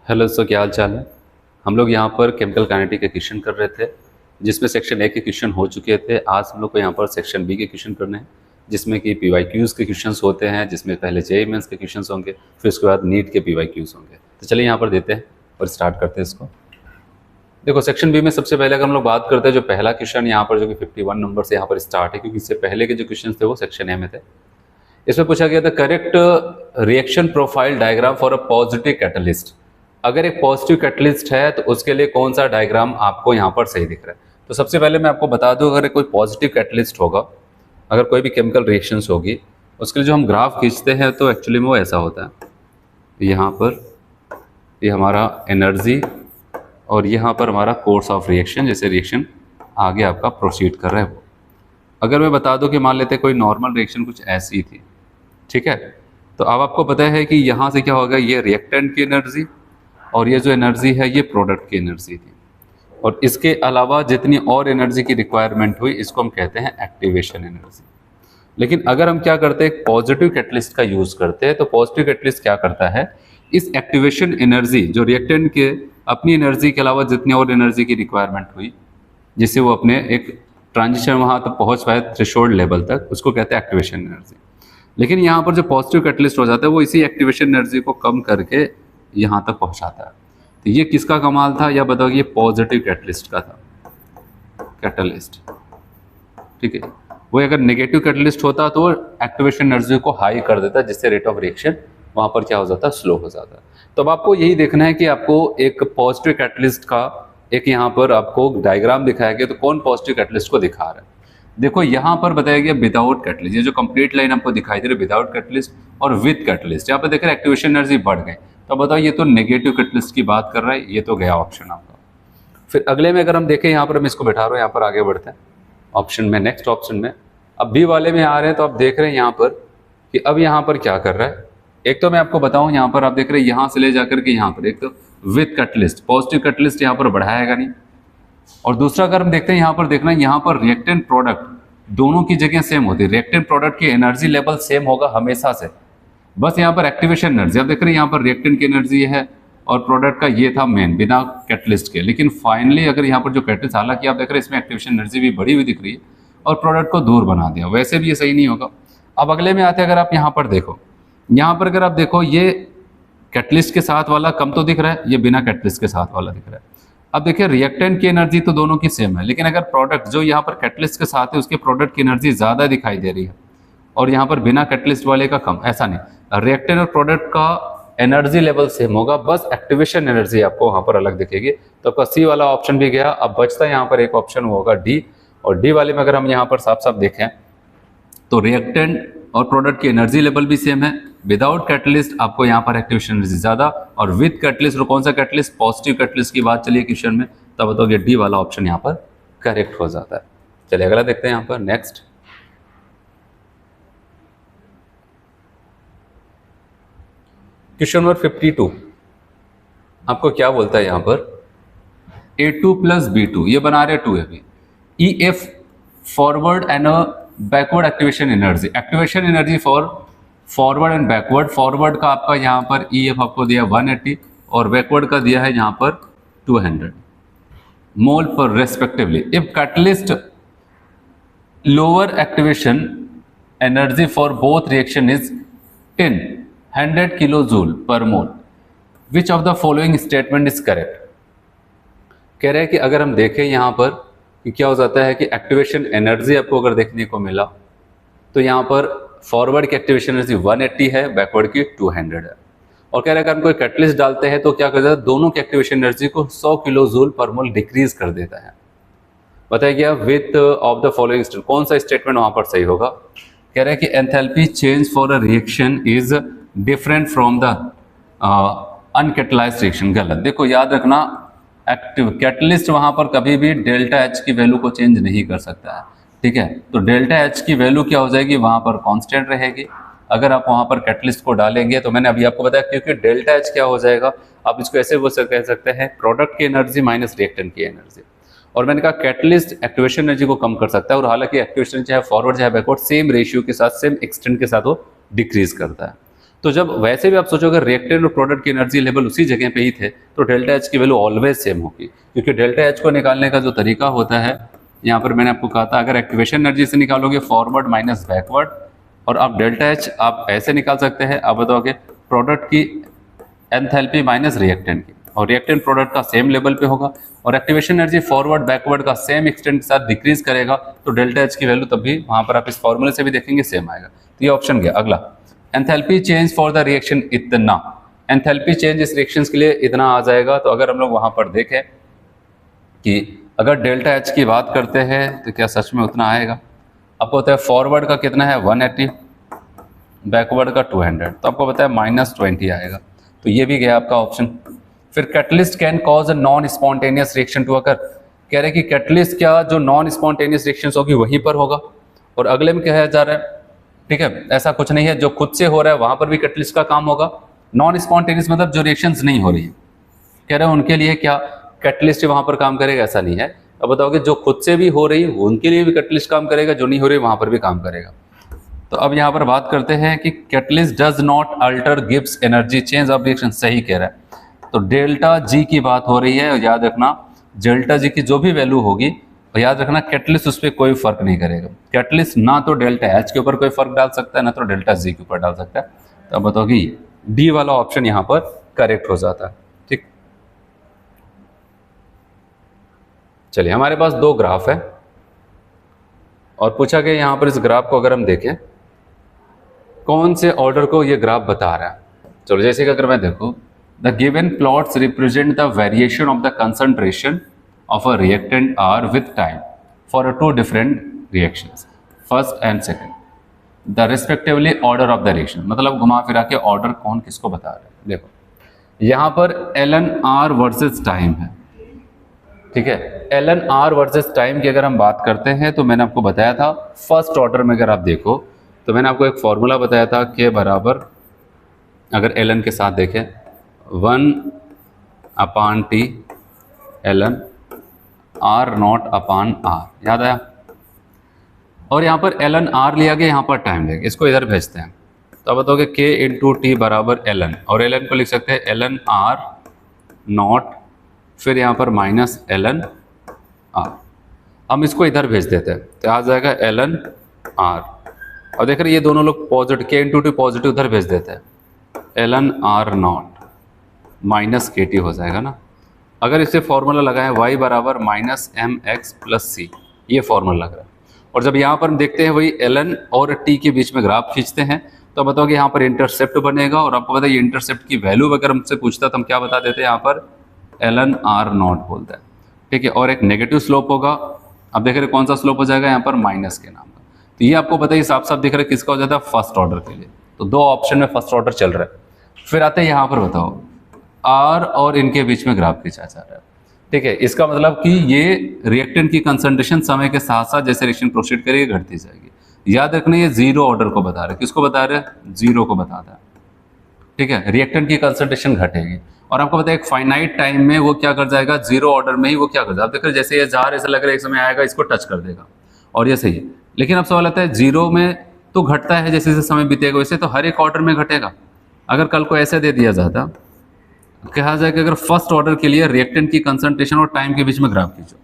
Hello sir, क्या हाल चाल है। हम लोग यहाँ पर केमिकल काइनेटिक के क्वेश्चन कर रहे थे, जिसमें सेक्शन ए के क्वेश्चन हो चुके थे। आज हम लोग को यहाँ पर सेक्शन बी के क्वेश्चन करने हैं, जिसमें कि PYQs के क्वेश्चंस होते हैं, जिसमें पहले JEE मेंस के क्वेश्चंस होंगे, फिर उसके बाद नीट के PYQs होंगे। तो चलिए यहाँ पर देते हैं और स्टार्ट करते हैं इसको। देखो, सेक्शन बी में सबसे पहले अगर हम लोग बात करते हैं, जो पहला क्वेश्चन यहाँ पर जो कि 51 नंबर से यहाँ पर स्टार्ट है, क्योंकि इससे पहले के जो क्वेश्चन थे वो सेक्शन ए में थे। इसमें पूछा गया था correct reaction profile diagram for a positive catalyst. अगर एक पॉजिटिव कैटलिस्ट है तो उसके लिए कौन सा डायग्राम आपको यहाँ पर सही दिख रहा है। तो सबसे पहले मैं आपको बता दूं, अगर कोई पॉजिटिव कैटलिस्ट होगा, अगर कोई भी केमिकल रिएक्शंस होगी, उसके लिए जो हम ग्राफ खींचते हैं तो एक्चुअली में वो ऐसा होता है। यहाँ पर ये हमारा एनर्जी और यहाँ पर हमारा कोर्स ऑफ रिएक्शन, जैसे रिएक्शन आगे आपका प्रोसीड कर रहा है वो। अगर मैं बता दूं कि मान लेते कोई नॉर्मल रिएक्शन कुछ ऐसी थी, ठीक है, तो अब आपको पता है कि यहाँ से क्या होगा, ये रिएक्टेंट की एनर्जी और ये जो एनर्जी है ये प्रोडक्ट की एनर्जी थी, और इसके अलावा जितनी और एनर्जी की रिक्वायरमेंट हुई इसको हम कहते हैं एक्टिवेशन एनर्जी। लेकिन अगर हम क्या करते हैं, पॉजिटिव कैटलिस्ट का यूज करते हैं, तो पॉजिटिव कैटलिस्ट क्या करता है, इस एक्टिवेशन एनर्जी जो रिएक्टेंट के अपनी एनर्जी के अलावा जितनी और एनर्जी की रिक्वायरमेंट हुई, जिससे वो अपने एक ट्रांजिशन वहां तक पहुंच पाए थ्रेशोल्ड लेवल तक, उसको कहते हैं एक्टिवेशन एनर्जी। लेकिन यहाँ पर जो पॉजिटिव कैटलिस्ट हो जाता है वो इसी एक्टिवेशन एनर्जी को कम करके यहाँ तक पहुँचाता है। तो ये किसका कमाल था, या बताओ, ये पॉजिटिव कैटलिस्ट का था, कैटलिस्ट, ठीक है। वो अगर नेगेटिव कैटलिस्ट होता तो वो एक्टिवेशन एनर्जी को हाई कर देता, जिससे रेट ऑफ रिएक्शन वहाँ पर क्या हो जाता, स्लो हो जाता। तो अब आपको यही देखना है कि आपको एक पॉजिटिव कैटलिस्ट का एक यहाँ पर आपको डायग्राम दिखाया गया, तो कौन पॉजिटिव कैटलिस्ट को दिखा रहा है। देखो यहाँ पर बताया गया विदाउट कैटलिस्ट, ये जो कंप्लीट लाइन आपको दिखाई दे रही है विदाउट कैटलिस्ट और विद कैटलिस्ट। यहाँ पर देख रहे हैं एक्टिवेशन एनर्जी बढ़ गई, तो बताओ ये तो नेगेटिव कैटलिस्ट की बात कर रहा है, ये तो गया ऑप्शन आपका। फिर अगले में अगर हम देखें, यहाँ पर हम इसको बैठा रहा हूँ, यहाँ पर आगे बढ़ते हैं ऑप्शन में, नेक्स्ट ऑप्शन में। अब बी वाले में आ रहे हैं, तो आप देख रहे हैं यहाँ पर कि अब यहाँ पर क्या कर रहा है। एक तो मैं आपको बताऊँ, यहाँ पर आप देख रहे हैं यहाँ से ले जाकर के यहाँ पर, एक तो विद कैटलिस्ट, पॉजिटिव कैटलिस्ट यहाँ पर बढ़ाएगा नहीं, और दूसरा अगर हम देखते हैं यहाँ पर, देखना यहाँ पर रिएक्टेंट प्रोडक्ट दोनों की जगह सेम होती है, रिएक्टेंट प्रोडक्ट की एनर्जी लेवल सेम होगा हमेशा से, बस यहाँ पर एक्टिवेशन एनर्जी, आप देख रहे हैं यहाँ पर रिएक्टेंट की एनर्जी है और प्रोडक्ट का ये था मेन बिना कैटलिस्ट के। लेकिन फाइनली अगर यहाँ पर जो कैटलिस्ट, हालांकि आप देख रहे हैं इसमें एक्टिवेशन एनर्जी भी बढ़ी हुई दिख रही है और प्रोडक्ट को दूर बना दिया, वैसे भी ये सही नहीं होगा। अब अगले में आते हैं, अगर आप यहाँ पर देखो, यहाँ पर अगर आप देखो ये कैटलिस्ट के साथ वाला कम तो दिख रहा है, ये बिना कैटलिस्ट के साथ वाला दिख रहा है। अब देखिए रिएक्टेंट की एनर्जी तो दोनों की सेम है, लेकिन अगर प्रोडक्ट जो यहाँ पर कैटलिस्ट के साथ है उसके प्रोडक्ट की एनर्जी ज़्यादा दिखाई दे रही है और यहाँ पर बिना कैटलिस्ट वाले का कम, ऐसा नहीं, रिएक्टेंट और प्रोडक्ट का एनर्जी लेवल सेम होगा, बस एक्टिवेशन एनर्जी आपको वहाँ पर अलग दिखेगी। तो आपका सी वाला ऑप्शन भी गया। अब बचता है यहाँ पर एक ऑप्शन, वो होगा डी, और डी वाले में अगर हम यहाँ पर साफ साफ देखें तो रिएक्टेंट और प्रोडक्ट की एनर्जी लेवल भी सेम है, विदाउट कैटलिस्ट आपको यहाँ पर एक्टिवेशन एनर्जी ज़्यादा, और विद कैटलिस्ट, और कौन सा कैटलिस्ट, पॉजिटिव कैटलिस्ट की बात चलिए क्वेश्चन में, तब बताओगे डी वाला ऑप्शन यहाँ पर करेक्ट हो जाता है। चलिए अगला देखते हैं यहाँ पर, नेक्स्ट क्वेश्चन नंबर 52 आपको क्या बोलता है यहाँ पर, A2 + B2 ये बना रहे 2 अभी, EF forward and backward activation energy, activation energy for forward and backward. Forward का आपका यहाँ पर EF आपको दिया 180 और बैकवर्ड का दिया है यहाँ पर 200 mole per respectively. If catalyst lower activation energy for both reaction is 100 kilojoule per mole, which of the following statement is correct. कह रहे हैं कि अगर हम देखें यहाँ पर कि क्या हो जाता है कि एक्टिवेशन एनर्जी आपको अगर देखने को मिला तो यहाँ पर फॉरवर्ड की एक्टिवेशन एनर्जी 180 है, बैकवर्ड की 200 है, और कह रहे हैं कि हम कोई कैटलिस्ट डालते हैं तो क्या कर देता है, दोनों की एक्टिवेशन एनर्जी को 100 किलोजूल पर मोल डिक्रीज कर देता है। बताया गया width of the following statement, कौन सा स्टेटमेंट वहां पर सही होगा। कह रहे हैं कि enthalpy change for a reaction is different from the uncatalysed reaction, गलत। देखो याद रखना, एक्टिव कैटलिस्ट वहां पर कभी भी डेल्टा H की वैल्यू को चेंज नहीं कर सकता है, ठीक है। तो डेल्टा H की वैल्यू क्या हो जाएगी, वहां पर कांस्टेंट रहेगी। अगर आप वहां पर कैटलिस्ट को डालेंगे तो मैंने अभी आपको बताया, क्योंकि डेल्टा H क्या हो जाएगा, आप इसको ऐसे वो कह सकते हैं प्रोडक्ट की एनर्जी माइनस रिएक्टेंट की एनर्जी। और मैंने कहा कैटलिस्ट एक्टिवेशन एनर्जी को कम कर सकता है, और हालांकि एक्टिवेशन चाहे फॉरवर्ड चाहे बैकवर्ड सेम रेशियो के साथ, सेम एक्सटेंट के साथ वो डिक्रीज करता है। तो जब वैसे भी आप सोचोगे रिएक्टेंट और प्रोडक्ट की एनर्जी लेवल उसी जगह पे ही थे तो डेल्टा एच की वैल्यू ऑलवेज सेम होगी, क्योंकि डेल्टा एच को निकालने का जो तरीका होता है, यहाँ पर मैंने आपको कहा था अगर एक्टिवेशन एनर्जी से निकालोगे फॉरवर्ड माइनस बैकवर्ड, और आप डेल्टा एच आप ऐसे निकाल सकते हैं, आप बताओगे प्रोडक्ट की एंथैल्पी माइनस रिएक्टेंट की, और रिएक्टेंट प्रोडक्ट का सेम लेवल पे होगा और एक्टिवेशन एनर्जी फॉरवर्ड बैकवर्ड का सेम एक्सटेंट के साथ डिक्रीज करेगा, तो डेल्टा एच की वैल्यू तब भी वहां पर आप इस फॉर्मूले से भी देखेंगे सेम आएगा। तो ये ऑप्शन गया। अगला, enthalpy change for the reaction इतना, एंथैल्पी चेंज इस रिएक्शन के लिए इतना आ जाएगा। तो अगर हम लोग वहां पर देखें कि अगर डेल्टा एच की बात करते हैं तो क्या सच में उतना आएगा? आपको पता है फॉरवर्ड का कितना है 180, बैकवर्ड का 200, तो आपको पता है -20 आएगा। तो ये भी गया आपका ऑप्शन। फिर catalyst can cause a non spontaneous reaction to occur, कह रहे हैं कि कैटलिस्ट क्या जो नॉन स्पॉन्टेनियस रिएक्शन होगी वहीं पर होगा, और अगले में कहा जा रहा है ठीक है ऐसा कुछ नहीं है, जो खुद से हो रहा है वहां पर भी कैटलिस्ट का काम होगा। नॉन स्पॉन्टेनियस मतलब जो रिएक्शंस नहीं हो रही है, कह रहे हैं उनके लिए क्या कैटलिस्ट वहां पर काम करेगा? ऐसा नहीं है। अब बताओगे जो खुद से भी हो रही है उनके लिए भी कैटलिस्ट काम करेगा, जो नहीं हो रही वहां पर भी काम करेगा। तो अब यहाँ पर बात करते हैं कि catalyst does not alter gives energy change of reaction, सही कह रहा है। तो डेल्टा जी की बात हो रही है, याद रखना डेल्टा जी की जो भी वैल्यू होगी, और याद रखना कैटलिस्ट उस पर कोई फर्क नहीं करेगा। कैटलिस्ट ना तो डेल्टा एच के ऊपर कोई फर्क डाल सकता है ना तो डेल्टा जी के ऊपर डाल सकता है। तो अब बताओगे डी वाला ऑप्शन यहाँ पर करेक्ट हो जाता है। ठीक, चलिए हमारे पास दो ग्राफ है और पूछा गया यहाँ पर इस ग्राफ को अगर हम देखें कौन से ऑर्डर को ये ग्राफ बता रहा है। चलो जैसे कि अगर मैं देखूं the given plots represent the variation of the concentration of a reactant R with time for two different reactions first and second the respectively order of the reaction, मतलब घुमा फिरा के ऑर्डर कौन किसको बता रहा है। देखो यहाँ पर एलन आर वर्सेस टाइम है, ठीक है। एलन आर वर्सेस टाइम की अगर हम बात करते हैं तो मैंने आपको बताया था फर्स्ट ऑर्डर में अगर आप देखो तो मैंने आपको एक फॉर्मूला बताया था के बराबर अगर एलन के साथ देखें 1/T L N R naught upon R, याद आया। और यहाँ पर एलन आर लिया गया, यहाँ पर टाइम लिया गया, इसको इधर भेजते हैं तो अब बताओगे के इंटू टी बराबर एलन, और एलन को लिख सकते हैं एलन आर नॉट फिर यहाँ पर माइनस एलन आर। हम इसको इधर भेज देते हैं तो आ जाएगा एलन आर, और देख रहे ये दोनों लोग पॉजिटिव के इंटू टी पॉजिटिव उधर भेज देते हैं, एलन आर नॉट माइनस के टी हो जाएगा ना। अगर इसे फॉर्मूला लगाएं y बराबर -mx + c, ये फॉर्मूला लग रहा है। और जब यहाँ पर हम देखते हैं वही एलन और टी के बीच में ग्राफ खींचते हैं तो बताओगे यहाँ पर इंटरसेप्ट बनेगा, और आपको पता है ये इंटरसेप्ट की वैल्यू अगर हमसे पूछता तो हम क्या बता देते हैं, यहाँ पर एलन आर नॉट बोलता है, ठीक है। और एक नेगेटिव स्लोप होगा, अब देख रहे कौन सा स्लोप हो जाएगा, यहाँ पर माइनस के नाम का। तो ये आपको पता है साफ साफ दिख रहा है किसका हो जाता है, फर्स्ट ऑर्डर के लिए। तो दो ऑप्शन में फर्स्ट ऑर्डर चल रहा है। फिर आते हैं यहाँ पर बताओ आर और इनके बीच में ग्राफ खींचा जा रहा है, ठीक है। इसका मतलब कि ये रिएक्टेंट की कंसंट्रेशन समय के साथ साथ जैसे रिएक्शन प्रोसीड करेगी घटती जाएगी। याद रखना ये जीरो ऑर्डर को बता रहे हैं, किसको बता रहे हैं, जीरो को बताता है, ठीक है। रिएक्टेंट की कंसंट्रेशन घटेगी और आपको पता है एक फाइनाइट टाइम में वो क्या कर जाएगा, जीरो ऑर्डर में ही वो क्या कर जाएगा। आप देख रहे जैसे ये जार ऐसा लग रहा है एक समय आएगा इसको टच कर देगा और ये सही है। लेकिन अब सवाल आता है जीरो में तो घटता है जैसे जैसे समय बीतेगा, वैसे तो हर एक ऑर्डर में घटेगा। अगर कल को ऐसे दे दिया जाता कहा जाए कि अगर फर्स्ट ऑर्डर के लिए रिएक्टेंट की कंसंट्रेशन और टाइम के बीच में ग्राफ खींचो,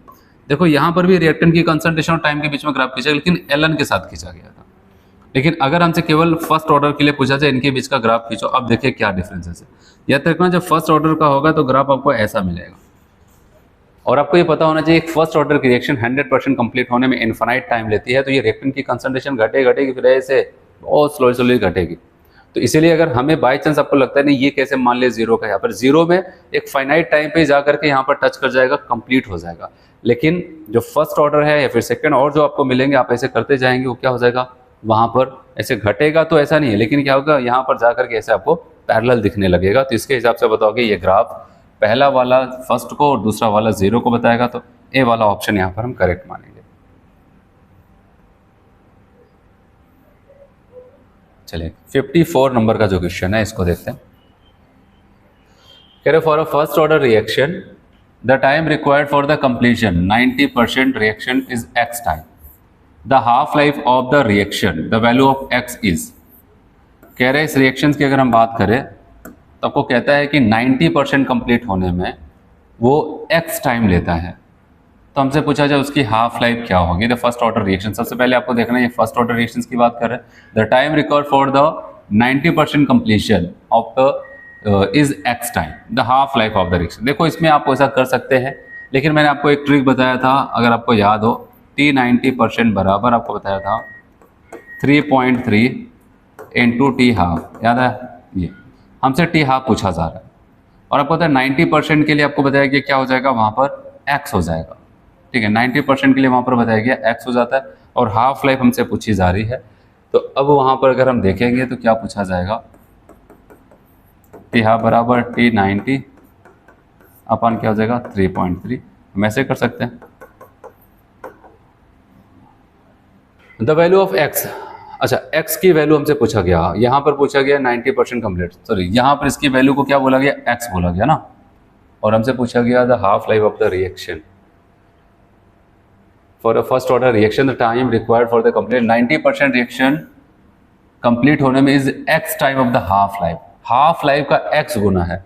देखो यहाँ पर भी रिएक्टेंट की कंसंट्रेशन और टाइम के बीच में ग्राफ खींचा, लेकिन एलन के साथ खींचा गया था। लेकिन अगर हमसे केवल फर्स्ट ऑर्डर के लिए पूछा जाए इनके बीच का ग्राफ खींचो, अब देखिए क्या डिफरेंसेस है। याद रखना जब फर्स्ट ऑर्डर का होगा तो ग्राफ आपको ऐसा मिलेगा, और आपको ये पता होना चाहिए फर्स्ट ऑर्डर की रिएक्शन 100% कंप्लीट होने में इनफाइनाइट टाइम लेती है। तो ये रिएक्टेंट की कंसंट्रेशन घटेगी फिर ऐसे बहुत स्लोली घटेगी। तो इसीलिए अगर हमें बाय चांस आपको लगता है नहीं ये कैसे मान ले जीरो का, यहाँ पर जीरो में एक फाइनाइट टाइम पे जा करके यहाँ पर टच कर जाएगा, कंप्लीट हो जाएगा। लेकिन जो फर्स्ट ऑर्डर है या फिर सेकंड और जो आपको मिलेंगे आप ऐसे करते जाएंगे, वो क्या हो जाएगा, वहाँ पर ऐसे घटेगा तो ऐसा नहीं है, लेकिन क्या होगा यहाँ पर जा करके ऐसे आपको पैरेलल दिखने लगेगा। तो इसके हिसाब से बताओगे ये ग्राफ पहला वाला फर्स्ट को और दूसरा वाला जीरो को बताएगा, तो ए वाला ऑप्शन यहाँ पर हम करेक्ट मानेंगे। चलिए 54 नंबर का जो क्वेश्चन है इसको देखते हैं। कह रहे for a first order reaction the time required for the completion 90% reaction is x time, the half life of the reaction the value of x is. कह रहे हैं इस रिएक्शन की अगर हम बात करें तो आपको कहता है कि 90% कंप्लीट होने में वो x टाइम लेता है। तो हमसे पूछा जाए उसकी हाफ लाइफ क्या होगी। द फर्स्ट ऑर्डर रिएक्शन, सबसे पहले आपको देखना है ये फर्स्ट ऑर्डर रिएक्शन की बात कर रहे हैं। The time required for the 90% completion of the is x time, the half life of the reaction. देखो इसमें आप ऐसा कर सकते हैं, लेकिन मैंने आपको एक ट्रिक बताया था, अगर आपको याद हो, t 90% बराबर आपको बताया था 3.3 इंटू टी हाफ, याद है? ये हमसे टी हाफ पूछा जा रहा है और आपको पता है 90% के लिए आपको बताया गया क्या हो जाएगा, वहाँ पर x हो जाएगा। ठीक है, 90% के लिए वहाँ पर बताया गया x हो जाता है और हाफ लाइफ हमसे पूछी जा रही है। तो अब वहाँ पर अगर हम देखेंगे तो क्या पूछा जाएगा, टी हाफ बराबर टी 90 अपन क्या हो जाएगा 3.3। हम ऐसे कर सकते हैं। द वैल्यू ऑफ x, अच्छा x की वैल्यू हमसे पूछा गया, यहाँ पर पूछा गया 90% कंप्लीट, सॉरी यहाँ पर इसकी वैल्यू को क्या बोला गया, x बोला गया ना, और हमसे पूछा गया the half life of the reaction for a first order reaction, the time required for the complete 90% reaction complete होने में is x time of the half life. Half life का x गुना है।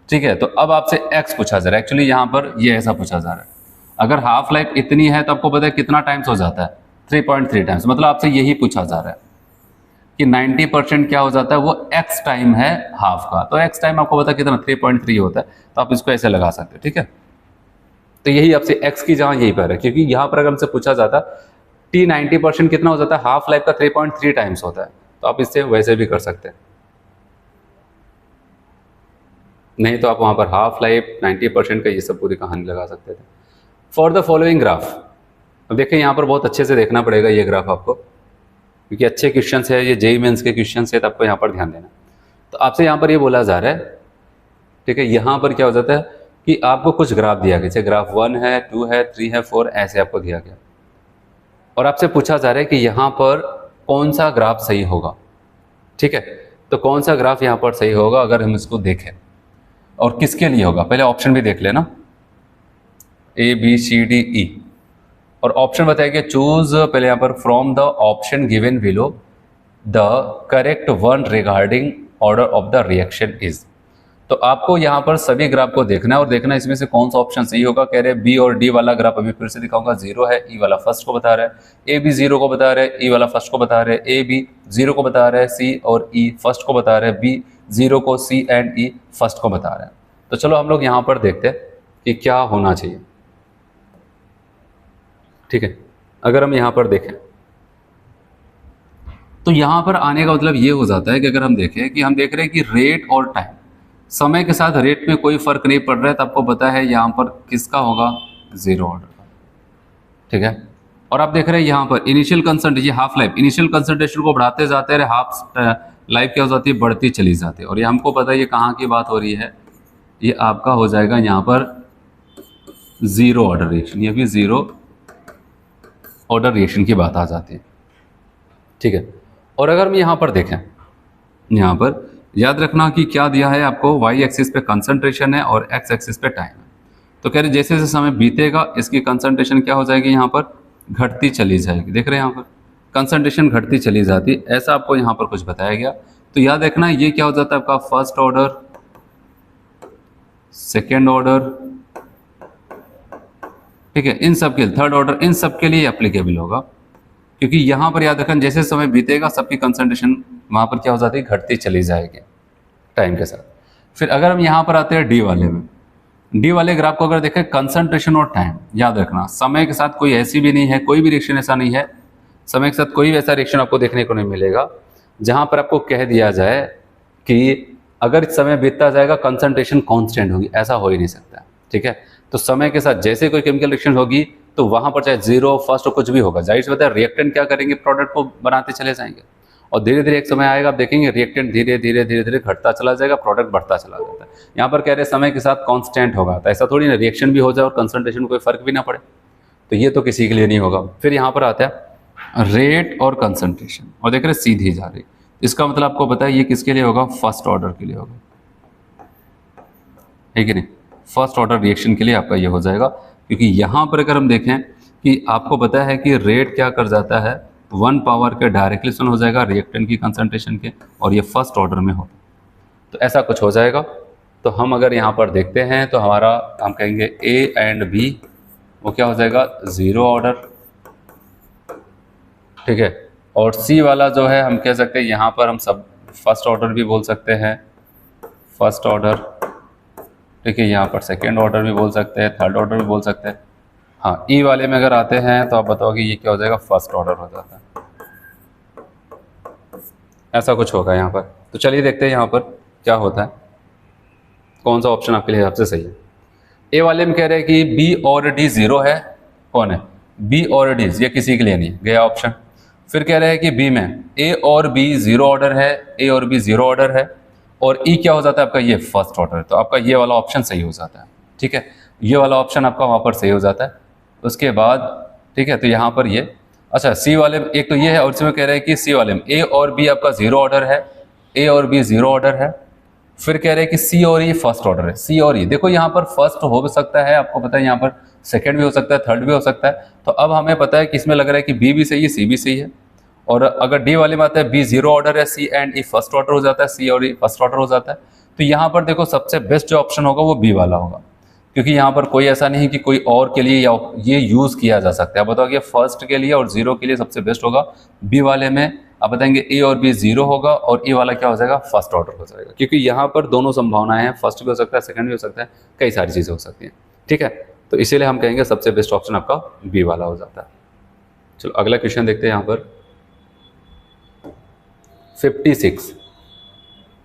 ठीक है, तो अब आपसे x पूछा जा रहा है, एक्चुअली यहाँ पर ये ऐसा पूछा जा रहा है, अगर हाफ लाइफ इतनी है तो आपको पता है कितना टाइम्स हो जाता है, 3.3 टाइम्स। मतलब आपसे यही पूछा जा रहा है कि 90% क्या हो जाता है, वो x टाइम है हाफ का। तो x टाइम आपको पता है कितना 3.3 होता है, तो आप इसको ऐसे लगा सकते हो। ठीक है, तो यही आपसे x की जगह यही पर है, क्योंकि यहाँ पर अगर हमसे पूछा जाता t 90% कितना हो जाता है, हाफ लाइफ का 3.3 टाइम्स होता है, तो आप इससे वैसे भी कर सकते हैं। नहीं तो आप वहाँ पर हाफ लाइफ 90% का ये सब पूरी कहानी लगा सकते थे। फॉर द फॉलोइंग ग्राफ, अब देखिए यहाँ पर बहुत अच्छे से देखना पड़ेगा ये ग्राफ आपको, क्योंकि अच्छे क्वेश्चन है, ये जेईई मेंस के क्वेश्चन है, तो आपको यहाँ पर ध्यान देना। तो आपसे यहाँ पर ये बोला जा रहा है, ठीक है, यहाँ पर क्या हो जाता है कि आपको कुछ ग्राफ दिया गया, जैसे ग्राफ 1 है, 2 है, 3 है, 4 ऐसे आपको दिया गया, और आपसे पूछा जा रहा है कि यहाँ पर कौन सा ग्राफ सही होगा। ठीक है, तो कौन सा ग्राफ यहाँ पर सही होगा अगर हम इसको देखें, और किसके लिए होगा, पहले ऑप्शन भी देख लेना, A B C D E, और ऑप्शन बताएंगे चूज, पहले यहाँ पर from the option given below the correct one regarding order of the reaction is. तो आपको यहाँ पर सभी ग्राफ को देखना है और देखना इसमें से कौन सा ऑप्शन सही होगा। कह रहे हैं बी और डी वाला ग्राफ अभी फिर से दिखाऊंगा, 0 है, ई वाला फर्स्ट को बता रहा है, ए बी 0 को बता रहे हैं, ई वाला फर्स्ट को बता रहे हैं, ए बी 0 को बता रहे हैं, सी और ई फर्स्ट को बता रहे हैं, बी 0 को, सी एंड ई फर्स्ट को बता रहे हैं। तो चलो हम लोग यहाँ पर देखते हैं कि क्या होना चाहिए। ठीक है, अगर हम यहाँ पर देखें तो यहाँ पर आने का मतलब ये हो जाता है कि अगर हम देखें कि हम देख रहे हैं कि रेट और टाइम, समय के साथ रेट में कोई फर्क नहीं पड़ रहा है, तो आपको पता है यहाँ पर किसका होगा, 0 ऑर्डर का। ठीक है, और आप देख रहे हैं यहाँ पर इनिशियल कंसंट्रेशन, ये हाफ लाइफ, इनिशियल कंसंट्रेशन को बढ़ाते जाते हैं, हाफ लाइफ क्या हो जाती है, बढ़ती चली जाती है। और ये हमको पता है ये कहाँ की बात हो रही है, ये आपका हो जाएगा यहाँ पर 0 ऑर्डर रिएक्शन, ये भी 0 ऑर्डर रिएक्शन की बात आ जाती है। ठीक है, और अगर हम यहाँ पर देखें, यहाँ पर याद रखना कि क्या दिया है आपको, y एक्सिस पे कंसंट्रेशन है और x एक्सिस पे टाइम है। तो कह रहे जैसे जैसे समय बीतेगा इसकी कंसंट्रेशन क्या हो जाएगी, यहाँ पर घटती चली जाएगी। देख रहे हैं यहाँ पर कंसंट्रेशन घटती चली जाती है, ऐसा आपको यहाँ पर कुछ बताया गया। तो याद रखना ये क्या हो जाता है आपका फर्स्ट ऑर्डर, सेकेंड ऑर्डर, ठीक है, इन सब के थर्ड ऑर्डर, इन सब के लिए एप्लीकेबल होगा, क्योंकि यहाँ पर याद रखना जैसे समय बीतेगा सबकी कंसंट्रेशन वहाँ पर क्या हो जाती है, घटती चली जाएगी टाइम के साथ। फिर अगर हम यहाँ पर आते हैं डी वाले में, डी वाले ग्राफ को अगर देखें कंसंट्रेशन और टाइम, याद रखना समय के साथ कोई ऐसी भी नहीं है, कोई भी रिएक्शन ऐसा नहीं है, समय के साथ कोई भी ऐसा रिएक्शन आपको देखने को नहीं मिलेगा जहाँ पर आपको कह दिया जाए कि अगर समय बीतता जाएगा कंसंट्रेशन कांस्टेंट होगी, ऐसा हो ही नहीं सकता। ठीक है, तो समय के साथ जैसे कोई केमिकल रिएक्शन होगी तो वहाँ पर चाहे 0 फर्स्ट हो कुछ भी होगा, जाहिर सी बात है रिएक्टेंट क्या करेंगे, प्रोडक्ट को बनाते चले जाएंगे, और धीरे धीरे एक समय आएगा आप देखेंगे रिएक्टेंट धीरे धीरे धीरे धीरे घटता चला जाएगा, प्रोडक्ट बढ़ता चला जाता है। यहाँ पर कह रहे हैं समय के साथ कांस्टेंट होगा, तो ऐसा थोड़ी ना रिएक्शन भी हो जाए और कंसंट्रेशन में कोई फर्क भी ना पड़े, तो ये तो किसी के लिए नहीं होगा। फिर यहाँ पर आता है रेट और कंसंट्रेशन, और देख रहे सीधी जा रही, इसका मतलब आपको पता है ये किसके लिए होगा, फर्स्ट ऑर्डर के लिए होगा, है कि नहीं, फर्स्ट ऑर्डर रिएक्शन के लिए आपका ये हो जाएगा। क्योंकि यहाँ पर अगर हम देखें कि आपको पता है कि रेट क्या कर जाता है, 1 पावर के डायरेक्टली सन हो जाएगा रिएक्टेंट की कंसंट्रेशन के, और ये फर्स्ट ऑर्डर में होगा। तो ऐसा कुछ हो जाएगा। तो हम अगर यहाँ पर देखते हैं तो हमारा हम कहेंगे ए एंड बी वो क्या हो जाएगा 0 ऑर्डर, ठीक है। और सी वाला जो है हम कह सकते हैं यहाँ पर हम सब फर्स्ट ऑर्डर भी बोल सकते हैं, फर्स्ट ऑर्डर, ठीक है। यहाँ पर सेकेंड ऑर्डर भी बोल सकते हैं, थर्ड ऑर्डर भी बोल सकते हैं। हाँ, ई वाले में अगर आते हैं तो आप बताओगे ये क्या हो जाएगा फर्स्ट ऑर्डर हो जाता है। ऐसा कुछ होगा यहाँ पर। तो चलिए देखते हैं यहाँ पर क्या होता है, कौन सा ऑप्शन आपके लिए सबसे सही है। ए वाले में कह रहे हैं कि बी और डी 0 है, कौन है बी और डी, ये किसी के लिए नहीं गया ऑप्शन। फिर कह रहे हैं कि बी में ए और बी 0 ऑर्डर है, ए और बी 0 ऑर्डर है, और ई क्या हो जाता है आपका ये फर्स्ट ऑर्डर है। तो आपका ये वाला ऑप्शन सही हो जाता है, ठीक है। ये वाला ऑप्शन आपका वहाँ पर सही हो जाता है। उसके बाद ठीक है, तो यहाँ पर ये अच्छा सी वाले में एक तो ये है, और इसमें कह रहे हैं कि सी वाले में ए और बी आपका 0 ऑर्डर है, ए और बी 0 ऑर्डर है। फिर कह रहे हैं कि सी और ई फर्स्ट ऑर्डर है, सी और ई देखो यहाँ पर फर्स्ट हो भी सकता है, आपको पता है यहाँ पर सेकंड भी हो सकता है, थर्ड भी हो सकता है। तो अब हमें पता है कि इसमें लग रहा है कि बी भी सही है, सी भी सही है। और अगर डी वाली बात है बी 0 ऑर्डर है, सी एंड ई फर्स्ट ऑर्डर हो जाता है, सी और ई फर्स्ट ऑर्डर हो जाता है। तो यहाँ पर देखो सबसे बेस्ट जो ऑप्शन होगा वो बी वाला होगा, क्योंकि यहाँ पर कोई ऐसा नहीं कि कोई और के लिए या ये यूज़ किया जा सकता है। आप बताओ कि फर्स्ट के लिए और 0 के लिए सबसे बेस्ट होगा बी वाले में। आप बताएंगे ए और बी 0 होगा और ए वाला क्या हो जाएगा फर्स्ट ऑर्डर हो जाएगा, क्योंकि यहाँ पर दोनों संभावनाएं हैं, फर्स्ट भी हो सकता है, सेकंड भी हो सकता है, कई सारी चीज़ें हो सकती हैं, ठीक है। तो इसीलिए हम कहेंगे सबसे बेस्ट ऑप्शन आपका बी वाला हो जाता है। चलो अगला क्वेश्चन देखते हैं यहाँ पर 56।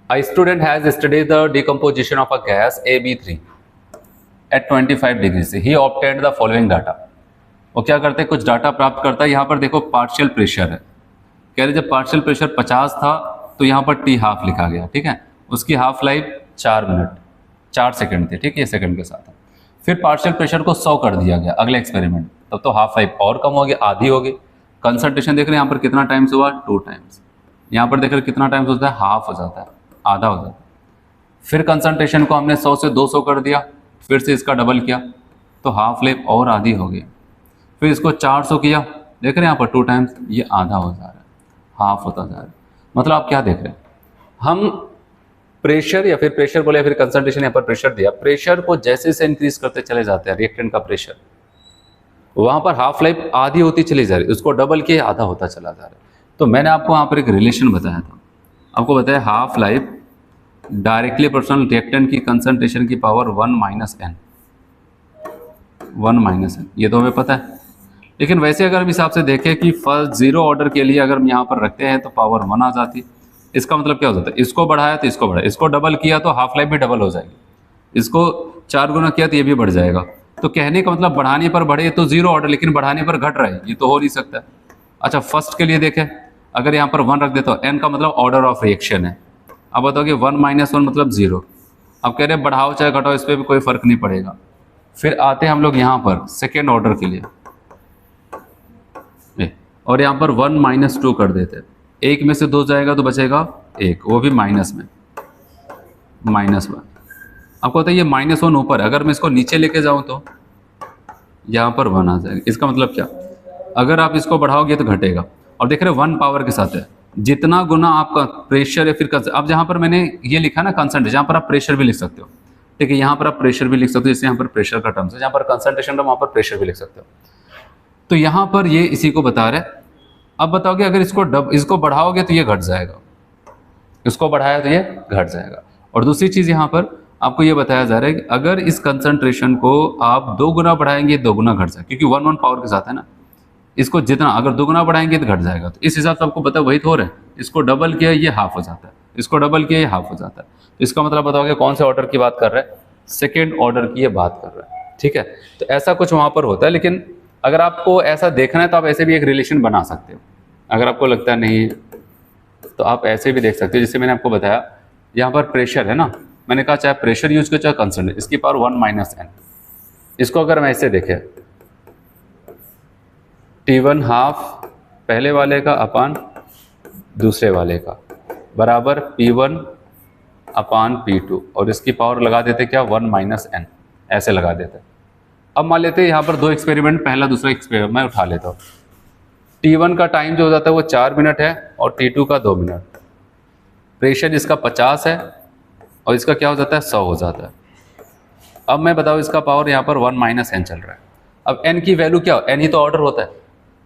A student has studied the decomposition of a gas AB3 at 25 degrees. He obtained the following data. वो क्या करते हैं कुछ डाटा प्राप्त करता है। यहाँ पर देखो पार्शियल प्रेशर है, कह रहे जब पार्शियल प्रेशर 50 था तो यहाँ पर टी हाफ लिखा गया, ठीक है। उसकी हाफ लाइफ 4 मिनट 4 सेकंड थी, ठीक है, ये सेकंड के साथ है। फिर पार्शियल प्रेशर को 100 कर दिया गया अगले एक्सपेरिमेंट, तब तो हाफ लाइफ और कम हो गई, आधी हो गई। कंसंट्रेशन देख रहे हैं यहाँ पर कितना टाइम्स हुआ 2 टाइम्स। यहाँ पर देख रहे कितना टाइम्स होता है हाफ हो जाता है, आधा हो जाता है। फिर कंसंट्रेशन को हमने 100 से 200 कर दिया, फिर से इसका डबल किया तो हाफ लाइफ और आधी हो गई। फिर इसको 400 किया, देख रहे हैं यहाँ पर 2 टाइम्स, ये आधा हो जा रहा है, हाफ होता जा रहा है। मतलब आप क्या देख रहे हैं, हम प्रेशर या फिर प्रेशर बोले या फिर कंसंट्रेशन यहाँ पर प्रेशर दिया, प्रेशर को जैसे से इंक्रीज करते चले जाते हैं रिएक्टेंट का प्रेशर, वहाँ पर हाफ लाइफ आधी होती चली जा रही है, उसको डबल किए आधा होता चला जा रहा है। तो मैंने आपको यहाँ पर एक रिलेशन बताया था, आपको बताया half life directly proportional reactant की कंसंट्रेशन की पावर 1 माइनस एन, ये तो हमें पता है। लेकिन वैसे अगर हम हिसाब से देखें कि फर्स्ट 0 ऑर्डर के लिए अगर हम यहाँ पर रखते हैं तो पावर 1 आ जाती है। इसका मतलब क्या हो जाता है, इसको बढ़ाया तो इसको बढ़ाया, इसको डबल किया तो हाफ लाइफ भी डबल हो जाएगी, इसको 4 गुना किया तो ये भी बढ़ जाएगा। तो कहने का मतलब बढ़ाने पर बढ़े तो 0 ऑर्डर, लेकिन बढ़ाने पर घट रहा है, ये तो हो नहीं सकता। अच्छा फर्स्ट के लिए देखें, अगर यहाँ पर 1 रख देता हूँ, एन का मतलब ऑर्डर ऑफ रिएक्शन है। अब बताओ कि 1 माइनस 1 मतलब 0। अब कह रहे हैं बढ़ाओ चाहे घटाओ इस पर भी कोई फर्क नहीं पड़ेगा। फिर आते हैं हम लोग यहाँ पर सेकेंड ऑर्डर के लिए, और यहाँ पर 1 माइनस 2 कर देते हैं, 1 में से 2 जाएगा तो बचेगा 1, वो भी माइनस में, -1। आपको पता है ये -1 ऊपर है, अगर मैं इसको नीचे लेके जाऊँ तो यहाँ पर 1 आ जाएगा। इसका मतलब क्या, अगर आप इसको बढ़ाओगे तो घटेगा। और देख रहे 1 पावर के साथ है, जितना गुना आपका प्रेशर या फिर अब जहाँ पर मैंने ये लिखा ना कंसंट्रेशन, यहाँ पर आप प्रेशर भी लिख सकते हो, ठीक है, यहाँ पर आप प्रेशर भी लिख सकते हो, जैसे यहाँ पर प्रेशर का टर्म्स है, जहाँ पर कंसंट्रेशन है वहाँ पर प्रेशर भी लिख सकते हो। तो यहाँ पर ये इसी को बता रहे। अब बताओगे अगर इसको बढ़ाओगे तो ये घट जाएगा, इसको बढ़ाया तो ये घट जाएगा। और दूसरी चीज़ यहाँ पर आपको ये बताया जा रहा है कि अगर इस कंसंट्रेशन को आप 2 गुना बढ़ाएंगे 2 गुना घट जाएगा, क्योंकि 1 पावर के साथ है ना, इसको जितना अगर 2 गुना बढ़ाएंगे तो घट जाएगा। तो इस हिसाब से आपको पता है वही तो हो रहा है, इसको डबल किया ये हाफ हो जाता है, इसको डबल किया ये हाफ हो जाता है। तो इसका मतलब बताओगे कौन से ऑर्डर की बात कर रहा है, सेकेंड ऑर्डर की ये बात कर रहा है, ठीक है। तो ऐसा कुछ वहाँ पर होता है, लेकिन अगर आपको ऐसा देखना है तो आप ऐसे भी एक रिलेशन बना सकते हो। अगर आपको लगता है नहीं तो आप ऐसे भी देख सकते हो, जैसे मैंने आपको बताया यहाँ पर प्रेशर है ना, मैंने कहा चाहे प्रेशर यूज करो चाहे कंसंट्रेशन, इसकी पावर 1 माइनस एन। इसको अगर हम ऐसे देखें T1 हाफ पहले वाले का अपान दूसरे वाले का बराबर P1 अपान P2, और इसकी पावर लगा देते क्या 1 माइनस एन, ऐसे लगा देते। अब मान लेते हैं यहाँ पर 2 एक्सपेरिमेंट, पहला दूसरा एक्सपेरिमेंट मैं उठा लेता हूँ। T1 का टाइम जो हो जाता है वो 4 मिनट है और T2 का 2 मिनट। प्रेशर इसका 50 है और इसका क्या हो जाता है 100 हो जाता है। अब मैं बताऊँ इसका पावर यहाँ पर 1 - n चल रहा है। अब n की वैल्यू क्या हो, n ही तो ऑर्डर होता है।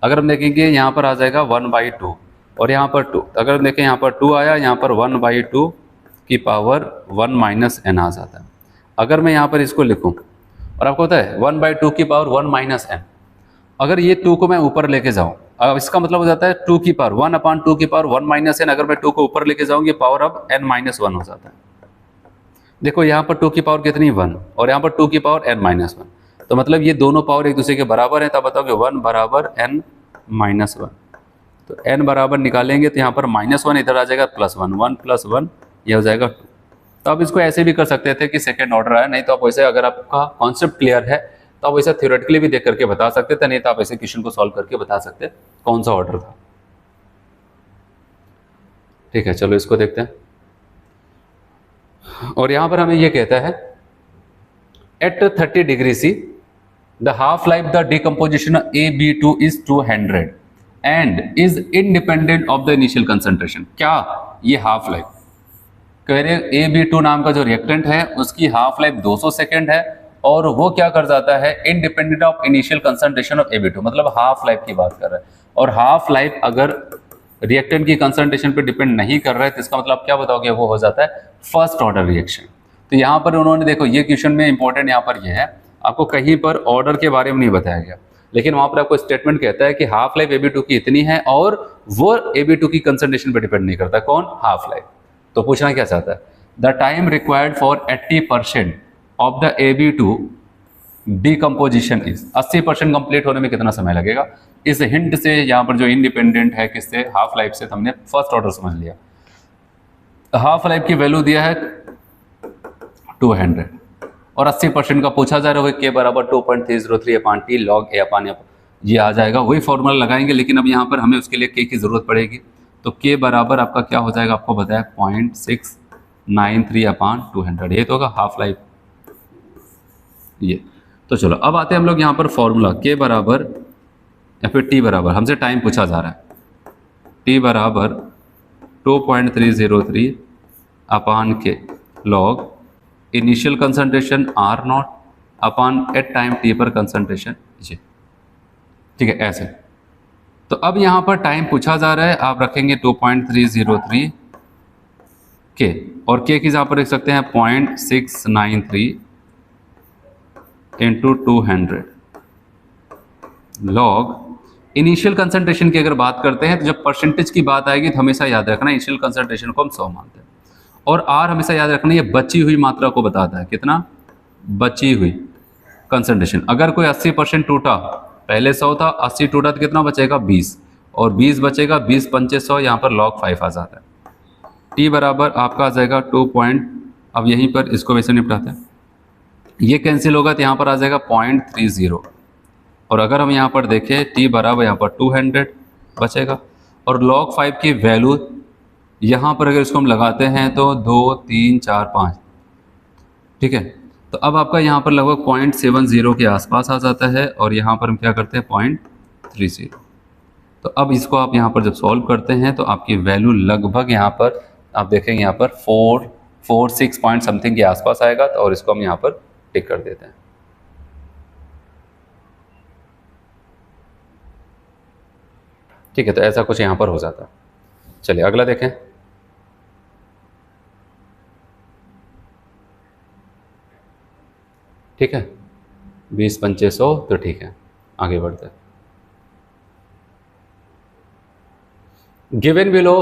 अगर हम देखेंगे यहाँ पर आ जाएगा 1/2 और यहाँ पर 2। अगर हम देखें यहाँ पर 2 आया, यहाँ पर 1/2 की पावर 1 - n आ जाता है। अगर मैं यहाँ पर इसको लिखूँ और आपको पता है 1/2 की पावर 1 - n, अगर ये 2 को मैं ऊपर लेके जाऊँ, अब इसका मतलब हो जाता है 2 की पावर 1/2 की पावर 1 - n। अगर मैं 2 को ऊपर लेके जाऊँ, ये पावर अब n - 1 हो जाता है। देखो यहाँ पर 2 की पावर कितनी 1 और यहाँ पर 2 की पावर n - 1, तो मतलब ये दोनों पावर एक दूसरे के बराबर है। तब बताओगे 1 बराबर n - 1, तो n बराबर निकालेंगे तो यहाँ पर -1 इधर आ जाएगा +1, 1 + 1 ये हो जाएगा 2। तो आप इसको ऐसे भी कर सकते थे कि सेकंड ऑर्डर है, नहीं तो आप वैसे अगर आपका कॉन्सेप्ट क्लियर है तो आप वैसे थ्योरेटिकली भी देख करके बता सकते थे, नहीं तो आप ऐसे क्वेश्चन को सॉल्व करके बता सकते कौन सा ऑर्डर था। ठीक है, चलो इसको देखते हैं। और यहाँ पर हमें ये कहता है at 30 degree C the half life the decomposition of AB2 is 200 and is independent of the initial concentration। क्या ये हाफ लाइफ कह रहे AB2 नाम का जो रिएक्टेंट है उसकी हाफ लाइफ 200 सेकेंड है और वो क्या कर जाता है independent of initial concentration of AB2, मतलब हाफ लाइफ की बात कर रहा है। और हाफ लाइफ अगर रिएक्टेंट की कंसंट्रेशन पे डिपेंड नहीं कर रहा है तो इसका मतलब क्या बताओगे, वो हो जाता है फर्स्ट ऑर्डर रिएक्शन। तो यहाँ पर उन्होंने देखो ये क्वेश्चन में इंपॉर्टेंट यहाँ पर ये है, आपको कहीं पर ऑर्डर के बारे में नहीं बताया गया, लेकिन वहां पर आपको स्टेटमेंट कहता है कि हाफ लाइफ AB2 की इतनी है और वो AB2 की कंसंट्रेशन पे डिपेंड नहीं करता। कौन? Half life. तो पूछना क्या चाहता है, the time required for 80% of the AB2 decomposition is, 80% complete होने में कितना समय लगेगा। इस हिंट से यहाँ पर जो इंडिपेंडेंट है किससे, हाफ लाइफ से, हमने फर्स्ट ऑर्डर समझ लिया। हाफ लाइफ की वैल्यू दिया है 200 और 80% का पूछा जा रहा है के बराबर 2.303/T log A/F, ये आ जाएगा। वही फॉर्मूला लगाएंगे, लेकिन अब यहाँ पर हमें उसके लिए के की जरूरत पड़ेगी। तो के बराबर आपका क्या हो जाएगा, आपको बताया 0.693/200, ये तो होगा हाफ लाइफ ये। तो चलो अब आते हैं हम लोग यहाँ पर फॉर्मूला के बराबर या फिर टी बराबर, हमसे टाइम पूछा जा रहा है, टी बराबर 2.303/K log initial concentration R0 upon at time T पर कंसंट्रेशन J। ठीक है, ऐसे। तो अब यहाँ पर टाइम पूछा जा रहा है, आप रखेंगे 2.303 K और K की यहाँ पर रख सकते हैं 0.693 इंटू 200 लॉग इनिशियल कंसंट्रेशन की अगर बात करते हैं तो जब परसेंटेज की बात आएगी तो हमेशा याद रखना इनिशियल कंसंट्रेशन को हम 100 मानते हैं और R हमेशा याद रखना ये बची हुई मात्रा को बताता है, कितना बची हुई कंसंट्रेशन। अगर कोई 80% टूटा, पहले 100 था, 80 टूटा तो कितना बचेगा 20 और 20 बचेगा, 20 पंचे 100, यहाँ पर log 5 आ जाता है। T बराबर आपका आ जाएगा 2 पॉइंट, अब यहीं पर इसको वैसे निपटाते हैं, ये कैंसिल होगा तो यहाँ पर आ जाएगा 0.30 और अगर हम यहाँ पर देखें T बराबर यहाँ पर 200 बचेगा और log 5 की वैल्यू यहाँ पर अगर इसको हम लगाते हैं तो 2, 3, 4, 5, ठीक है। तो अब आपका यहाँ पर लगभग 0.70 के आसपास आ जाता है और यहाँ पर हम क्या करते हैं 0.30। तो अब इसको आप यहाँ पर जब सॉल्व करते हैं तो आपकी वैल्यू लगभग यहाँ पर आप देखेंगे यहाँ पर 446 पॉइंट समथिंग के आसपास आएगा। तो और इसको हम यहाँ पर टिक कर देते हैं। ठीक है, तो ऐसा कुछ यहाँ पर हो जाता है। चलिए अगला देखें। ठीक है, 20 पंचे 100, तो ठीक है आगे बढ़ते हैं। गिवन बिलो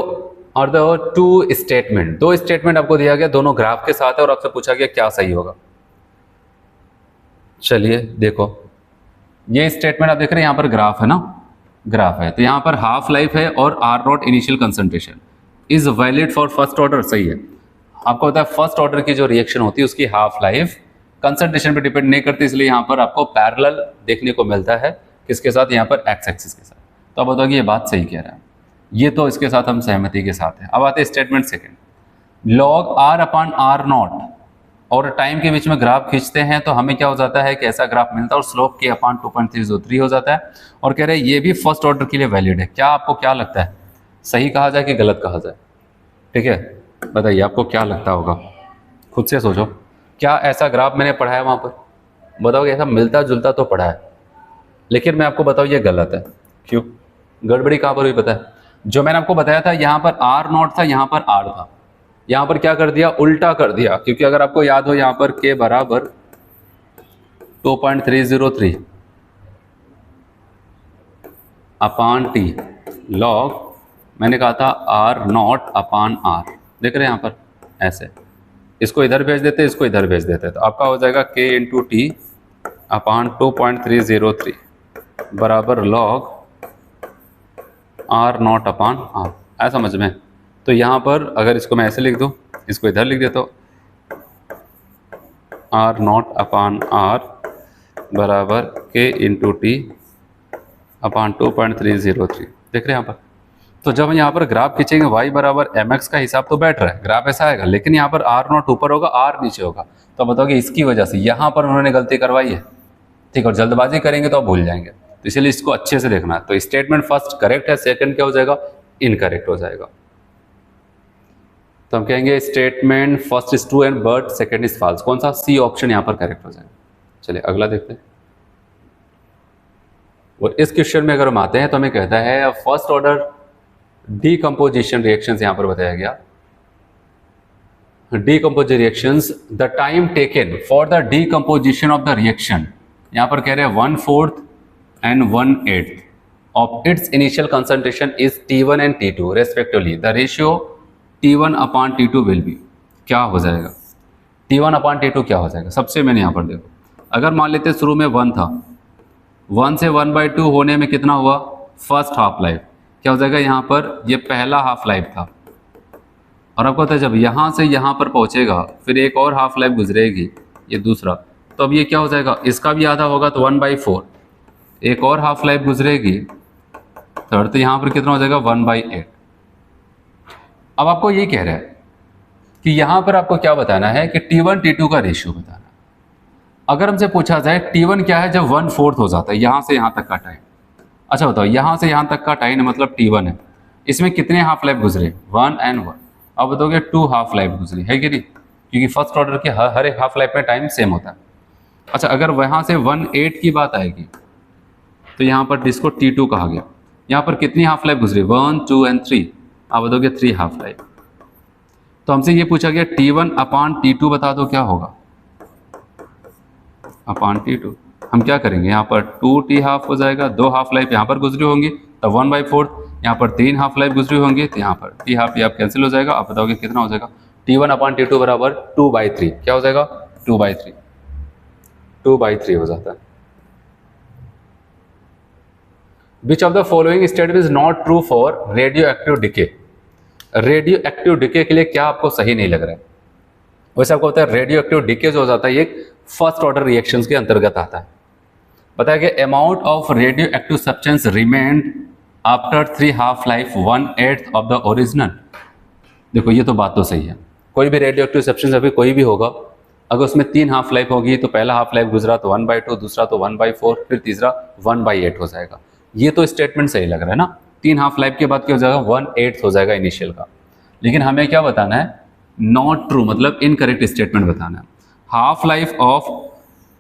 और द 2 स्टेटमेंट, 2 स्टेटमेंट आपको दिया गया, दोनों ग्राफ के साथ है और आपसे पूछा गया क्या सही होगा। चलिए देखो, ये स्टेटमेंट आप देख रहे हैं, यहाँ पर ग्राफ है ना, ग्राफ है, तो यहाँ पर हाफ लाइफ है और R0 initial concentration is valid for first order. सही है, आपको पता है फर्स्ट ऑर्डर की जो रिएक्शन होती है उसकी हाफ लाइफ कंसंट्रेशन पे डिपेंड नहीं करती, इसलिए यहाँ पर आपको पैरेलल देखने को मिलता है, किसके साथ, यहाँ पर एक्स एक्सिस के साथ। तो अब बताओ कि ये बात सही कह रहा है, ये तो इसके साथ हम सहमति के साथ हैं। अब आते हैं स्टेटमेंट सेकंड, log R/R0 और टाइम के बीच में ग्राफ खींचते हैं तो हमें क्या हो जाता है कि ऐसा ग्राफ मिलता है और स्लोप के अपान 2.303 हो जाता है। और कह रहे हैं ये भी फर्स्ट ऑर्डर के लिए वैलिड है। क्या आपको क्या लगता है, सही कहा जाए कि गलत कहा जाए? ठीक है, बताइए आपको क्या लगता होगा, खुद से सोचो। क्या ऐसा ग्राफ मैंने पढ़ा है वहाँ पर? बताओगे ऐसा मिलता जुलता तो पढ़ा है, लेकिन मैं आपको बताऊँ ये गलत है। क्यों? गड़बड़ी कहाँ पर हुई पता है? जो मैंने आपको बताया था यहाँ पर आर नॉट था, यहाँ पर आर था, यहाँ पर क्या कर दिया, उल्टा कर दिया। क्योंकि अगर आपको याद हो यहाँ पर के बराबर 2.303 अपान टी लॉग, मैंने कहा था आर नॉट अपान आर, देख रहे हैं यहाँ पर ऐसे, इसको इधर भेज देते, इसको इधर भेज देते, तो आपका हो जाएगा के इंटू टी अपान 2.303 बराबर log R naught upon R. ऐसा समझ में? तो यहाँ पर अगर इसको मैं ऐसे लिख दूँ, इसको इधर लिख देता हूँ, आर नॉट अपान आर बराबर के इंटू टी अपान 2.303, देख रहे हैं यहाँ पर। तो जब हम यहाँ पर ग्राफ खींचेंगे y बराबर mx का हिसाब तो बैठ रहा है, ग्राफ ऐसा आएगा, लेकिन यहाँ पर आर नॉट ऊपर होगा, आर नीचे होगा। तो बताओगे इसकी वजह से यहाँ पर उन्होंने गलती करवाई है, ठीक, और जल्दबाजी करेंगे तो आप भूल जाएंगे। तो इसलिए इसको अच्छे से देखना है। तो स्टेटमेंट फर्स्ट करेक्ट है, सेकंड क्या हो जाएगा, इनकरेक्ट हो जाएगा। तो हम कहेंगे statement first is true and but second is false. कौन सा? सी ऑप्शन यहाँ पर करेक्ट हो जाएगा। चलिए अगला देखते हैं। और इस क्वेश्चन में अगर हम आते हैं तो हमें कहता है फर्स्ट ऑर्डर डीकंपोजिशन रिएक्शंस यहाँ पर बताया गया। Decomposition reactions, the time taken for the decomposition of the reaction, यहाँ पर कह रहे हैं 1/4 and 1/8 of its initial concentration is T1 and T2 respectively. The ratio T1 upon T2 will be, क्या हो जाएगा? T1 अपान T2 क्या हो जाएगा? सबसे मैंने यहाँ पर देखो, अगर मान लेते शुरू में 1 था, 1 से 1/2 होने में कितना हुआ? First half life. क्या हो जाएगा यहाँ पर? ये पहला हाफ लाइफ था। और आपको पता है जब यहाँ से यहाँ पर पहुँचेगा फिर एक और हाफ लाइफ गुजरेगी, ये दूसरा, तो अब ये क्या हो जाएगा? इसका भी आधा होगा तो 1/4, एक और हाफ लाइफ गुजरेगी थर्ड, तो यहाँ पर कितना हो जाएगा? 1/8। अब आपको ये कह रहा है कि यहाँ पर आपको क्या बताना है कि T1 T2 का रेशियो बताना है। अगर हमसे पूछा जाए T1 क्या है जब 1/4 हो जाता है, यहाँ से यहाँ तक का टाइम। अच्छा बताओ, यहाँ से यहाँ तक का टाइम मतलब T1 है, इसमें कितने हाफ लाइफ गुजरे? 1 and 1। अब बताओगे 2 हाफ लाइफ गुजरी है कि नहीं, क्योंकि फर्स्ट ऑर्डर के हर एक हाफ लाइफ में टाइम सेम होता है। अच्छा अगर वहाँ से 1/8 की बात आएगी तो यहाँ पर जिसको T2 कहा गया, यहाँ पर कितनी हाफ लाइफ गुजरी? 1, 2 and 3। आप बताओगे 3 हाफ लाइफ। तो हमसे ये पूछा गया T1 अपान T2 बता दो क्या होगा? अपान T2 हम क्या करेंगे, यहाँ पर 2T हाफ हो जाएगा, 2 हाफ लाइफ यहाँ पर गुजरी होंगी तो 1/4, यहाँ पर 3 हाफ लाइफ गुजरी होंगी तो यहाँ पर T हाफ ये आप कैंसिल हो जाएगा। आप बताओगे कितना हो जाएगा? T1 अपान T2 बराबर 2/3। क्या हो जाएगा? 2/3, 2/3 हो जाता है। Which of the following statement is not true for radioactive decay? Radio active decay के लिए क्या आपको सही नहीं लग रहा है? वैसे आपको पता है रेडियो एक्टिव डिके जो हो जाता है ये फर्स्ट ऑर्डर रिएक्शंस के अंतर्गत आता है। बताया कि amount of radio active substance remained after 3 half life 1/8 of the original. देखो ये तो बात तो सही है, कोई भी रेडियो एक्टिव सब्सटेंस अभी कोई भी होगा, अगर उसमें 3 हाफ लाइफ होगी तो पहला हाफ लाइफ गुजरा तो 1/2, दूसरा तो 1/4, फिर तीसरा 1/8 हो जाएगा। ये तो स्टेटमेंट सही लग रहा है ना, 3 हाफ लाइफ के बाद क्या हो जाएगा? 1/8 हो जाएगा इनिशियल का। लेकिन हमें क्या बताना है? नॉट ट्रू मतलब इनकरेक्ट स्टेटमेंट बताना है। Half life of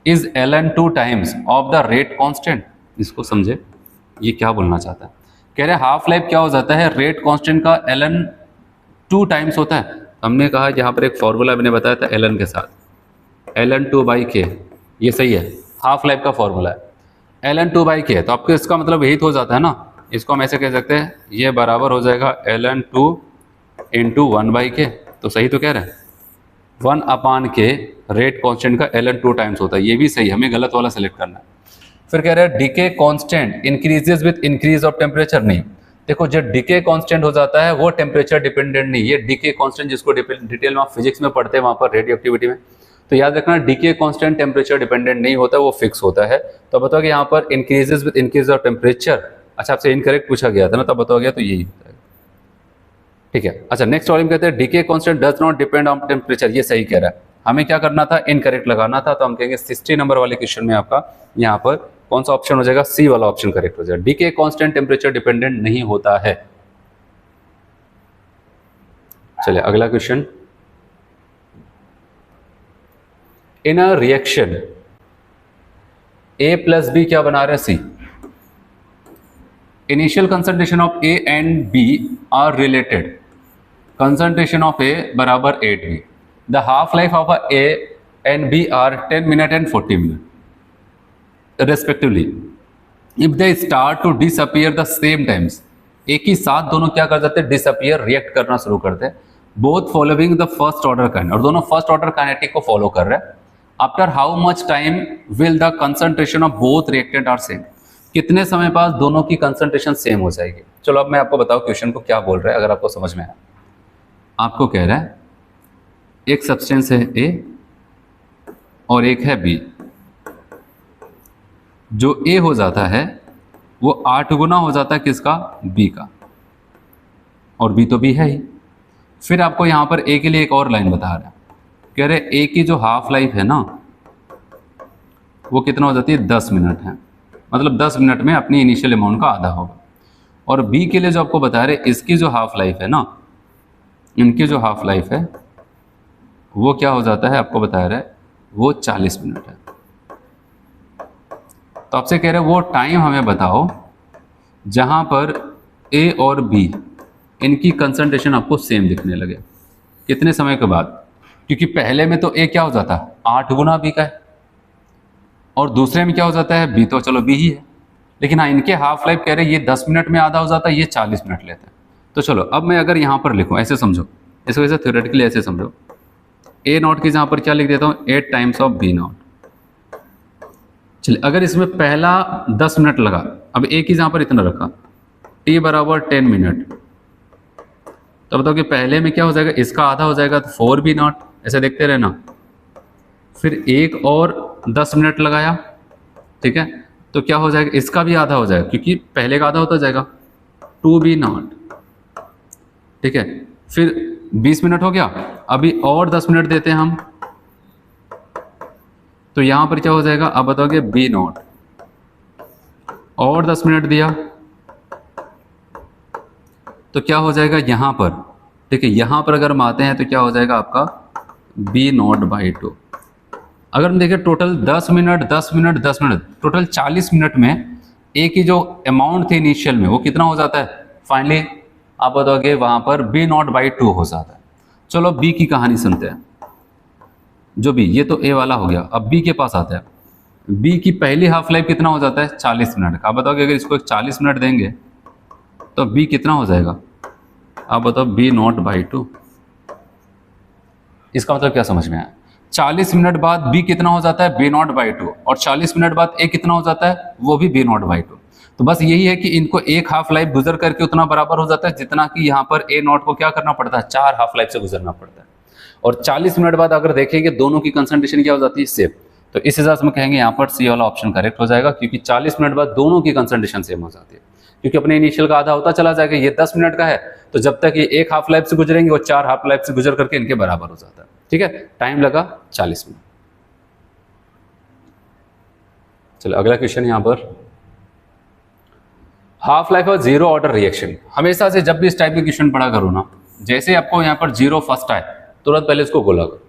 is ln2 times of the rate constant. इसको समझे, ये क्या बोलना चाहता है? कह रहे हाफ लाइफ क्या हो जाता है? रेट कांस्टेंट का ln2 टाइम्स होता है। हमने कहा यहाँ पर एक फॉर्मूला मैंने बताया था ln के साथ, ln2/k, ये सही है, हाफ लाइफ का फॉर्मूला है ln2/k। तो आपको इसका मतलब यही तो हो जाता है ना, इसको हम ऐसे कह सकते हैं, ये बराबर हो जाएगा ln2 × 1/k। तो सही तो कह रहे हैं, 1/k रेट कांस्टेंट का ln2 टाइम्स होता है, ये भी सही, हमें गलत वाला सेलेक्ट करना है। फिर कह रहे हैं decay constant increases with increase of temperature. नहीं, देखो जो डीके कांस्टेंट हो जाता है वो टेम्परेचर डिपेंडेंट नहीं, ये डीके कांस्टेंट जिसको डिटेल में आप फिजिक्स में पढ़ते हैं वहाँ पर रेडियो एक्टिविटी में, तो याद रखना डीके कांस्टेंट टेम्परेचर डिपेंडेंट नहीं होता, वो फिक्स होता है। तो बताओगे यहाँ पर increases with increase of temperature. अच्छा आपसे इनकरेक्ट पूछा गया था ना, तब बताओगे तो यही होता है, ठीक है। अच्छा नेक्स्ट प्रॉब्लम कहते हैं decay constant does not depend on temperature. ये सही कह रहा है, हमें क्या करना था, इनकरेक्ट लगाना था, तो हम कहेंगे 60 नंबर वाले क्वेश्चन में आपका यहाँ पर कौन सा ऑप्शन हो जाएगा, सी वाला ऑप्शन करेक्ट हो जाएगा। डीके कांस्टेंट टेम्परेचर डिपेंडेंट नहीं होता है। चलिए अगला question, in a reaction A plus B क्या बना रहे हैं, C. Initial concentration of A and B are related, concentration of A बराबर 8b, the half life of A and B are 10 minute and 40 minute respectively, if they start to disappear the same times, एक ही साथ दोनों क्या कर जाते हैं, disappear, react करना शुरू करते हैं, both following the first order kinetic, और दोनों फर्स्ट ऑर्डर काइनेटिक को फॉलो कर रहे हैं। After how much time will the concentration of both reactant are same, कितने समय बाद दोनों की कंसंट्रेशन सेम हो जाएगी। चलो अब मैं आपको बताऊं क्वेश्चन को क्या बोल रहा है, अगर आपको समझ में आया। आपको कह रहा है एक सब्सटेंस है ए और एक है बी, जो ए हो जाता है वो 8 गुना हो जाता है किसका, बी का, और बी तो बी है ही। फिर आपको यहां पर ए के लिए एक और लाइन बता रहा है, कह रहे ए की जो हाफ लाइफ है ना वो कितना हो जाती है, 10 मिनट है, मतलब 10 मिनट में अपनी इनिशियल अमाउंट का आधा होगा। और बी के लिए जो आपको बता रहे इसकी जो हाफ लाइफ है ना, इनकी जो हाफ लाइफ है वो क्या हो जाता है, आपको बता रहा है वो 40 मिनट है। तो आपसे कह रहे हैं वो टाइम हमें बताओ जहां पर ए और बी इनकी कंसंट्रेशन आपको सेम दिखने लगे, कितने समय के बाद, क्योंकि पहले में तो ए क्या हो जाता है 8 गुना बी का है, और दूसरे में क्या हो जाता है, बी तो चलो बी ही है, लेकिन हाँ इनके हाफ लाइफ कह रहे हैं ये 10 मिनट में आधा हो जाता है, ये 40 मिनट लेते हैं। तो चलो अब मैं अगर यहाँ पर लिखूँ, ऐसे समझो, इस वजह से थ्योरेटिकली ऐसे समझो, ए नॉट की जहाँ पर क्या लिख देता हूँ, 8 टाइम्स ऑफ बी नॉट। चलिए अगर इसमें पहला 10 मिनट लगा, अब ए की जहाँ पर इतना रखा, टी बराबर 10 मिनट, तो बताओ कि पहले में क्या हो जाएगा, इसका आधा हो जाएगा तो 4 बी नॉट, ऐसे देखते रहना। फिर एक और 10 मिनट लगाया, ठीक है, तो क्या हो जाएगा, इसका भी आधा हो जाएगा, क्योंकि पहले का आधा होता जाएगा 2 बी नॉट, ठीक है। फिर 20 मिनट हो गया, अभी और 10 मिनट देते हैं हम, तो यहां पर क्या हो जाएगा, अब बताओगे बी नॉट, और 10 मिनट दिया तो क्या हो जाएगा यहाँ पर, ठीक है, यहाँ पर अगर हम आते हैं तो क्या हो जाएगा आपका बी नॉट बाई 2। अगर हम देखें total 10 minute 10 minute 10 minute, total 40 minute में ए की जो अमाउंट थी इनिशियल में वो कितना हो जाता है, फाइनली आप बताओगे वहां पर बी नॉट बाई 2 हो जाता है। चलो बी की कहानी सुनते हैं, जो बी, ये तो ए वाला हो गया, अब बी के पास आता है। बी की पहली हाफ लाइफ कितना हो जाता है, 40 मिनट का। आप बताओगे अगर इसको 40 मिनट देंगे तो बी कितना हो जाएगा, आप बताओ बी नॉट बाई 2। इसका मतलब क्या समझ में आया, 40 मिनट बाद बी कितना हो जाता है, बी नॉट बाई 2, और 40 मिनट बाद ए कितना हो जाता है, वो भी बी नॉट बाई 2। तो बस यही है कि इनको एक हाफ लाइफ गुजर करके उतना बराबर हो जाता है जितना कि यहाँ पर ए नॉट को क्या करना पड़ता है, 4 हाफ लाइफ से गुजरना पड़ता है। और 40 मिनट बाद अगर देखेंगे दोनों की कंसंट्रेशन क्या हो जाती है, सेम, तो इस हिसाब से हम कहेंगे यहाँ पर सी वाला ऑप्शन करेक्ट हो जाएगा, क्योंकि 40 मिनट बाद दोनों की कंसंट्रेशन सेम हो जाती है, क्योंकि अपने इनिशियल का आधा होता चला जाएगा। ये 10 मिनट का है, तो जब तक ये एक हाफ लाइफ से गुजरेंगे वो 4 हाफ लाइफ से गुजर करके इनके बराबर हो जाता है, ठीक है। टाइम लगा 40 मिनट। चलो अगला क्वेश्चन यहाँ पर, हाफ लाइफ और जीरो ऑर्डर रिएक्शन। हमेशा से जब भी इस टाइप के क्वेश्चन पढ़ा करो ना, जैसे आपको यहाँ पर जीरो फर्स्ट आए तुरंत पहले इसको गोला करो,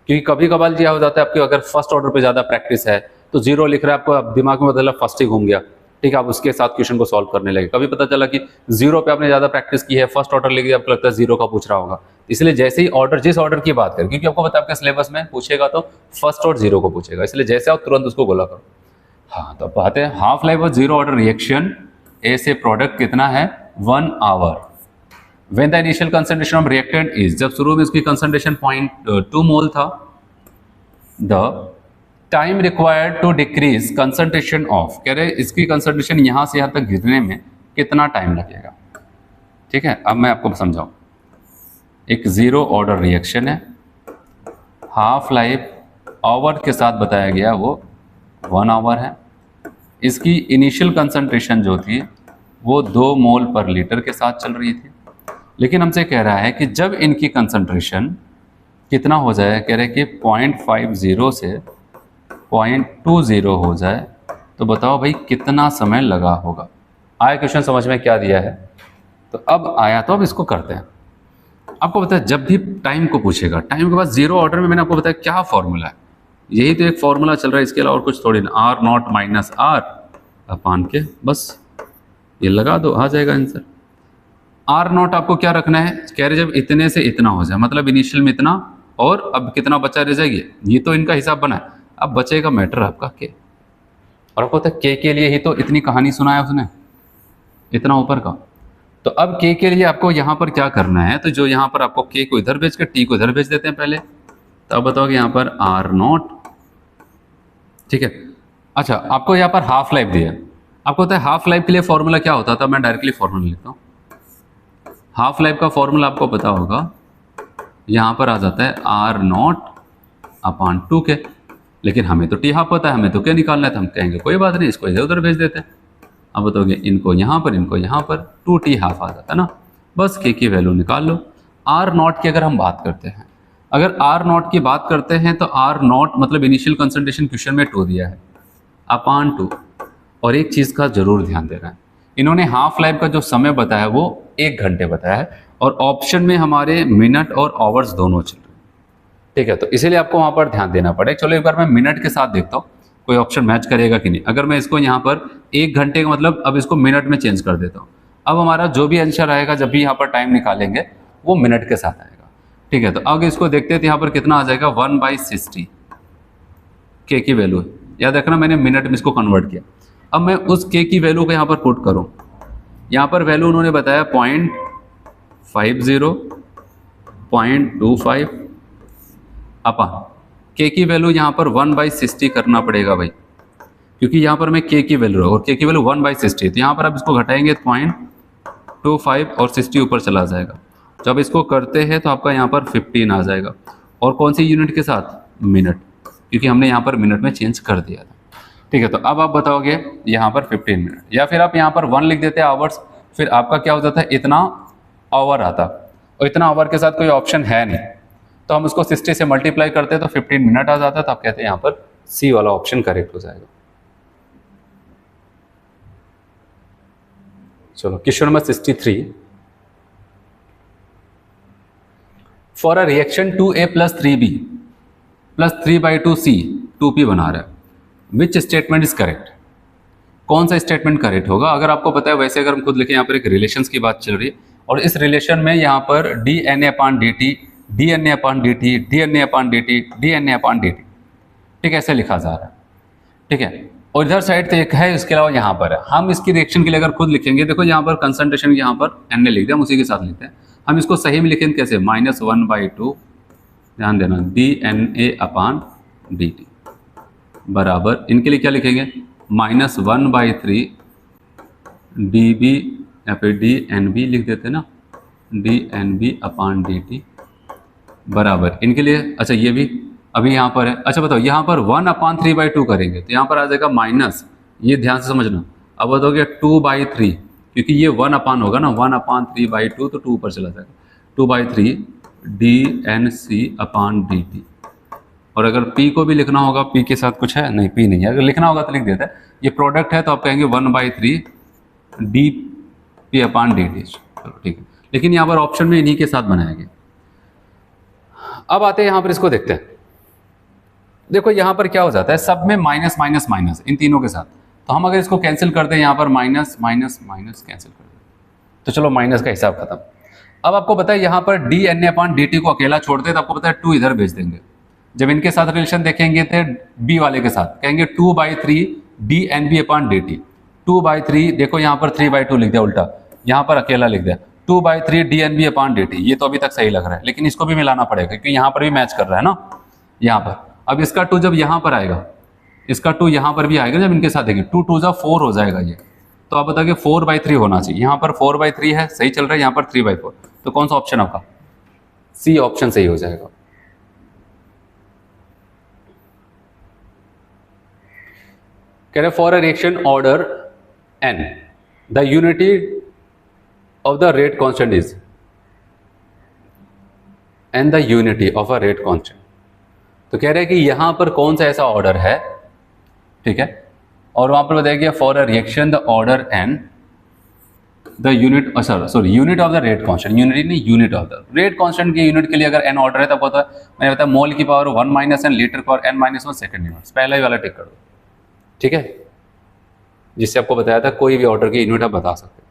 क्योंकि कभी कभार क्या हो जाता है आपके अगर फर्स्ट ऑर्डर पे ज्यादा प्रैक्टिस है तो जीरो लिख रहा है, आपको दिमाग में मतलब फर्स्ट ही घूम गया, ठीक है, आप उसके साथ क्वेश्चन को सॉल्व करने लगे। कभी पता चला कि जीरो पे आपने ज्यादा प्रैक्टिस की है, फर्स्ट ऑर्डर लिख दिया, आपको लगता है जीरो का पूछ रहा होगा, इसलिए जैसे ही ऑर्डर, जिस ऑर्डर की बात करें, क्योंकि आपको पता है आपके सिलेबस में पूछेगा तो फर्स्ट और जीरो को पूछेगा, इसलिए जैसे आप तुरंत उसको गोला करो। हाँ, तो अब आते हैं हाफ लाइफ और जीरो ऑर्डर रिएक्शन। ए से प्रोडक्ट कितना है, 1 hour. When the initial concentration of reactant is, जब शुरू में इसकी कंसंट्रेशन 0.2 मोल था, the time required to decrease concentration of, कह रहे इसकी कंसंट्रेशन यहां से यहां तक गिरने में कितना टाइम लगेगा, ठीक है। अब मैं आपको समझाऊं, एक जीरो ऑर्डर रिएक्शन है, हाफ लाइफ आवर के साथ बताया गया वो 1 आवर है। इसकी इनिशियल कंसंट्रेशन जो थी वो 2 मोल पर लीटर के साथ चल रही थी, लेकिन हमसे कह रहा है कि जब इनकी कंसंट्रेशन कितना हो जाए, कह रहे कि 0.50 से 0.20 हो जाए, तो बताओ भाई कितना समय लगा होगा। आया क्वेश्चन समझ में क्या दिया है? तो अब आया, तो अब इसको करते हैं। आपको पता है जब भी टाइम को पूछेगा, टाइम के बाद जीरो ऑर्डर में मैंने आपको बताया क्या फॉर्मूला है, यही तो एक फॉर्मूला चल रहा है, इसके अलावा और कुछ थोड़ी ना। Are not minus R upon के, बस ये लगा दो, आ जाएगा आंसर। आर नॉट आपको क्या रखना है, कह रहे जब इतने से इतना हो जाए, मतलब इनिशियल में इतना और अब कितना बचा रह जाएगी, ये तो इनका हिसाब बना है। अब बचेगा मैटर आपका के, और आपको पता है के लिए ही तो इतनी कहानी सुनाया उसने, इतना ऊपर का। तो अब के लिए आपको यहाँ पर क्या करना है, तो जो यहाँ पर आपको के को इधर भेज कर टी को इधर भेज देते हैं पहले। तो अब बताओ कि यहाँ पर आर नॉट, ठीक है। अच्छा, आपको यहाँ पर हाफ लाइफ दिया है, आपको पता है हाफ लाइफ के लिए फॉर्मूला क्या होता था, मैं डायरेक्टली फॉर्मूला लिखता हूँ। हाफ लाइफ का फॉर्मूला आपको पता होगा, यहाँ पर आ जाता है आर नॉट अपान 2 के, लेकिन हमें तो टी हाफ पता है, हमें तो क्या निकालना है, तो हम कहेंगे कोई बात नहीं, इसको इधर उधर भेज देते हैं। अब बताओगे इनको यहाँ पर, इनको यहाँ पर, 2t हाफ आ जाता है ना, बस के की वैल्यू निकाल लो। आर नॉट की अगर हम बात करते हैं, अगर आर नॉट की बात करते हैं तो आर नॉट मतलब इनिशियल कंसंट्रेशन क्वेश्चन में 2 दिया है अपान 2। और एक चीज़ का जरूर ध्यान देना है, इन्होंने हाफ लाइफ का जो समय बताया वो 1 घंटे बताया है, और ऑप्शन में हमारे मिनट और आवर्स दोनों चल रहे हैं, ठीक है। तो इसीलिए आपको वहाँ पर ध्यान देना पड़ेगा। चलो एक बार मैं मिनट के साथ देखता हूँ कोई ऑप्शन मैच करेगा कि नहीं। अगर मैं इसको यहाँ पर 1 घंटे का मतलब अब इसको मिनट में चेंज कर देता हूँ, अब हमारा जो भी आंसर आएगा जब भी यहाँ पर टाइम निकालेंगे वो मिनट के साथ आएगा, ठीक है। तो अब इसको देखते हैं, तो यहाँ पर कितना आ जाएगा, 1/60 के की वैल्यू है, याद रखना मैंने मिनट में इसको कन्वर्ट किया। अब मैं उस के की वैल्यू को यहाँ पर पुट करूँ, यहाँ पर वैल्यू उन्होंने बताया 0.50 0.25 अपान के की वैल्यू यहाँ पर 1/60 करना पड़ेगा भाई, क्योंकि यहाँ पर मैं के की वैल्यू और के की वैल्यू 1/60, तो यहाँ पर आप इसको घटाएंगे 0.25 और 60 ऊपर चला जाएगा। जब इसको करते हैं तो आपका यहाँ पर 15 आ जाएगा, और कौन सी यूनिट के साथ, मिनट, क्योंकि हमने यहाँ पर मिनट में चेंज कर दिया था, ठीक है। तो अब आप बताओगे यहाँ पर 15 मिनट, या फिर आप यहाँ पर 1 लिख देते हैं आवर्स, फिर आपका क्या हो जाता है, इतना आवर आता, और इतना आवर के साथ कोई ऑप्शन है नहीं, तो हम उसको 60 से मल्टीप्लाई करते हैं तो 15 मिनट आ जाता है। तो आप कहते हैं यहाँ पर सी वाला ऑप्शन करेक्ट हो जाएगा। चलो question number 63, for a reaction 2a + 3b + 3/2c 2p बना रहा है, विच स्टेटमेंट इज करेक्ट। कौन सा स्टेटमेंट करेक्ट होगा? अगर आपको पता है, वैसे अगर हम खुद लिखें, यहाँ पर एक रिलेशंस की बात चल रही है, और इस रिलेशन में यहाँ पर dNA/dt dNA/dt dNA/dt dNA/dt, ठीक है, ऐसे लिखा जा रहा है, ठीक है। और इधर साइड तो एक है, इसके अलावा यहाँ पर है। हम इसकी रिएक्शन के लिए अगर खुद लिखेंगे, देखो यहाँ पर कंसंट्रेशन यहाँ पर Na लिख दिया, हम उसी के साथ लिखते हैं। हम इसको सही में लिखेंगे कैसे, -1/2, ध्यान देना, dNA/dt बराबर, इनके लिए क्या लिखेंगे, -1/3 dB या फिर dNB लिख देते हैं ना, dNB/dt बराबर, इनके लिए, अच्छा ये भी अभी यहाँ पर है। अच्छा बताओ, यहाँ पर 1/3/2 करेंगे तो यहाँ पर आ जाएगा माइनस, ये ध्यान से समझना। अब बताओगे 2/3, क्योंकि ये 1 अपान होगा ना, 1/3/2 तो 2 ऊपर चला जाएगा, 2/3 dNC/dt। और अगर P को भी लिखना होगा, P के साथ कुछ है नहीं, P नहीं है, अगर लिखना होगा तो लिख देते हैं। ये प्रोडक्ट है तो आप कहेंगे 1/3 dP/dt, चलो ठीक है। लेकिन यहाँ पर ऑप्शन में इन्हीं के साथ बनाया गया। अब आते हैं यहाँ पर, इसको देखते हैं। देखो यहाँ पर क्या हो जाता है, सब में माइनस माइनस माइनस, इन तीनों के साथ। तो हम अगर इसको कैंसिल करते हैं, यहाँ पर माइनस माइनस माइनस कैंसिल कर दें, तो चलो माइनस का हिसाब खत्म। अब आपको पता है यहाँ पर dNA/dt को अकेला छोड़ते हैं, तो आपको पता है 2 इधर भेज देंगे। जब इनके साथ रिलेशन देखेंगे तो बी वाले के साथ कहेंगे 2/3 dNB/dt, 2/3, देखो यहाँ पर 3/2 लिख दिया उल्टा, यहाँ पर अकेला लिख दिया 2/3 dNB/dt। ये तो अभी तक सही लग रहा है, लेकिन इसको भी मिलाना पड़ेगा, क्योंकि यहाँ पर भी मैच कर रहा है ना यहाँ पर। अब इसका 2 जब यहाँ पर आएगा, इसका 2 यहाँ पर भी आएगा, जब इनके साथ देखेंगे 2 2 जा 4 हो जाएगा ये। तो आप बताइए 4/3 होना चाहिए, यहाँ पर 4/3 है, सही चल रहा है, यहाँ पर 3/4, तो कौन सा ऑप्शन आपका, सी ऑप्शन सही हो जाएगा। कह रहे for a reaction order n the unity of the rate constant is, and the unity of a rate constant. तो कह रहे हैं कि यहाँ पर कौन सा ऐसा ऑर्डर है, ठीक है, और वहाँ पर बताया गया for a reaction the order and the unit sorry unit of the rate constant, unit नहीं unit of the rate constant की यूनिट के लिए अगर एन ऑर्डर है तब होता है, मैंने बताया मोल की power 1 minus N litre power n minus 1 second unit, पहला ही वाला टिक कर दो, ठीक है, जिससे आपको बताया था कोई भी ऑर्डर की यूनिट आप बता सकते हैं।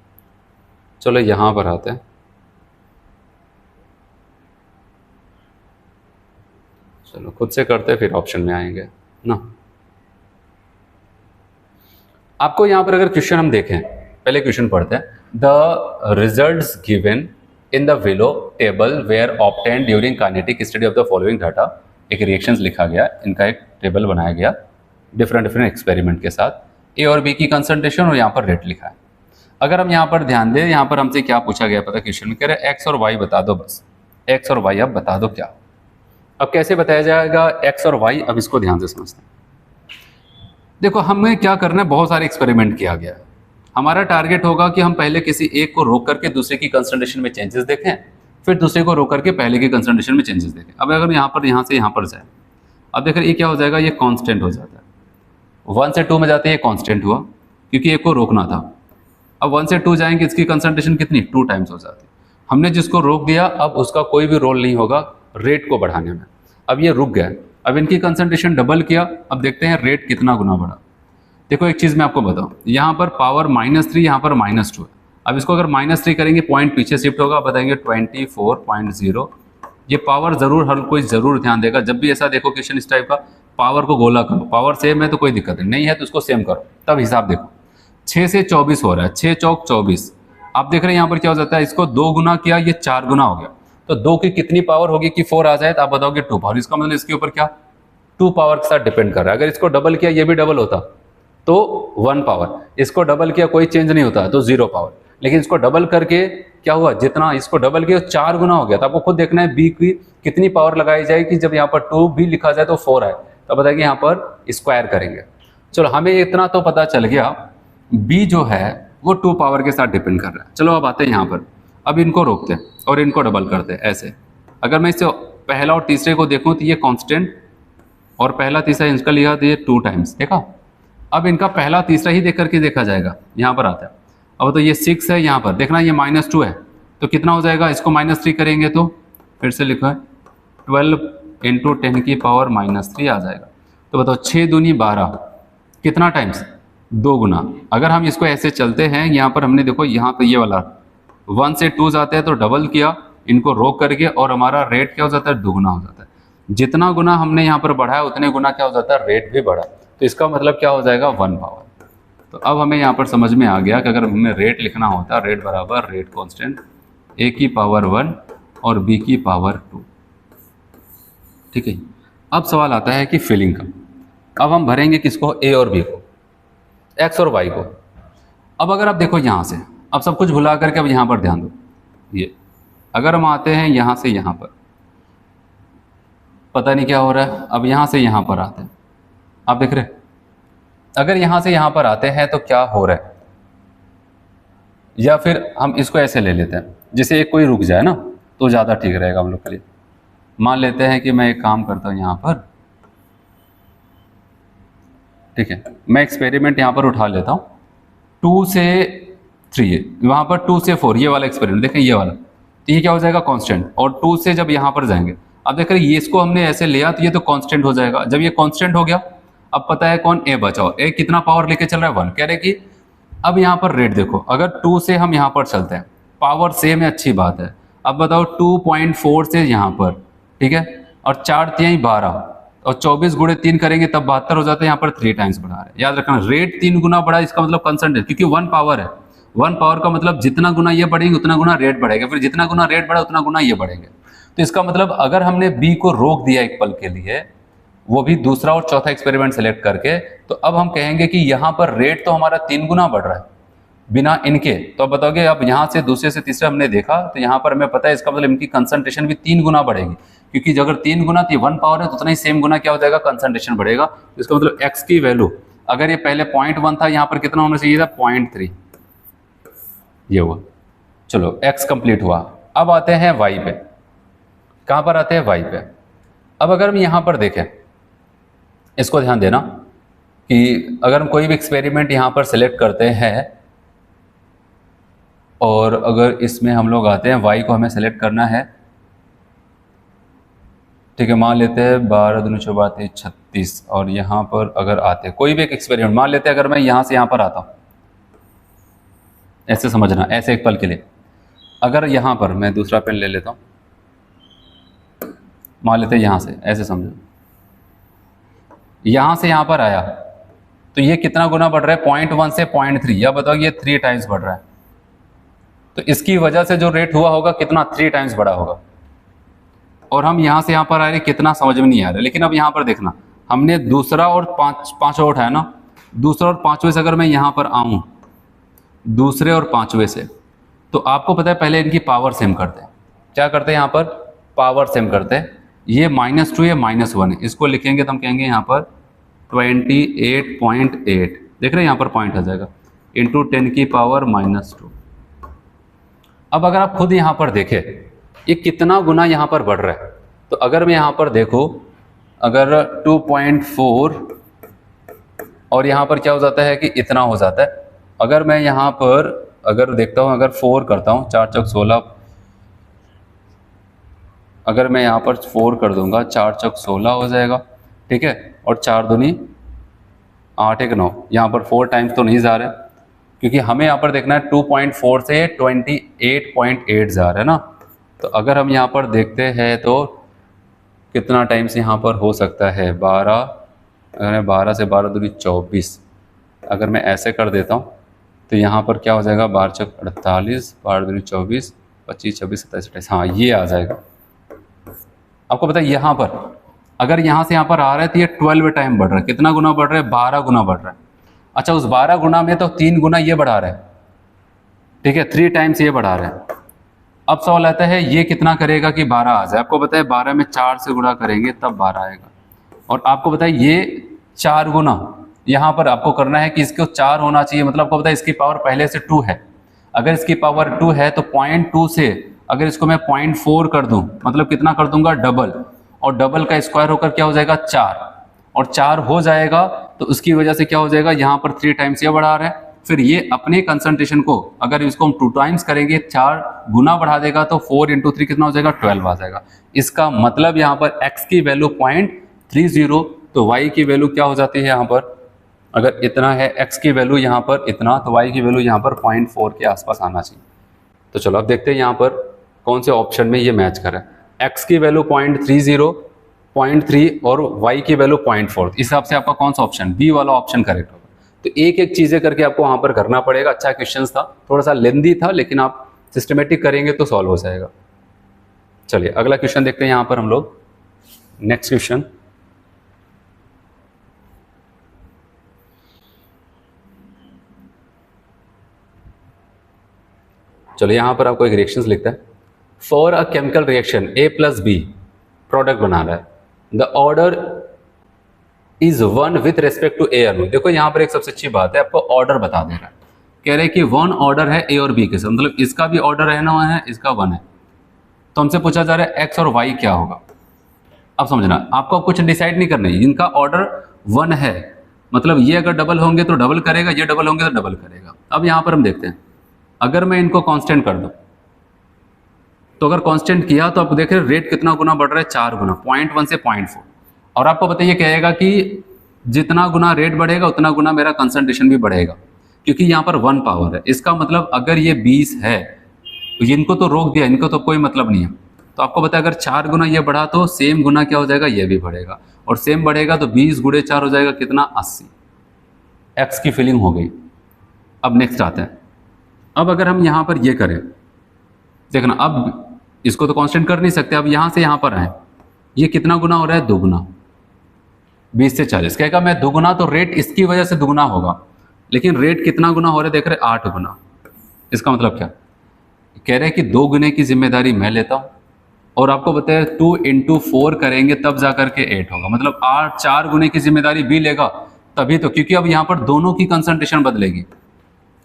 चलो यहाँ पर आते हैं, चलो खुद से करते हैं फिर ऑप्शन में आएंगे ना। आपको यहाँ पर अगर क्वेश्चन हम देखें, पहले क्वेश्चन पढ़ते हैं, the results given in the below table were obtained during kinetic study of the following data. एक रिएक्शंस लिखा गया, इनका एक टेबल बनाया गया डिफरेंट एक्सपेरिमेंट के साथ, ए और बी की कंसंट्रेशन और यहाँ पर रेट लिखा है। अगर हम यहाँ पर ध्यान दें, यहाँ पर हमसे क्या पूछा गया पता क्वेश्चन में, कह रहे एक्स और वाई बता दो, बस एक्स और वाई अब बता दो क्या। अब कैसे बताया जाएगा एक्स और वाई, अब इसको ध्यान से समझते हैं। देखो हमें क्या करना है, बहुत सारे एक्सपेरिमेंट किया गया है, हमारा टारगेट होगा कि हम पहले किसी एक को रोक करके दूसरे की कंसंट्रेशन में चेंजेस देखें, फिर दूसरे को रोक करके पहले की कंसंट्रेशन में चेंजेस देखें। अब अगर यहाँ से यहाँ पर जाए, अब देख रहे ये क्या हो जाएगा, ये कांस्टेंट हो जाता है, 1 से 2 में जाते हैं ये कांस्टेंट हुआ क्योंकि एक को रोकना था। अब 1 से 2 जाएंगे, इसकी कंसंट्रेशन कितनी 2 टाइम्स हो जाती है। हमने जिसको रोक दिया अब उसका कोई भी रोल नहीं होगा रेट को बढ़ाने में, अब ये रुक गया, अब इनकी कंसंट्रेशन डबल किया, अब देखते हैं रेट कितना गुना बढ़ा। देखो एक चीज़ मैं आपको बताऊं, यहाँ पर पावर -3, यहाँ पर -2 है। अब इसको अगर -3 करेंगे पॉइंट पीछे शिफ्ट होगा, बताएंगे 24.0। ये पावर जरूर हर कोई जरूर ध्यान देगा, जब भी ऐसा देखो क्वेश्चन इस टाइप का, पावर को गोला करो, पावर सेम है तो कोई दिक्कत नहीं है तो उसको सेम करो, तब हिसाब देखो। 6 से 24 हो रहा है, 6 चौक 24। आप देख रहे हैं यहाँ पर क्या हो जाता है, इसको 2 गुना किया, ये 4 गुना हो गया, तो 2 की कितनी पावर होगी कि 4 आ जाए, तो आप बताओगे 2 पावर। इसका मतलब इसके ऊपर क्या 2 पावर के साथ डिपेंड कर रहा है। अगर इसको डबल किया ये भी डबल होता तो 1 पावर, इसको डबल किया कोई चेंज नहीं होता तो 0 पावर, लेकिन इसको डबल करके क्या हुआ, जितना इसको डबल किया 4 गुना हो गया। तो आपको खुद देखना है बी की कितनी पावर लगाई जाएगी, जब यहाँ पर 2 भी लिखा जाए तो 4 आए, तो बताएंगे यहाँ पर स्क्वायर करेंगे। चलो हमें इतना तो पता चल गया, बी जो है वो 2 पावर के साथ डिपेंड कर रहा है। चलो अब आते हैं यहाँ पर, अब इनको रोकते हैं और इनको डबल करते हैं ऐसे। अगर मैं इससे पहला और तीसरे को देखूँ तो ये कांस्टेंट, और पहला तीसरा इसका लिया तो ये 2 टाइम्स, देखा। अब इनका पहला तीसरा ही देख करके देखा जाएगा, यहाँ पर आता है। अब तो ये 6 है, यहाँ पर देखना ये -2 है, तो कितना हो जाएगा, इसको -3 करेंगे तो फिर से लिखा है 12 × 10 की पावर -3 आ जाएगा। तो बताओ 6 दूनी 12, कितना टाइम्स 2 गुना। अगर हम इसको ऐसे चलते हैं, यहाँ पर हमने देखो यहाँ पर ये वाला 1 से 2 जाते हैं तो डबल किया, इनको रोक करके, और हमारा रेट क्या हो जाता है 2 गुना हो जाता है। जितना गुना हमने यहाँ पर बढ़ाया उतने गुना क्या हो जाता है रेट भी बढ़ा, तो इसका मतलब क्या हो जाएगा 1 पावर। तो अब हमें यहाँ पर समझ में आ गया कि अगर हमें रेट लिखना होता, रेट बराबर रेट कांस्टेंट ए की पावर 1 और बी की पावर 2, ठीक है। अब सवाल आता है कि फिलिंग का, अब हम भरेंगे किसको, ए और बी को, एक्स और वाई को। अब अगर आप देखो यहाँ से, अब सब कुछ भुला करके अब यहाँ पर ध्यान दो, ये अगर हम आते हैं यहाँ से यहाँ पर, पता नहीं क्या हो रहा है, अब यहाँ से यहाँ पर आते हैं, आप देख रहे हैं, अगर यहाँ से यहाँ पर आते हैं तो क्या हो रहा है, या फिर हम इसको ऐसे ले लेते हैं, जैसे एक कोई रुक जाए ना तो ज़्यादा ठीक रहेगा हम लोग के लिए। मान लेते हैं कि मैं एक काम करता हूँ यहाँ पर, ठीक है, मैं एक्सपेरिमेंट यहाँ पर उठा लेता हूँ 2 से 3, वहाँ पर 2 से 4, ये वाला एक्सपेरिमेंट देखें, ये वाला, तो ये क्या हो जाएगा कांस्टेंट, और 2 से जब यहाँ पर जाएंगे, अब देख रहे ये इसको हमने ऐसे लिया तो ये तो कांस्टेंट हो जाएगा। जब ये कांस्टेंट हो गया, अब पता है कौन, ए बचाओ, ए कितना पावर लेके चल रहा है 1, कह रहे कि अब यहाँ पर रेट देखो, अगर 2 से हम यहाँ पर चलते हैं, पावर सेम है, अच्छी बात है। अब बताओ 2.4 से यहाँ पर, ठीक है, और 4 3 12, और 24 गुणे 3 करेंगे तब 72 हो जाता है, यहाँ पर 3 टाइम्स बढ़ा रहे हैं। याद रखना रेट 3 गुना बढ़ा, इसका मतलब कंसंट्रेट, क्योंकि 1 पावर है, 1 पावर का मतलब जितना गुना ये बढ़ेंगे उतना गुना रेट बढ़ेगा, फिर जितना गुना रेट बढ़ा उतना गुना ये बढ़ेंगे। तो इसका मतलब अगर हमने बी को रोक दिया एक पल के लिए, वो भी दूसरा और चौथा एक्सपेरिमेंट सेलेक्ट करके, तो अब हम कहेंगे कि यहाँ पर रेट तो हमारा 3 गुना बढ़ रहा है बिना इनके। तो अब बताओगे, अब यहाँ से दूसरे से तीसरे हमने देखा तो यहाँ पर हमें पता है इसका मतलब इनकी कंसंट्रेशन भी 3 गुना बढ़ेगी, क्योंकि अगर 3 गुना तो 1 पावर है तो उतना ही सेम गुना क्या हो जाएगा, कंसंट्रेशन बढ़ेगा। इसका मतलब एक्स की वैल्यू, अगर ये पहले 0.1 था, यहाँ पर कितना होना चाहिए था 0.3, ये हुआ। चलो एक्स कंप्लीट हुआ। अब आते हैं वाई पे, कहाँ पर आते हैं, वाई पे। अब अगर हम यहाँ पर देखें, इसको ध्यान देना कि अगर हम कोई भी एक्सपेरिमेंट यहाँ पर सिलेक्ट करते हैं और अगर इसमें हम लोग आते हैं, वाई को हमें सेलेक्ट करना है, ठीक है, मान लेते हैं 12 दूनी 24 36, और यहाँ पर अगर आते हैं कोई भी एक एक्सपेरिमेंट, मान लेते हैं अगर मैं यहाँ से यहाँ पर आता हूँ, ऐसे समझना, ऐसे एक पल के लिए, अगर यहाँ पर मैं दूसरा पेन ले लेता हूँ, मान लेते हैं यहाँ से, ऐसे समझो, यहाँ से यहाँ पर आया तो ये कितना गुना बढ़ रहा है, 0.1 से 0.3, या बताओ ये 3 टाइम्स बढ़ रहा है। तो इसकी वजह से जो रेट हुआ होगा कितना, 3 टाइम्स बढ़ा होगा। और हम यहाँ से यहाँ पर आ रहे, कितना समझ में नहीं आ रहा। लेकिन अब यहाँ पर देखना, हमने दूसरा और पांचवा उठाया ना, दूसरा और पांचवे से अगर मैं यहाँ पर आऊँ, दूसरे और पांचवे से, तो आपको पता है पहले इनकी पावर सेम करते हैं। क्या करते हैं यहाँ पर, पावर सेम करते हैं। ये -2 ये -1 है, इसको लिखेंगे तो हम कहेंगे यहाँ पर 28.8, देख रहे हैं यहाँ पर पॉइंट आ जाएगा, इंटू 10 की पावर -2। अब अगर आप खुद यहाँ पर देखें ये कितना गुना यहाँ पर बढ़ रहा है, तो अगर मैं यहाँ पर देखो, अगर 2.4 और यहाँ पर क्या हो जाता है कि इतना हो जाता है। अगर मैं यहाँ पर अगर देखता हूँ, अगर 4 करता हूँ, 4 चौक 16, अगर मैं यहाँ पर 4 कर दूंगा, 4 चौक 16 हो जाएगा, ठीक है, और 4 दूनी 8 1 9, यहाँ पर 4 टाइम्स तो नहीं जा रहे क्योंकि हमें यहाँ पर देखना है 2.4 से 28.8 जा रहा है ना। तो अगर हम यहाँ पर देखते हैं तो कितना टाइम्स यहाँ पर हो सकता है, 12, अगर मैं 12 से 12 दूनी 24, अगर मैं ऐसे कर देता हूँ तो यहाँ पर क्या हो जाएगा, 12 चौक 48, 12 दूनी 24, 25 26 27 28, हाँ ये आ जाएगा। आपको पता है यहाँ पर अगर यहाँ से यहाँ पर आ रहा है तो ये 12 टाइम बढ़ रहा है, कितना गुना बढ़ रहा है, 12 गुना बढ़ रहा है। अच्छा, उस 12 गुना में तो 3 गुना ये बढ़ा रहा है, ठीक है, 3 टाइम्स ये बढ़ा रहा है। अब सवाल आता है ये कितना करेगा कि 12 आ जाए। आपको पता है 12 में 4 से गुणा करेंगे तब 12 आएगा। और आपको पता है ये 4 गुना यहाँ पर आपको करना है कि इसको 4 होना चाहिए, मतलब आपको पता है इसकी पावर पहले से 2 है। अगर इसकी पावर 2 है तो 0.2 से अगर इसको मैं 0.4 कर दूं, मतलब कितना कर दूंगा, डबल, और डबल का स्क्वायर होकर क्या हो जाएगा, 4, और 4 हो जाएगा तो उसकी वजह से क्या हो जाएगा, यहाँ पर 3 टाइम्स ये बढ़ा रहा है। फिर ये अपने कंसंट्रेशन को अगर इसको हम 2 टाइम्स करेंगे, 4 गुना बढ़ा देगा, तो 4 × 3 कितना हो जाएगा, 12 आ जाएगा। इसका मतलब यहाँ पर x की वैल्यू 0.30, तो y की वैल्यू क्या हो जाती है, यहाँ पर अगर इतना है x की वैल्यू यहाँ पर इतना, तो y की वैल्यू यहाँ पर 0.4 के आसपास आना चाहिए। तो चलो अब देखते हैं यहाँ पर कौन से ऑप्शन में ये मैच कर रहा है। x की वैल्यू 0.30, 0.3 और y की वैल्यू 0.4, इस हिसाब से आपका कौन सा ऑप्शन, बी वाला ऑप्शन करेक्ट होगा। तो एक एक चीज़ें करके आपको वहाँ पर करना पड़ेगा। अच्छा क्वेश्चन था, थोड़ा सा लेंदी था, लेकिन आप सिस्टमेटिक करेंगे तो सॉल्व हो जाएगा। चलिए अगला क्वेश्चन देखते हैं यहाँ पर हम लोग। नेक्स्ट क्वेश्चन, चलो यहाँ पर आपको एक रिएक्शन लिखता है, for a chemical reaction A + B product बना रहा है, the order is 1 with respect to A अनु। देखो यहाँ पर एक सबसे अच्छी बात है, आपको ऑर्डर बता दे रहा है, कह रहे हैं कि 1 ऑर्डर है ए और बी के साथ, मतलब इसका भी ऑर्डर है ना, है इसका 1 है, तो हमसे पूछा जा रहा है एक्स और वाई क्या होगा। अब समझना, आपको कुछ डिसाइड नहीं करना है, इनका ऑर्डर 1 है, मतलब ये अगर डबल होंगे तो डबल करेगा, ये डबल होंगे तो डबल करेगा। अब यहाँ पर हम देखते हैं, अगर मैं इनको कांस्टेंट कर दूं, तो अगर कांस्टेंट किया तो आप देख रहे हैं रेट कितना गुना बढ़ रहा है, 4 गुना, 0.1 से 0.4। और आपको बताइए कहेगा कि जितना गुना रेट बढ़ेगा उतना गुना मेरा कंसंट्रेशन भी बढ़ेगा, क्योंकि यहाँ पर 1 पावर है। इसका मतलब अगर ये 20 है तो इनको तो रोक दिया, इनको तो कोई मतलब नहीं है। तो आपको पता है अगर 4 गुना ये बढ़ा तो सेम गुना क्या हो जाएगा, ये भी बढ़ेगा, और सेम बढ़ेगा तो 20 × 4 हो जाएगा कितना, 80। एक्स की फिलिंग हो गई। अब नेक्स्ट आता है, अब अगर हम यहाँ पर ये करें, देखना, अब इसको तो कांस्टेंट कर नहीं सकते, अब यहाँ से यहाँ पर आए, ये कितना गुना हो रहा है, 2 गुना, 20 से 40। कहेगा मैं 2 गुना, तो रेट इसकी वजह से 2 गुना होगा, लेकिन रेट कितना गुना हो रहा है, देख रहे 8 गुना। इसका मतलब क्या, कह रहे हैं कि 2 गुने की जिम्मेदारी मैं लेता हूँ, और आपको बताया 2 × 4 करेंगे तब जा करके 8 होगा, मतलब 4 गुने की जिम्मेदारी भी लेगा तभी तो, क्योंकि अब यहाँ पर दोनों की कंसंट्रेशन बदलेगी,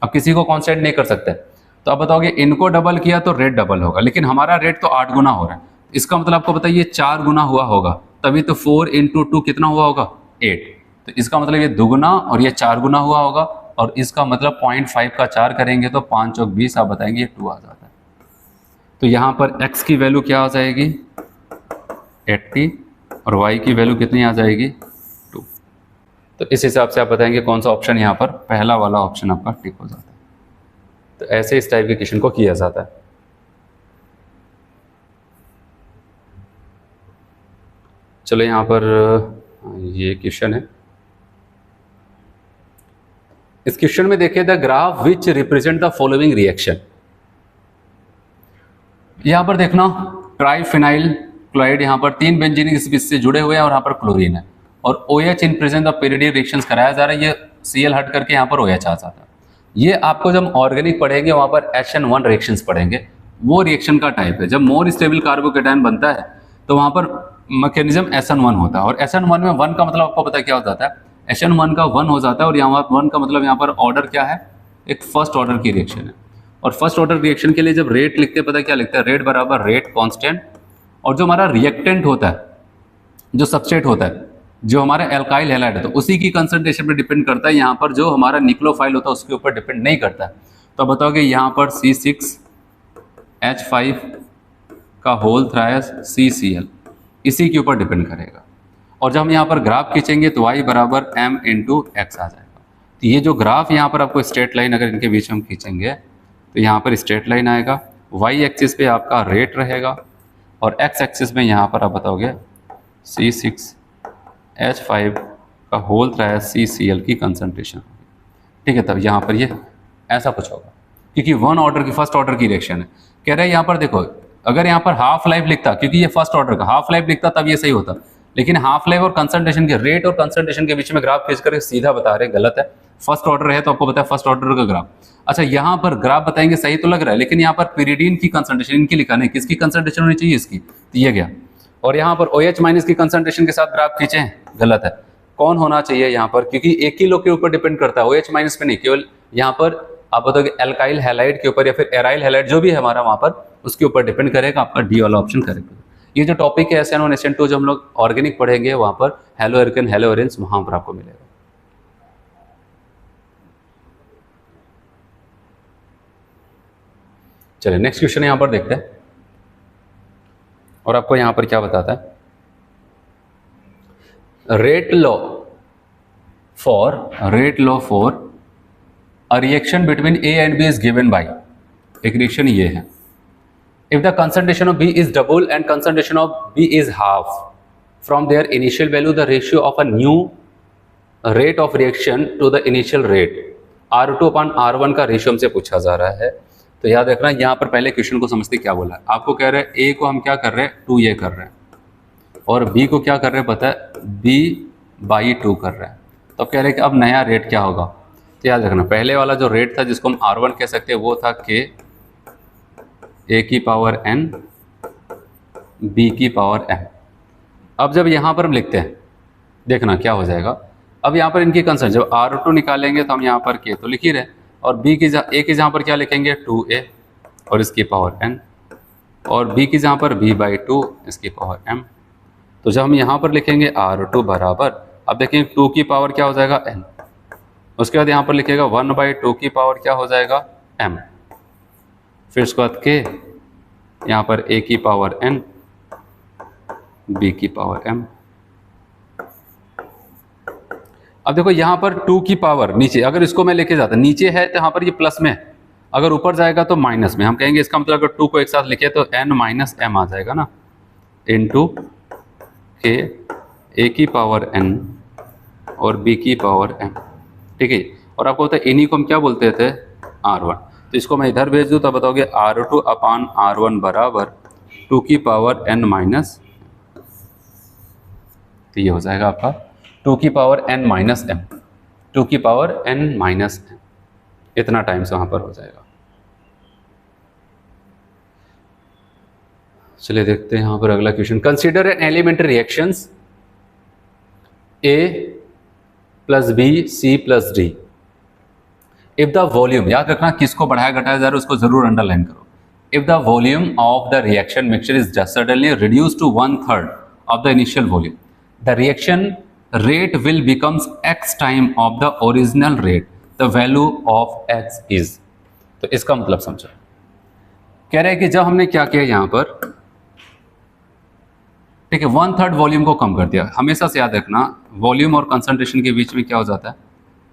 अब किसी को कांस्टेंट नहीं कर सकते। तो अब बताओगे इनको डबल किया तो रेट डबल होगा, लेकिन हमारा रेट तो 8 गुना हो रहा है, इसका मतलब आपको बताइए 4 गुना हुआ होगा, तभी तो 4 इंटू 2 कितना हुआ होगा 8। तो इसका मतलब ये दुगुना और ये 4 गुना हुआ होगा, और इसका मतलब 0.5 का 4 करेंगे तो 5 चौक 20, आप बताएंगे 2 आ जाता है। तो यहाँ पर x की वैल्यू क्या आ जाएगी 80 और y की वैल्यू कितनी आ जाएगी 2। तो इस हिसाब से आप बताएंगे कौन सा ऑप्शन यहाँ पर पहला वाला ऑप्शन आपका टिक हो जाता है। तो ऐसे इस टाइप के क्वेश्चन को किया जाता है। चलो यहाँ पर ये क्वेश्चन है। इस क्वेश्चन में देखिए, the graph which represent the following reaction. यहां पर देखना ट्राइफिनाइल क्लोराइड, यहां पर 3 बेंजीनिक स्पीशीज से जुड़े हुए हैं और यहां पर क्लोरीन है, और OH इन प्रेजेंस ऑफ पेरिडियल रिएक्शंस कराया जा रहा है। ये Cl हट करके यहां पर OH आ जाता है। ये आपको जब ऑर्गेनिक पढ़ेंगे वहां पर SN1 रिएक्शंस पढ़ेंगे, वो रिएक्शन का टाइप है। जब मोर स्टेबल कार्बोकेटायन बनता है तो वहां पर मैकेनिज्म SN1 होता है, और SN1 में 1 का मतलब आपको पता क्या हो जाता है, SN1 का 1 हो जाता है, और यहाँ 1 का मतलब यहाँ पर ऑर्डर क्या है, एक फर्स्ट ऑर्डर की रिएक्शन है। और फर्स्ट ऑर्डर रिएक्शन के लिए जब रेट लिखते हैं, पता क्या लिखते हैं, रेट बराबर रेट कांस्टेंट, और जो हमारा रिएक्टेंट होता है, जो सबस्ट्रेट होता है, जो हमारा एल्काइल हैलाइड है, तो उसी की कंसंट्रेशन पे डिपेंड करता है। यहाँ पर जो हमारा निक्लोफाइल होता है उसके ऊपर डिपेंड नहीं करता है। तो बताओगे यहाँ पर C6H5 का होल थ्रायस CCl इसी के ऊपर डिपेंड करेगा। और जब हम यहाँ पर ग्राफ खींचेंगे तो y बराबर m इंटू एक्स आ जाएगा। तो ये जो ग्राफ यहाँ पर आपको स्ट्रेट लाइन अगर इनके बीच में हम खींचेंगे तो यहाँ पर स्ट्रेट लाइन आएगा, y एक्सिस पे आपका रेट रहेगा, और x एक्सिस में यहाँ पर आप बताओगे C6H5 का होल थ्रायस CCl की कंसंट्रेशन। ठीक है, तब यहाँ पर ये ऐसा कुछ होगा, क्योंकि 1 ऑर्डर की फर्स्ट ऑर्डर की रिएक्शन है। कह रहे हैं यहाँ पर देखो, अगर यहाँ पर हाफ लाइफ लिखता, क्योंकि ये फर्स्ट ऑर्डर का हाफ लाइफ लिखता तब ये सही होता, लेकिन हाफ लाइफ और कंसंट्रेशन के रेट और कंसंट्रेशन के बीच में ग्राफ खींच कर सीधा बता रहे, गलत है। फर्स्ट ऑर्डर है तो आपको पता है फर्स्ट ऑर्डर का ग्राफ। अच्छा, यहाँ पर ग्राफ बताएंगे सही तो लग रहा है, लेकिन यहाँ पर पिरिडीन की कंसंट्रेशन इनकी लिखा नहीं, किसकी कंसंट्रेशन होनी चाहिए, इसकी, तो ये गया। और यहाँ पर OH माइनस की कंसंट्रेशन के साथ ग्राफ खींचे, गलत है। कौन होना चाहिए यहाँ पर, क्योंकि एक ही लोग के ऊपर डिपेंड करता है, OH माइनस पे नहीं, केवल यहाँ पर आप बताओगे एल्काइल हैलाइड के ऊपर या फिर एराइल हैलाइड जो भी है हमारा वहां पर, उसके ऊपर डिपेंड करेगा। आपका डी वाला ऑप्शन करेक्ट। ये जो टॉपिक है SN1 SN2 जो हम लोग ऑर्गेनिक पढ़ेंगे वहां पर हेलो एर्कन हेलो एरेंस वहां पर आपको मिलेगा। चलिए नेक्स्ट क्वेश्चन यहां पर देखते हैं, और आपको यहां पर क्या बताता है, rate law for a reaction between A and B is given by, एक रिएक्शन ये है, if the concentration of B is double and concentration of B is half from their initial value, the ratio of a new rate of reaction to the initial rate R2 upon R1 का ratio हमसे पूछा जा रहा है। तो याद रखना, यहाँ पर पहले क्वेश्चन को समझते क्या बोला है। आपको कह रहे हैं A को हम क्या कर रहे हैं 2A कर रहे हैं, और B को क्या कर रहे हैं पता है B/2 कर रहे हैं। तो अब कह रहे हैं कि अब नया रेट क्या होगा। तो याद रखना, पहले वाला जो रेट था जिसको हम R1 कह सकते हैं वो था K A की पावर N B की पावर M। अब जब यहाँ पर हम लिखते हैं, देखना क्या हो जाएगा। अब यहाँ पर इनकी कंसर्न, जब R2 निकालेंगे तो हम यहाँ पर K तो लिख ही रहे, और A की जहाँ पर क्या लिखेंगे 2A और इसकी पावर N, और B की जहाँ पर B/2 इसकी पावर M। तो जब हम यहाँ पर लिखेंगे R2 बराबर, अब देखेंगे 2 की पावर क्या हो जाएगा N, उसके बाद यहाँ पर लिखेगा 1/2 की पावर क्या हो जाएगा M, फिर उसके बाद K, यहाँ पर A की पावर N B की पावर M। अब देखो यहाँ पर 2 की पावर नीचे, अगर इसको मैं लेके जाता, नीचे है तो यहाँ पर ये प्लस में, अगर ऊपर जाएगा तो माइनस में। हम कहेंगे इसका मतलब अगर 2 को एक साथ लिखे तो N माइनस M आ जाएगा ना, इनटू K A की पावर N और B की पावर M। ठीक है, और आपको होता है इन्हीं को हम क्या बोलते थे R1। तो इसको मैं इधर भेज दूँ तो बताओगे R2 अपान R1 बराबर 2 की पावर N माइनस, तो ये हो जाएगा आपका 2 की पावर N माइनस M, 2 की पावर N माइनस M, इतना टाइम से वहाँ पर हो जाएगा। चलिए देखते हैं यहाँ पर अगला question. Consider an elementary reactions A plus B C plus D if the volume, याद रखना किसको बढ़ाया घटाया जा रहा है उसको जरूर अंडरलाइन करो। if the volume of the reaction mixture is just suddenly reduced to 1/3 of the initial volume, the reaction rate will becomes x time of the original rate, the value of x is। तो इसका मतलब समझो, कह रहे हैं कि जब हमने क्या किया यहाँ पर, ठीक है, 1/3 वॉल्यूम को कम कर दिया। हमेशा से याद रखना वॉल्यूम और कंसंट्रेशन के बीच में क्या हो जाता है,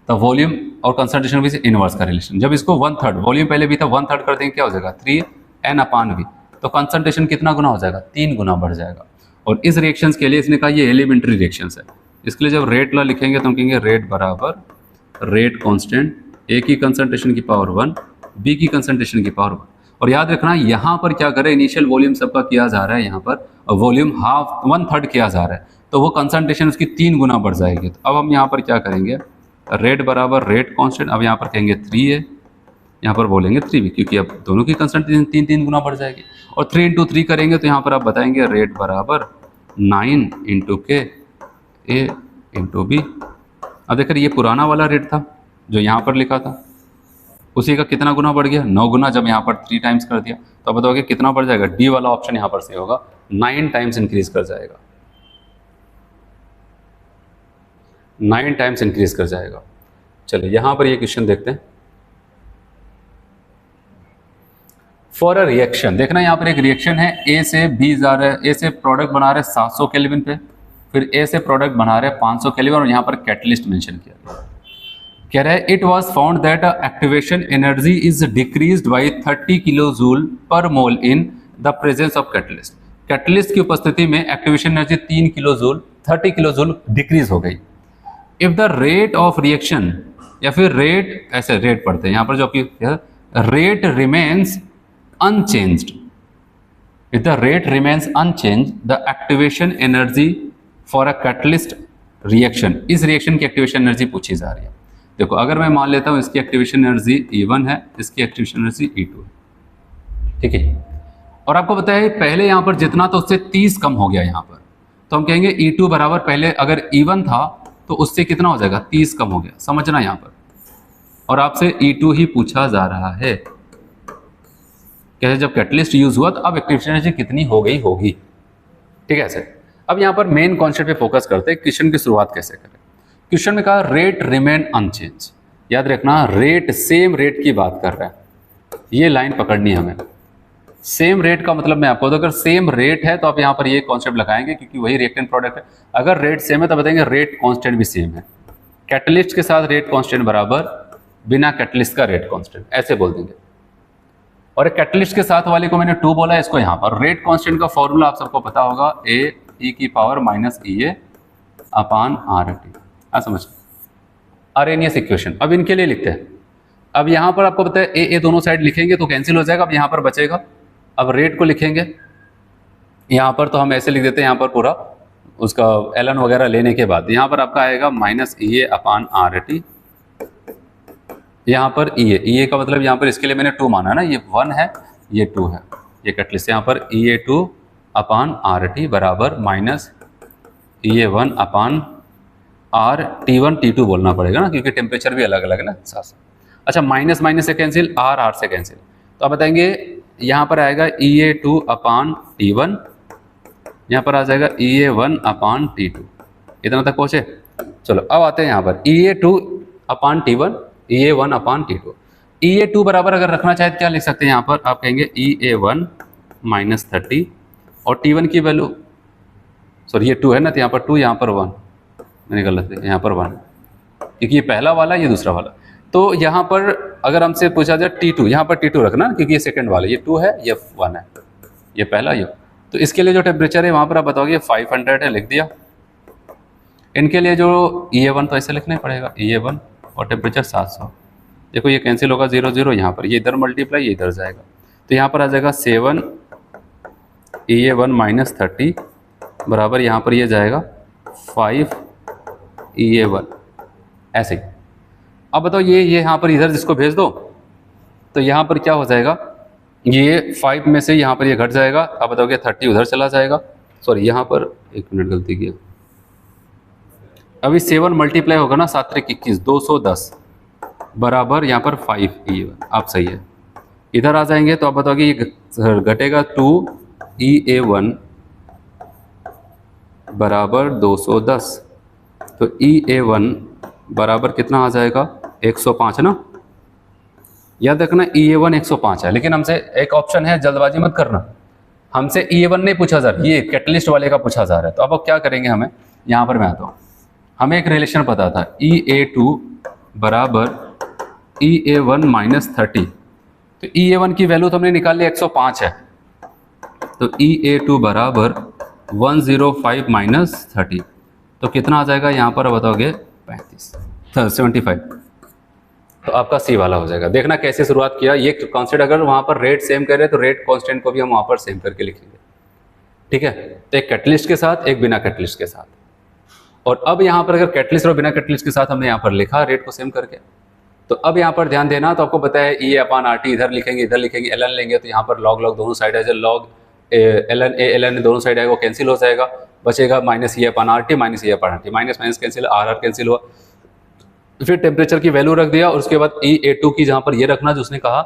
तो वॉल्यूम और कंसंट्रेशन के बीच इनवर्स का रिलेशन। जब इसको 1/3, वॉल्यूम पहले भी था, 1/3 कर देंगे क्या हो जाएगा 3n/v, तो कंसंट्रेशन कितना गुना हो जाएगा, 3 गुना बढ़ जाएगा। और इस रिएक्शंस के लिए इसने कहा ये एलिमेंट्री रिएक्शंस है, इसके लिए जब रेट ला लिखेंगे तो हम कहेंगे रेट बराबर रेट कांस्टेंट, ए की कंसंट्रेशन की पावर 1, बी की कंसंट्रेशन की पावर 1। और याद रखना यहाँ पर क्या करें, इनिशियल वॉल्यूम सबका किया जा रहा है, यहाँ पर वॉल्यूम 1/3 किया जा रहा है, तो वो कंसंट्रेशन उसकी 3 गुना बढ़ जाएगी। तो अब हम यहाँ पर क्या करेंगे, रेट बराबर रेट कांस्टेंट, अब यहाँ पर कहेंगे 3 है, यहाँ पर बोलेंगे 3 क्योंकि अब दोनों की कंसंट्रेशन 3 गुना बढ़ जाएगी। और 3 × 3 करेंगे तो यहाँ पर आप बताएंगे रेट बराबर 9 × K A × B। अब देखिए ये पुराना वाला रेट था जो यहाँ पर लिखा था, उसी का कितना गुना बढ़ गया, 9 गुना। जब यहाँ पर 3 टाइम्स कर दिया तो अब बताओगे कितना बढ़ जाएगा, डी वाला ऑप्शन यहाँ पर सही होगा, 9 टाइम्स इंक्रीज कर जाएगा, 9 टाइम्स इंक्रीज कर जाएगा। चलिए यहाँ पर ये क्वेश्चन देखते हैं। फॉर अ रिएक्शन, देखना यहाँ पर एक रिएक्शन है, ए से बी जा रहा है, ए से प्रोडक्ट बना रहे 700 केल्विन पे, फिर ए से प्रोडक्ट बना रहे 500 केल्विन, और यहाँ पर कैटलिस्ट मेंशन किया गया। कह रहा है it was found that activation energy is decreased by 30 kilojoule per mole in the presence of catalyst. Catalyst की उपस्थिति में एक्टिवेशन एनर्जी 30 किलोजूल डिक्रीज हो गई। If the rate of reaction, या फिर रेट, ऐसे रेट पढ़ते हैं यहाँ पर, जो आपकी rate remains unchanged, if the rate remains unchanged, the activation energy for a catalyst reaction, इस रिएक्शन की एक्टिवेशन एनर्जी पूछी जा रही है। देखो अगर मैं मान लेता हूँ इसकी एक्टिवेशन एनर्जी E1 है, इसकी एक्टिवेशन एनर्जी E2 है, ठीक है। और आपको पता है पहले यहाँ पर जितना तो उससे 30 कम हो गया यहाँ पर, तो हम कहेंगे E2 बराबर, पहले अगर E1 था तो उससे कितना हो जाएगा, 30 कम हो गया, समझना यहाँ पर। और आपसे E2 ही पूछा जा रहा है, कैसे जब कैटलिस्ट यूज हुआ तो अब एक्टिवेशन एनर्जी कितनी हो गई होगी, ठीक है ऐसे। अब यहाँ पर मेन कॉन्सेप्ट पे फोकस करते हैं, क्वेश्चन की शुरुआत कैसे करें। क्वेश्चन में कहा रेट रिमेन अनचेंज, याद रखना रेट सेम रेट की बात कर रहा है, ये लाइन पकड़नी है हमें। सेम रेट का मतलब मैं आपको, तो अगर सेम रेट है तो आप यहाँ पर ये कॉन्सेप्ट लगाएंगे क्योंकि वही रिएक्टेंट प्रोडक्ट है। अगर रेट सेम है तो बताएंगे रेट कांस्टेंट भी सेम है, कैटलिस्ट के साथ रेट कांस्टेंट बराबर बिना कैटलिस्ट का रेट कांस्टेंट, ऐसे बोल देंगे। और एक कैटलिस्ट के साथ वाले को मैंने 2 बोला है, इसको यहाँ पर रेट कांस्टेंट का फॉर्मूला आप सबको पता होगा, ए ई की पावर माइनस ई ए अपान आर टी। समझ अरेनियस इक्वेशन। अब इनके लिए लिखते हैं। अब यहाँ पर आपको पता है ए दोनों साइड लिखेंगे तो कैंसिल हो जाएगा, अब यहाँ पर बचेगा। अब रेट को लिखेंगे यहाँ पर, तो हम ऐसे लिख देते हैं यहाँ पर पूरा उसका एलन वगैरह लेने के बाद यहाँ पर आपका आएगा माइनस ई ए अपान आर टी, यहाँ पर ई ए का मतलब यहाँ पर इसके लिए मैंने 2 माना ना, ये 1 है ये 2 है, ये कैटलिस्ट। यहाँ पर E A 2 upon R T बराबर minus E A 1 upon R T1 T2 बोलना पड़ेगा ना, क्योंकि टेम्परेचर भी अलग अलग है ना साथ साथ। अच्छा माइनस माइनस से कैंसिल, आर से कैंसिल, तो आप बताएंगे यहाँ पर आएगा ई ए 2 अपान T1, यहाँ पर आ जाएगा ई ए 1 अपान T2। इतना तक पहुँचे। चलो अब आते हैं यहाँ पर E A 2 upon T1, E A 1 upon T2। E A 2 बराबर अगर रखना चाहे तो क्या लिख सकते हैं यहाँ पर, आप कहेंगे ई ए 1 माइनस 30 और T1 की वैल्यू, सॉरी ये 2 है ना, तो यहाँ पर 2 यहाँ पर 1, मैंने गलत है, यहाँ पर 1 क्योंकि ये पहला वाला ये दूसरा वाला। तो यहाँ पर अगर हमसे पूछा जाए T2, यहाँ पर T2 रखना क्योंकि ये सेकंड वाला, ये 2 है ये 1 है, ये पहला ये। तो इसके लिए जो टेम्परेचर है वहाँ पर आप बताओगे 500 है, लिख दिया। इनके लिए जो E1 तो ऐसे लिखना ही पड़ेगा, E1 और टेम्परेचर 700। देखो ये कैंसिल होगा 0 0, यहाँ पर ये इधर मल्टीप्लाई ये इधर जाएगा, तो यहाँ पर आ जाएगा 7 E1 माइनस 30 बराबर यहाँ पर ये जाएगा 5 E1, ऐसे ही। अब बताओ ये यहाँ पर इधर जिसको भेज दो तो यहाँ पर क्या हो जाएगा, ये 5 में से यहाँ पर ये घट जाएगा। अब बताओगे 30 उधर चला जाएगा, सॉरी यहाँ पर 1 मिनट गलती किया, अभी 7 मल्टीप्लाई होगा ना 7 3 21 210 बराबर यहाँ पर 5 E1, आप सही है। इधर आ जाएंगे तो आप बताओगे ये घटेगा 2EA1 बराबर 210। तो EA1 बराबर कितना आ जाएगा 105 ना। याद रखना EA1 105 है, लेकिन हमसे एक ऑप्शन है, जल्दबाजी मत करना, हमसे EA1 नहीं पूछा जा रहा, ये कैटलिस्ट वाले का पूछा जा रहा है। तो अब क्या करेंगे, हमें यहाँ पर मैं आता हूँ, हमें एक रिलेशन पता था EA2 बराबर EA1 माइनस 30। तो EA1 की वैल्यू तो हमने निकाल लिया 105 है, तो EA2 बराबर 105 माइनस 30, तो कितना आ जाएगा यहाँ पर बताओगे 75। तो आपका सी वाला हो जाएगा। देखना कैसे शुरुआत किया, ये कॉन्सेप्ट अगर वहाँ पर रेट सेम करे तो रेट कांस्टेंट को भी हम वहाँ पर सेम करके लिखेंगे, ठीक है। तो एक कैटलिस्ट के साथ, एक बिना कैटलिस्ट के साथ। और अब यहाँ पर अगर कैटलिस्ट और बिना कैटलिस्ट के साथ हमने यहाँ पर लिखा रेट को सेम करके, तो अब यहाँ पर ध्यान देना, तो आपको पता है E/RT इधर लिखेंगे, इधर लिखेंगे, ln लेंगे तो यहाँ पर log दोनों साइड है, जो log ln a ln दोनों साइड आएगा वो कैंसिल हो जाएगा, बचेगा minus E/RT minus E/RT, minus minus cancel, RR cancel हुआ। फिर टेम्परेचर की वैल्यू रख दिया और उसके बाद EA2 की जहाँ पर ये रखना जो उसने कहा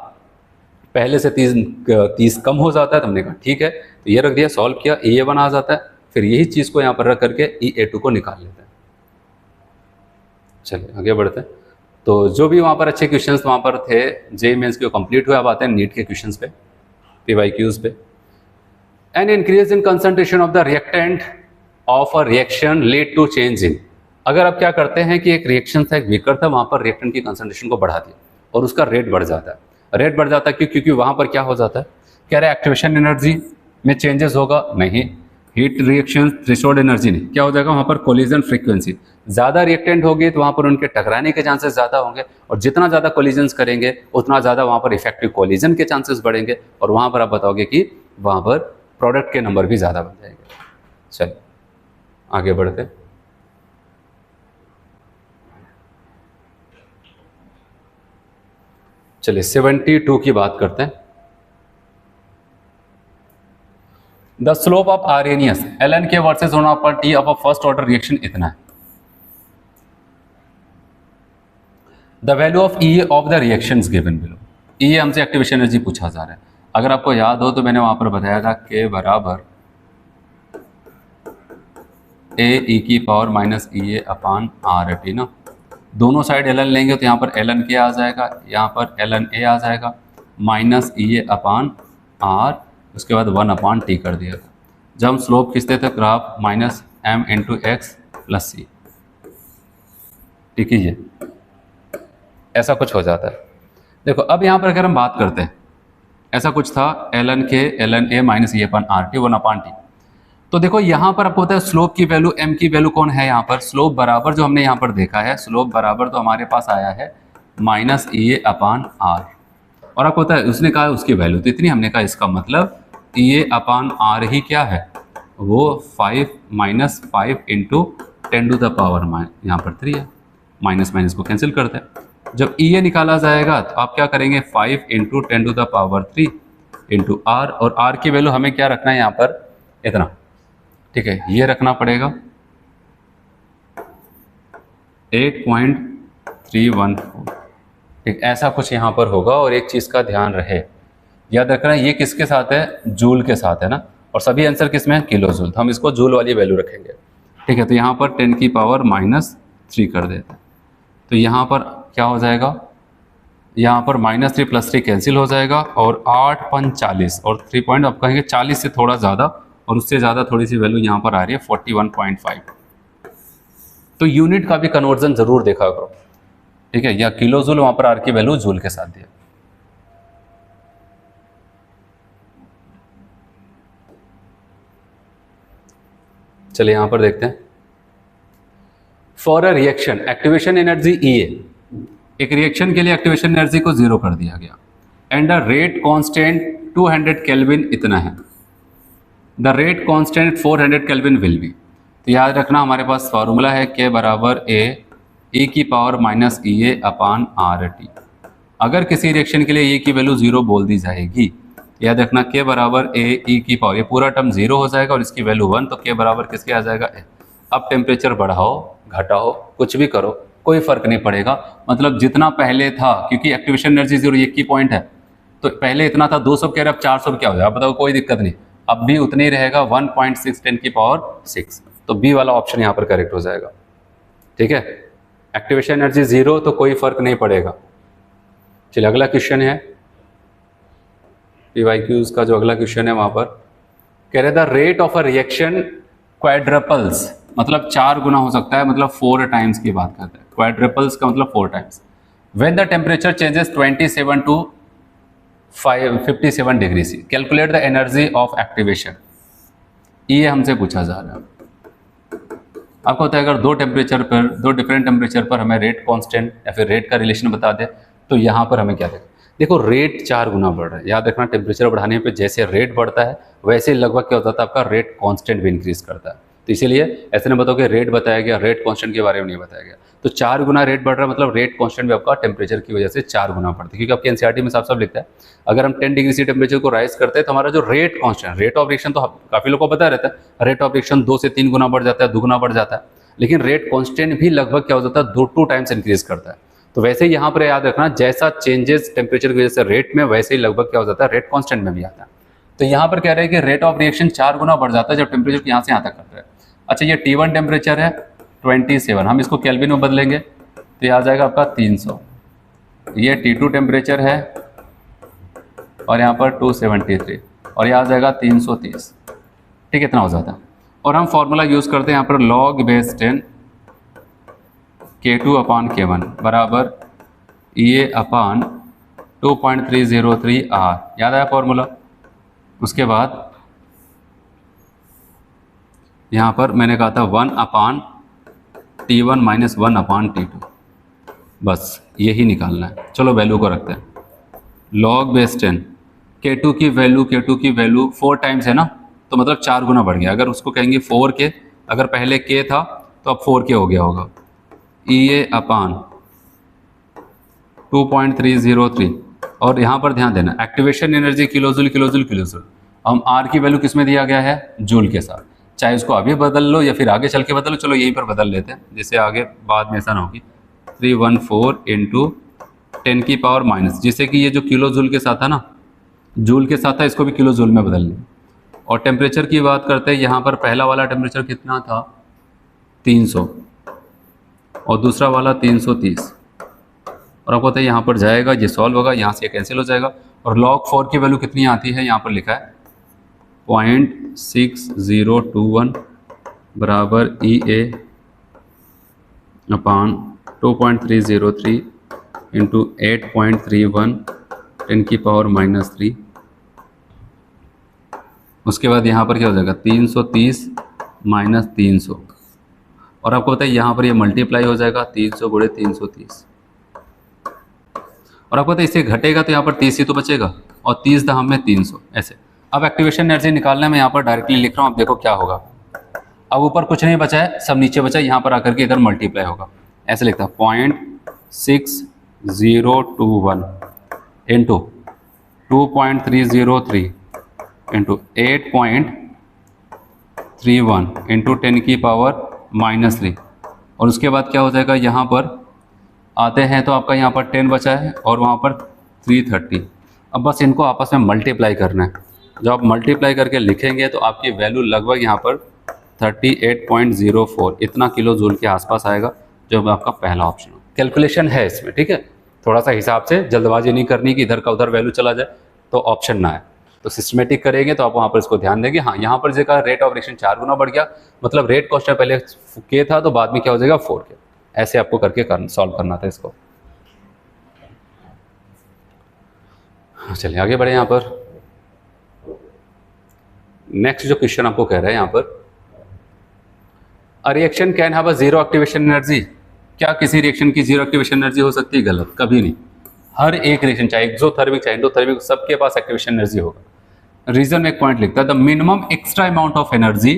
पहले से 30 कम हो जाता है, तो हमने कहा ठीक है, तो ये रख दिया, सॉल्व किया, EA1 आ जाता है। फिर यही चीज़ को यहाँ पर रख करके EA2 को निकाल लेते हैं। चलिए आगे बढ़ते हैं। तो जो भी वहाँ पर अच्छे क्वेश्चंस वहाँ पर थे जेईई मेंस के कंप्लीट हुए, अब आते हैं नीट के क्वेश्चंस पे, PYQs पे। An increase in concentration of the reactant of a reaction lead to change in. अगर आप क्या करते हैं कि एक रिएक्शन था, एक बीकर था, वहाँ पर रिएक्टेंट की कंसंट्रेशन को बढ़ा दिया और उसका रेट बढ़ जाता है। रेट बढ़ जाता है क्योंकि वहाँ पर क्या हो जाता है, कह रहे एक्टिवेशन एनर्जी में चेंजेस होगा, नहीं, हीट रिएक्शन थ्रेशोल्ड एनर्जी नहीं, क्या हो जाएगा वहाँ पर कोलिजन फ्रीक्वेंसी। ज़्यादा रिएक्टेंट होगी तो वहाँ पर उनके टकराने के चांसेस ज़्यादा होंगे, और जितना ज़्यादा कोलिजन्स करेंगे उतना ज़्यादा वहाँ पर इफेक्टिव कोलिजन के चांसेस बढ़ेंगे, और वहाँ पर आप बताओगे कि वहाँ पर प्रोडक्ट के नंबर भी ज़्यादा बन जाएंगे। चलिए आगे बढ़ते। चलिए 72 की बात करते हैं। The slope of Arrhenius ln के versus 1/T of a first order reaction इतना है। The value of E of the reactions given below. E हमसे एक्टिवेशन एनर्जी पूछा जा रहा है। अगर आपको याद हो तो मैंने वहां पर बताया था K बराबर A e की पावर माइनस EA/RT ना। दोनों साइड ln लेंगे तो यहाँ पर ln K आ जाएगा, यहाँ पर ln A आ जाएगा, माइनस EA/R, उसके बाद 1/T कर दिया था। जब हम स्लोप खींचते थे graph minus m into x plus c, ठीक है, ये ऐसा कुछ हो जाता है। देखो अब यहाँ पर अगर हम बात करते हैं, ऐसा कुछ था ln K ln A minus EA/RT 1/T। तो देखो यहाँ पर आपको पता है स्लोप की वैल्यू, m की वैल्यू कौन है, यहाँ पर स्लोप बराबर जो हमने यहाँ पर देखा है, स्लोप बराबर तो हमारे पास आया है माइनस EA/R, और आपको पता है उसने कहा उसकी वैल्यू तो इतनी, हमने कहा इसका मतलब EA/R ही क्या है, वो 5 minus 5 into 10 to the power यहाँ पर 3 है, माइनस माइनस को कैंसिल करते हैं। जब EA निकाला जाएगा तो आप क्या करेंगे 5 into 10 to the power 3 into R, और R की वैल्यू हमें क्या रखना है यहाँ पर इतना, ठीक है, ये रखना पड़ेगा 8.314, ठीक, ऐसा कुछ यहाँ पर होगा। और एक चीज़ का ध्यान रहे, याद रखना ये किसके साथ है, जूल के साथ है ना, और सभी आंसर किस में है, किलो जूल, तो हम इसको जूल वाली वैल्यू रखेंगे, ठीक है। तो यहाँ पर 10 की पावर माइनस 3 कर देते हैं, तो यहाँ पर क्या हो जाएगा, यहाँ पर माइनस 3 प्लस 3 कैंसिल हो जाएगा, और 8.40 और 3 पॉइंट आप कहेंगे 40 से थोड़ा ज़्यादा, और उससे ज़्यादा थोड़ी सी वैल्यू यहाँ पर आ रही है 41.5। तो यूनिट का भी कन्वर्जन जरूर देखा करो, ठीक है, या किलो जूल, वहाँ पर आर की वैल्यू जूल के साथ दिया। चलिए यहाँ पर देखते हैं, for a reaction activation energy EA, एक रिएक्शन के लिए एक्टिवेशन एनर्जी को 0 कर दिया गया, and the rate constant 200 kelvin इतना है, the rate constant 400 kelvin will be. तो याद रखना हमारे पास फार्मूला है K बराबर A e की पावर माइनस EA/RT। अगर किसी रिएक्शन के लिए E की वैल्यू 0 बोल दी जाएगी, याद रखना K बराबर A e की पावर, ये पूरा टर्म 0 हो जाएगा और इसकी वैल्यू 1, तो K बराबर किसके आ जाएगा A। अब टेम्परेचर बढ़ाओ घटाओ कुछ भी करो कोई फर्क नहीं पड़ेगा, मतलब जितना पहले था, क्योंकि एक्टिवेशन एनर्जी 0 एक की पॉइंट है, तो पहले इतना था 200 कह रहे, अब 400 क्या हो जाएगा, आप बताओ, कोई दिक्कत नहीं, अब भी उतने ही रहेगा 1.6 10 की पावर 6। तो बी वाला ऑप्शन यहाँ पर करेक्ट हो जाएगा। ठीक है, एक्टिवेशन एनर्जी 0 तो कोई फर्क नहीं पड़ेगा। चलिए अगला क्वेश्चन है PYQs का, जो अगला क्वेश्चन है वहाँ पर कह रहे the rate of a reaction quadruples, मतलब 4 गुना हो सकता है, मतलब 4 टाइम्स की बात करते हैं। क्वाड्रपल्स का मतलब 4 times. When the temperature changes 27 to 57 degree C, calculate the energy of activation. ये हमसे पूछा जा रहा है। आपको होता है अगर दो डिफरेंट टेम्परेचर पर हमें रेट कांस्टेंट या फिर रेट का रिलेशन बता दे, तो यहाँ पर हमें क्या देखो रेट 4 गुना बढ़ रहा है। याद रखना, टेम्परेचर बढ़ाने पे जैसे रेट बढ़ता है वैसे ही लगभग क्या होता है, आपका रेट कांस्टेंट भी इंक्रीज करता है। तो इसीलिए ऐसे नहीं बताओ कि रेट बताया गया, रेट कांस्टेंट के बारे में नहीं बताया गया। तो 4 गुना रेट बढ़ रहा है, मतलब रेट कांस्टेंट भी आपका टेम्परेचर की वजह से 4 गुना बढ़ता है। क्योंकि आपके एनसीईआरटी में साफ साफ लिखता है, अगर हम 10 डिग्री सी टेम्परेचर को राइज करते हैं तो हमारा जो rate constant, rate of reaction तो काफ़ी लोगों को पता रहता है, रेट ऑफ रिएक्शन 2 से 3 गुना बढ़ जाता है, 2 गुना बढ़ जाता है, लेकिन रेट कांस्टेंट भी लगभग क्या हो जाता है, 2 टाइम्स इंक्रीज करता है। तो वैसे ही यहाँ पर याद रखना, जैसा चेंजेस टेम्परेचर की वजह से रेट में, वैसे ही लगभग क्या हो जाता है, रेट कांस्टेंट में भी आता है। तो यहाँ पर कह रहे हैं कि रेट ऑफ रिएक्शन 4 गुना बढ़ जाता है जब टेम्परेचर यहाँ से यहाँ तक करता है। अच्छा, ये T1 टेम्परेचर है 27, हम इसको केल्विन में बदलेंगे तो ये आ जाएगा आपका 300। ये T2 टेम्परेचर है और यहाँ पर 273 और ये आ जाएगा 330। ठीक है, इतना हो जाता है। और हम फॉर्मूला यूज़ करते हैं यहाँ पर log बेस 10 K2 अपान K1 बराबर EA अपान 2.303 R। याद आया फॉर्मूला? उसके बाद यहाँ पर मैंने कहा था 1 अपान T1 माइनस 1 अपान T2, बस यही निकालना है। चलो वैल्यू को रखते हैं, log बेस 10 K2 की वैल्यू 4 टाइम्स है ना, तो मतलब 4 गुना बढ़ गया। अगर उसको कहेंगे 4K, अगर पहले K था तो अब 4K हो गया होगा, EA अपान 2.303। और यहाँ पर ध्यान देना, एक्टिवेशन एनर्जी किलोजूल। हम R की वैल्यू किस में दिया गया है, जूल के साथ। चाहे उसको अभी बदल लो या फिर आगे चल के बदल लो, चलो यहीं पर बदल लेते हैं, जिससे आगे बाद में ऐसा ना होगी। 314 इंटू 10 की पावर माइनस, जिससे कि ये जो किलो जूल के साथ था ना, जूल के साथ था, इसको भी किलो जूल में बदल लें। और टेम्परेचर की बात करते हैं, यहाँ पर पहला वाला टेम्परेचर कितना था, 300, और दूसरा वाला 330। और आपको पता है यहाँ पर जाएगा, ये सॉल्व होगा, यहाँ से कैंसिल हो जाएगा। और log 4 की वैल्यू कितनी आती है, यहाँ पर लिखा है 0.6021 बराबर EA अपान 2.303 इंटू 8.31 10 की पावर माइनस 3। उसके बाद यहाँ पर क्या हो जाएगा, 330 माइनस 300। और आपको पता है यहाँ पर ये मल्टीप्लाई हो जाएगा 300 गुणे 330। और आपको पता है इससे घटेगा तो यहाँ पर 30 ही तो बचेगा, और 30 दाम में 300 ऐसे। अब एक्टिवेशन एनर्जी निकालने में यहाँ पर डायरेक्टली लिख रहा हूँ, अब देखो क्या होगा। अब ऊपर कुछ नहीं बचा है, सब नीचे बचा है, यहाँ पर आकर के इधर मल्टीप्लाई होगा। ऐसे लिखता है 0.6021 इंटू 2.303 इंटू 8.31 इंटू 10 की पावर माइनस 3। और उसके बाद क्या हो जाएगा, यहाँ पर आते हैं तो आपका यहाँ पर 10 बचा है और वहाँ पर 330। अब बस इनको आपस में मल्टीप्लाई करना है। जब आप मल्टीप्लाई करके लिखेंगे तो आपकी वैल्यू लगभग यहाँ पर 38.04 इतना किलो जूल के आसपास आएगा, जो आपका पहला ऑप्शन हो। कैलकुलेशन है इसमें, ठीक है, थोड़ा सा हिसाब से, जल्दबाजी नहीं करनी कि इधर का उधर वैल्यू चला जाए तो ऑप्शन ना है। तो सिस्टमेटिक करेंगे तो आप वहाँ पर इसको ध्यान देंगे। हाँ, यहाँ पर जगह रेट ऑफ रिएक्शन 4 गुना बढ़ गया, मतलब रेट कांस्टेंट पहले K था तो बाद में क्या हो जाएगा 4K। ऐसे आपको करके सॉल्व करना था इसको। चलिए आगे बढ़े। यहाँ पर नेक्स्ट जो क्वेश्चन आपको कह रहा है यहाँ पर, a reaction can have a zero activation energy. क्या किसी रिएक्शन की जीरो एक्टिवेशन एनर्जी हो सकती है? गलत, कभी नहीं। हर एक रिएक्शन, चाहे एक्सोथर्मिक चाहे एंडोथर्मिक, सबके पास एक्टिवेशन एनर्जी होगा। रीजन में एक पॉइंट लिखता है, the minimum extra amount of energy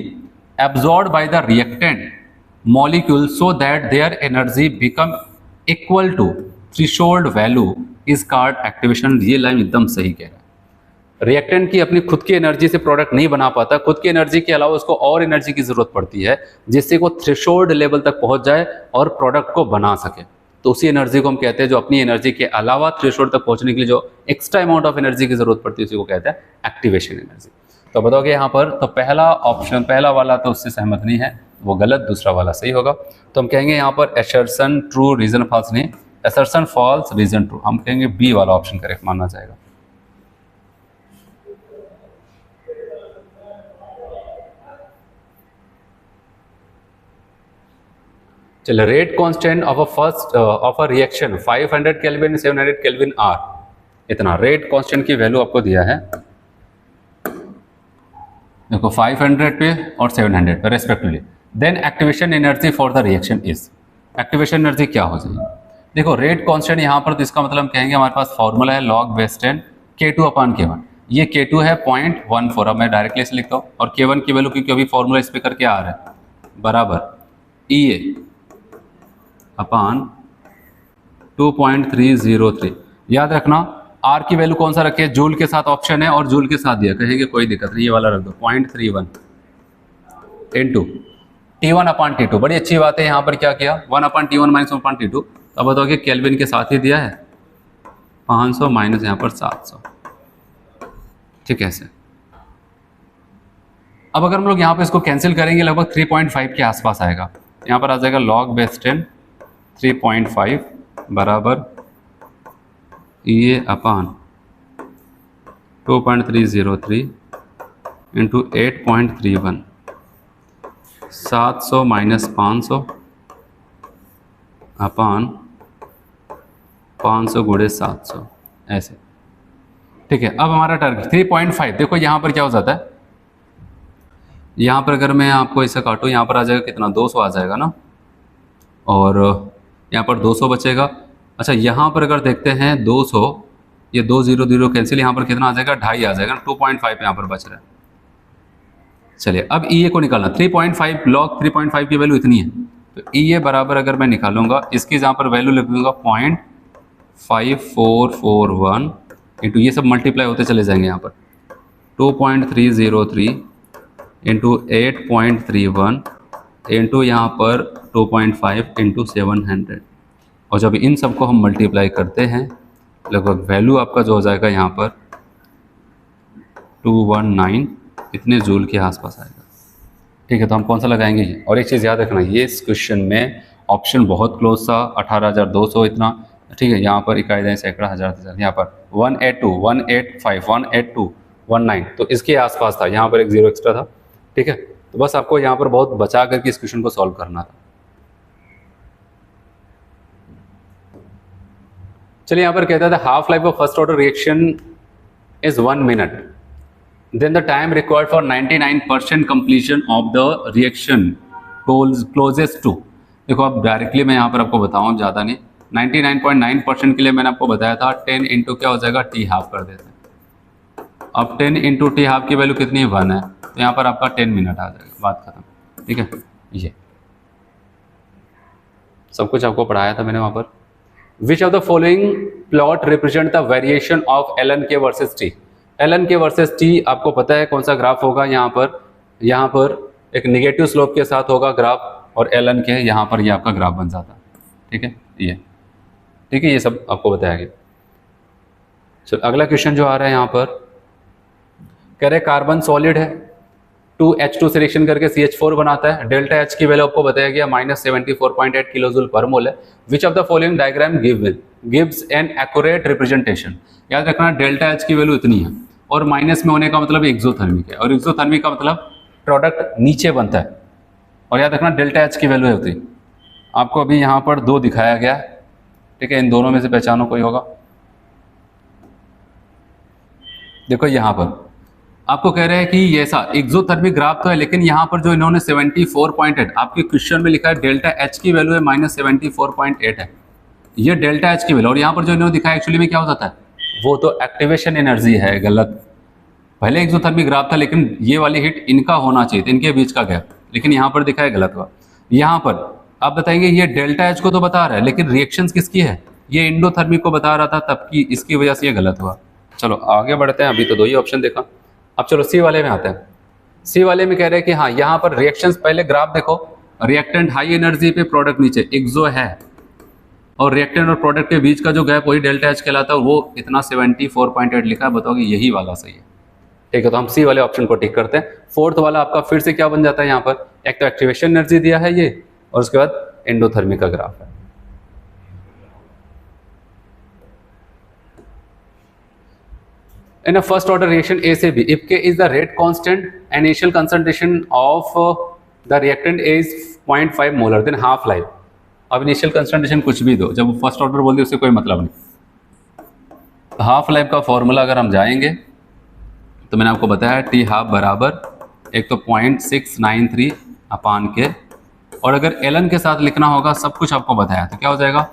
absorbed by the reactant molecule so that their energy become equal to threshold value is called activation। ये लाइन एकदम सही कह रहा है। रिएक्टेंट की अपनी खुद की एनर्जी से प्रोडक्ट नहीं बना पाता, खुद की एनर्जी के अलावा उसको और एनर्जी की जरूरत पड़ती है जिससे वो थ्रेशोल्ड लेवल तक पहुंच जाए और प्रोडक्ट को बना सके, तो उसी एनर्जी को हम कहते हैं, जो अपनी एनर्जी के अलावा थ्रेशोल्ड तक पहुंचने के लिए जो एक्स्ट्रा अमाउंट ऑफ एनर्जी की जरूरत पड़ती है, उसी को कहते हैं एक्टिवेशन एनर्जी। तो बताओगे यहाँ पर, तो पहला ऑप्शन, पहला वाला तो उससे सहमत नहीं है, वो गलत, दूसरा वाला सही होगा। तो हम कहेंगे यहाँ पर असर्शन ट्रू रीजन फॉल्स नहीं, असर्शन फॉल्स रीजन ट्रू, हम कहेंगे बी वाला ऑप्शन करेक्ट मानना जाएगा। चलो, rate constant of a reaction 500 kelvin 700 kelvin are, इतना रेट कांस्टेंट की वैल्यू आपको दिया है, देखो 500 पे और 700 पे respectively. Then activation energy for the reaction is, activation energy क्या हो जाएगी? देखो रेट कांस्टेंट यहाँ पर, तो इसका मतलब हम कहेंगे हमारे पास फॉर्मूला है log बेस 10 K2 अपान K1, ये K2 है 0.14, अब मैं डायरेक्टली इसे लिखता हूँ, और K1 की वैल्यू क्योंकि अभी फॉर्मूला इस पे करके आ रहा है बराबर EA अपान 2.303। याद रखना आर की वैल्यू कौन सा रखे, जूल के साथ ऑप्शन है और जूल के साथ दिया, कहेंगे कोई दिक्कत नहीं, ये वाला रख दो 0.31 इनटू T1 अपान T2। बड़ी अच्छी बात है, यहाँ पर क्या किया 1 अपान T1 माइनस 1 अपान T2, अब बताओगे केल्विन के साथ ही दिया है 500 माइनस यहाँ पर 700, ठीक है ऐसे। अब अगर हम लोग यहाँ पे इसको कैंसिल करेंगे लगभग 3.5 के आसपास आएगा, यहाँ पर आ जाएगा log बेस 10 3.5 बराबर EA अपान 2.303 इंटू 8.31, 700 माइनस 500 अपान 500 गुणे 700 ऐसे, ठीक है। अब हमारा टारगेट 3.5, देखो यहाँ पर क्या हो जाता है, यहाँ पर अगर मैं आपको ऐसा काटूँ, यहाँ पर आ जाएगा कितना 200 आ जाएगा ना, और यहाँ पर 200 बचेगा। अच्छा यहाँ पर अगर देखते हैं 200, ये 2 0 0 कैंसिल, यहाँ पर कितना आ जाएगा 2.5 आ जाएगा, 2.5 यहाँ पर बच रहा है। चलिए अब EA को निकालना, 3.5 log 3.5 की वैल्यू इतनी है, तो EA बराबर अगर मैं निकालूंगा, इसकी जहाँ पर वैल्यू लिख दूंगा 0.5441 इंटू, ये सब मल्टीप्लाई होते चले जाएंगे यहाँ पर 2.303 इंटू 8.31 इंटू यहाँ पर 2.5 इंटू 700, और जब इन सबको हम मल्टीप्लाई करते हैं लगभग वैल्यू आपका जो हो जाएगा यहाँ पर 219 इतने जूल के आसपास आएगा, ठीक है। तो हम कौन सा लगाएंगे ये, और एक चीज़ याद रखना, ये इस क्वेश्चन में ऑप्शन बहुत क्लोज था, 18,200 इतना, ठीक है। यहाँ पर इकाई दें सैकड़ा हज़ार, यहाँ पर 182 185 182 19, तो इसके आसपास था, यहाँ पर एक जीरो एक्स्ट्रा था, ठीक है। तो बस आपको यहाँ पर बहुत बचा करके इस क्वेश्चन को सॉल्व करना था। चलिए यहाँ पर कहता था half life of first order reaction is 1 minute, then the time required for 99% completion of the reaction closest to. देखो अब डायरेक्टली मैं यहाँ पर आपको बताऊँ, ज़्यादा नहीं, 99.9% के लिए मैंने आपको बताया था 10 इंटू क्या हो जाएगा T हाफ कर देते हैं। अब 10 इंटू T हाफ की वैल्यू कितनी है 1 है, तो यहाँ पर आपका 10 मिनट आ जाएगा, बात खत्म, ठीक है। ये सब कुछ आपको पढ़ाया था मैंने वहाँ पर। विच of the following plot represent the variation of LNK versus T। LNK versus T आपको पता है कौन सा ग्राफ होगा, यहाँ पर एक निगेटिव स्लोप के साथ होगा ग्राफ, और LNK यहाँ पर ये आपका ग्राफ बन जाता, ठीक है। ये ठीक है, ये सब आपको बताया गया। चलो अगला क्वेश्चन जो आ रहा है यहाँ पर, कह रहे कार्बन सॉलिड है, 2H2 से रिएक्शन करके CH4 बनाता है, डेल्टा H की वैल्यू आपको बताया गया -74.8 किलोजूल पर मोल है। विच of the following diagram gives an accurate representation. याद रखना डेल्टा H की वैल्यू इतनी है, और माइनस में होने का मतलब एक्सोथर्मिक है, और एक्सोथर्मिक का मतलब प्रोडक्ट नीचे बनता है, और याद रखना डेल्टा H की वैल्यू होती है। आपको अभी यहाँ पर 2 दिखाया गया, ठीक है, इन दोनों में से पहचानो कोई होगा। देखो यहाँ पर आपको कह रहे हैं कि ये ऐसा एक्सोथर्मिक ग्राफ तो है, लेकिन यहाँ पर जो इन्होंने 74.8 आपके क्वेश्चन में लिखा है, डेल्टा H की वैल्यू है -74.8 है, ये डेल्टा H की वैल्यू, और यहाँ पर जो इन्होंने दिखाया एक्चुअली में क्या हो जाता है, वो तो एक्टिवेशन एनर्जी है, गलत। पहले एक्सोथर्मिक ग्राफ था, लेकिन ये वाली हिट इनका होना चाहिए था, इनके बीच का गैप, लेकिन यहाँ पर दिखाया गलत हुआ। यहाँ पर आप बताएंगे ये डेल्टा H को तो बता रहा है, लेकिन रिएक्शंस किसकी है, ये इंडोथर्मिक को बता रहा था, तब की इसकी वजह से ये गलत हुआ। चलो आगे बढ़ते हैं, अभी तो 2 ही ऑप्शन देखा। अब चलो सी वाले में आते हैं। सी वाले में कह रहे हैं कि हाँ यहाँ पर रिएक्शंस, पहले ग्राफ देखो, रिएक्टेंट हाई एनर्जी पे, प्रोडक्ट नीचे, एक्सो है, और रिएक्टेंट और प्रोडक्ट के बीच का जो गैप वही डेल्टा एच कहलाता है, वो इतना 74.8 लिखा है, बताओगे यही वाला सही है। ठीक है, तो हम सी वाले ऑप्शन को टिक करते हैं। फोर्थ वाला आपका फिर से क्या बन जाता है यहाँ पर, एक तो एक्टिवेशन एनर्जी दिया है ये, और उसके बाद एंडोथर्मिक का ग्राफ है। In a first order reaction A से B, if K is the rate constant and initial concentration of the reactant is 0.5 molar, then half life। अब इनिशियल कंसंट्रेशन कुछ भी दो, जब फर्स्ट ऑर्डर बोल दिए उससे कोई मतलब नहीं। हाफ लाइफ का फॉर्मूला अगर हम जाएंगे तो मैंने आपको बताया टी हाफ बराबर एक तो 0.693 अपान के, और अगर एल के साथ लिखना होगा, सब कुछ आपको बताया, तो क्या हो जाएगा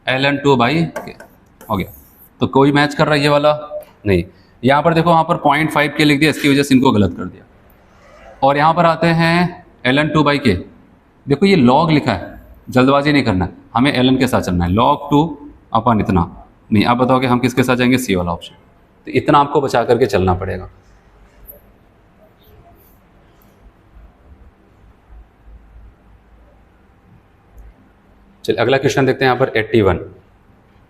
ln2 बाई के हो गया। तो कोई मैच कर रहा है ये वाला नहीं। यहाँ पर देखो, वहाँ पर 0.5 के लिख दिया, इसकी वजह से इनको गलत कर दिया। और यहाँ पर आते हैं ln2 बाई के, देखो ये लॉग लिखा है, जल्दबाजी नहीं करना है, हमें ln के साथ चलना है, log 2 अपन इतना नहीं। आप बताओगे हम किसके साथ जाएंगे, सी वाला ऑप्शन। तो इतना आपको बचा करके चलना पड़ेगा। चलिए अगला क्वेश्चन देखते हैं यहाँ पर 81।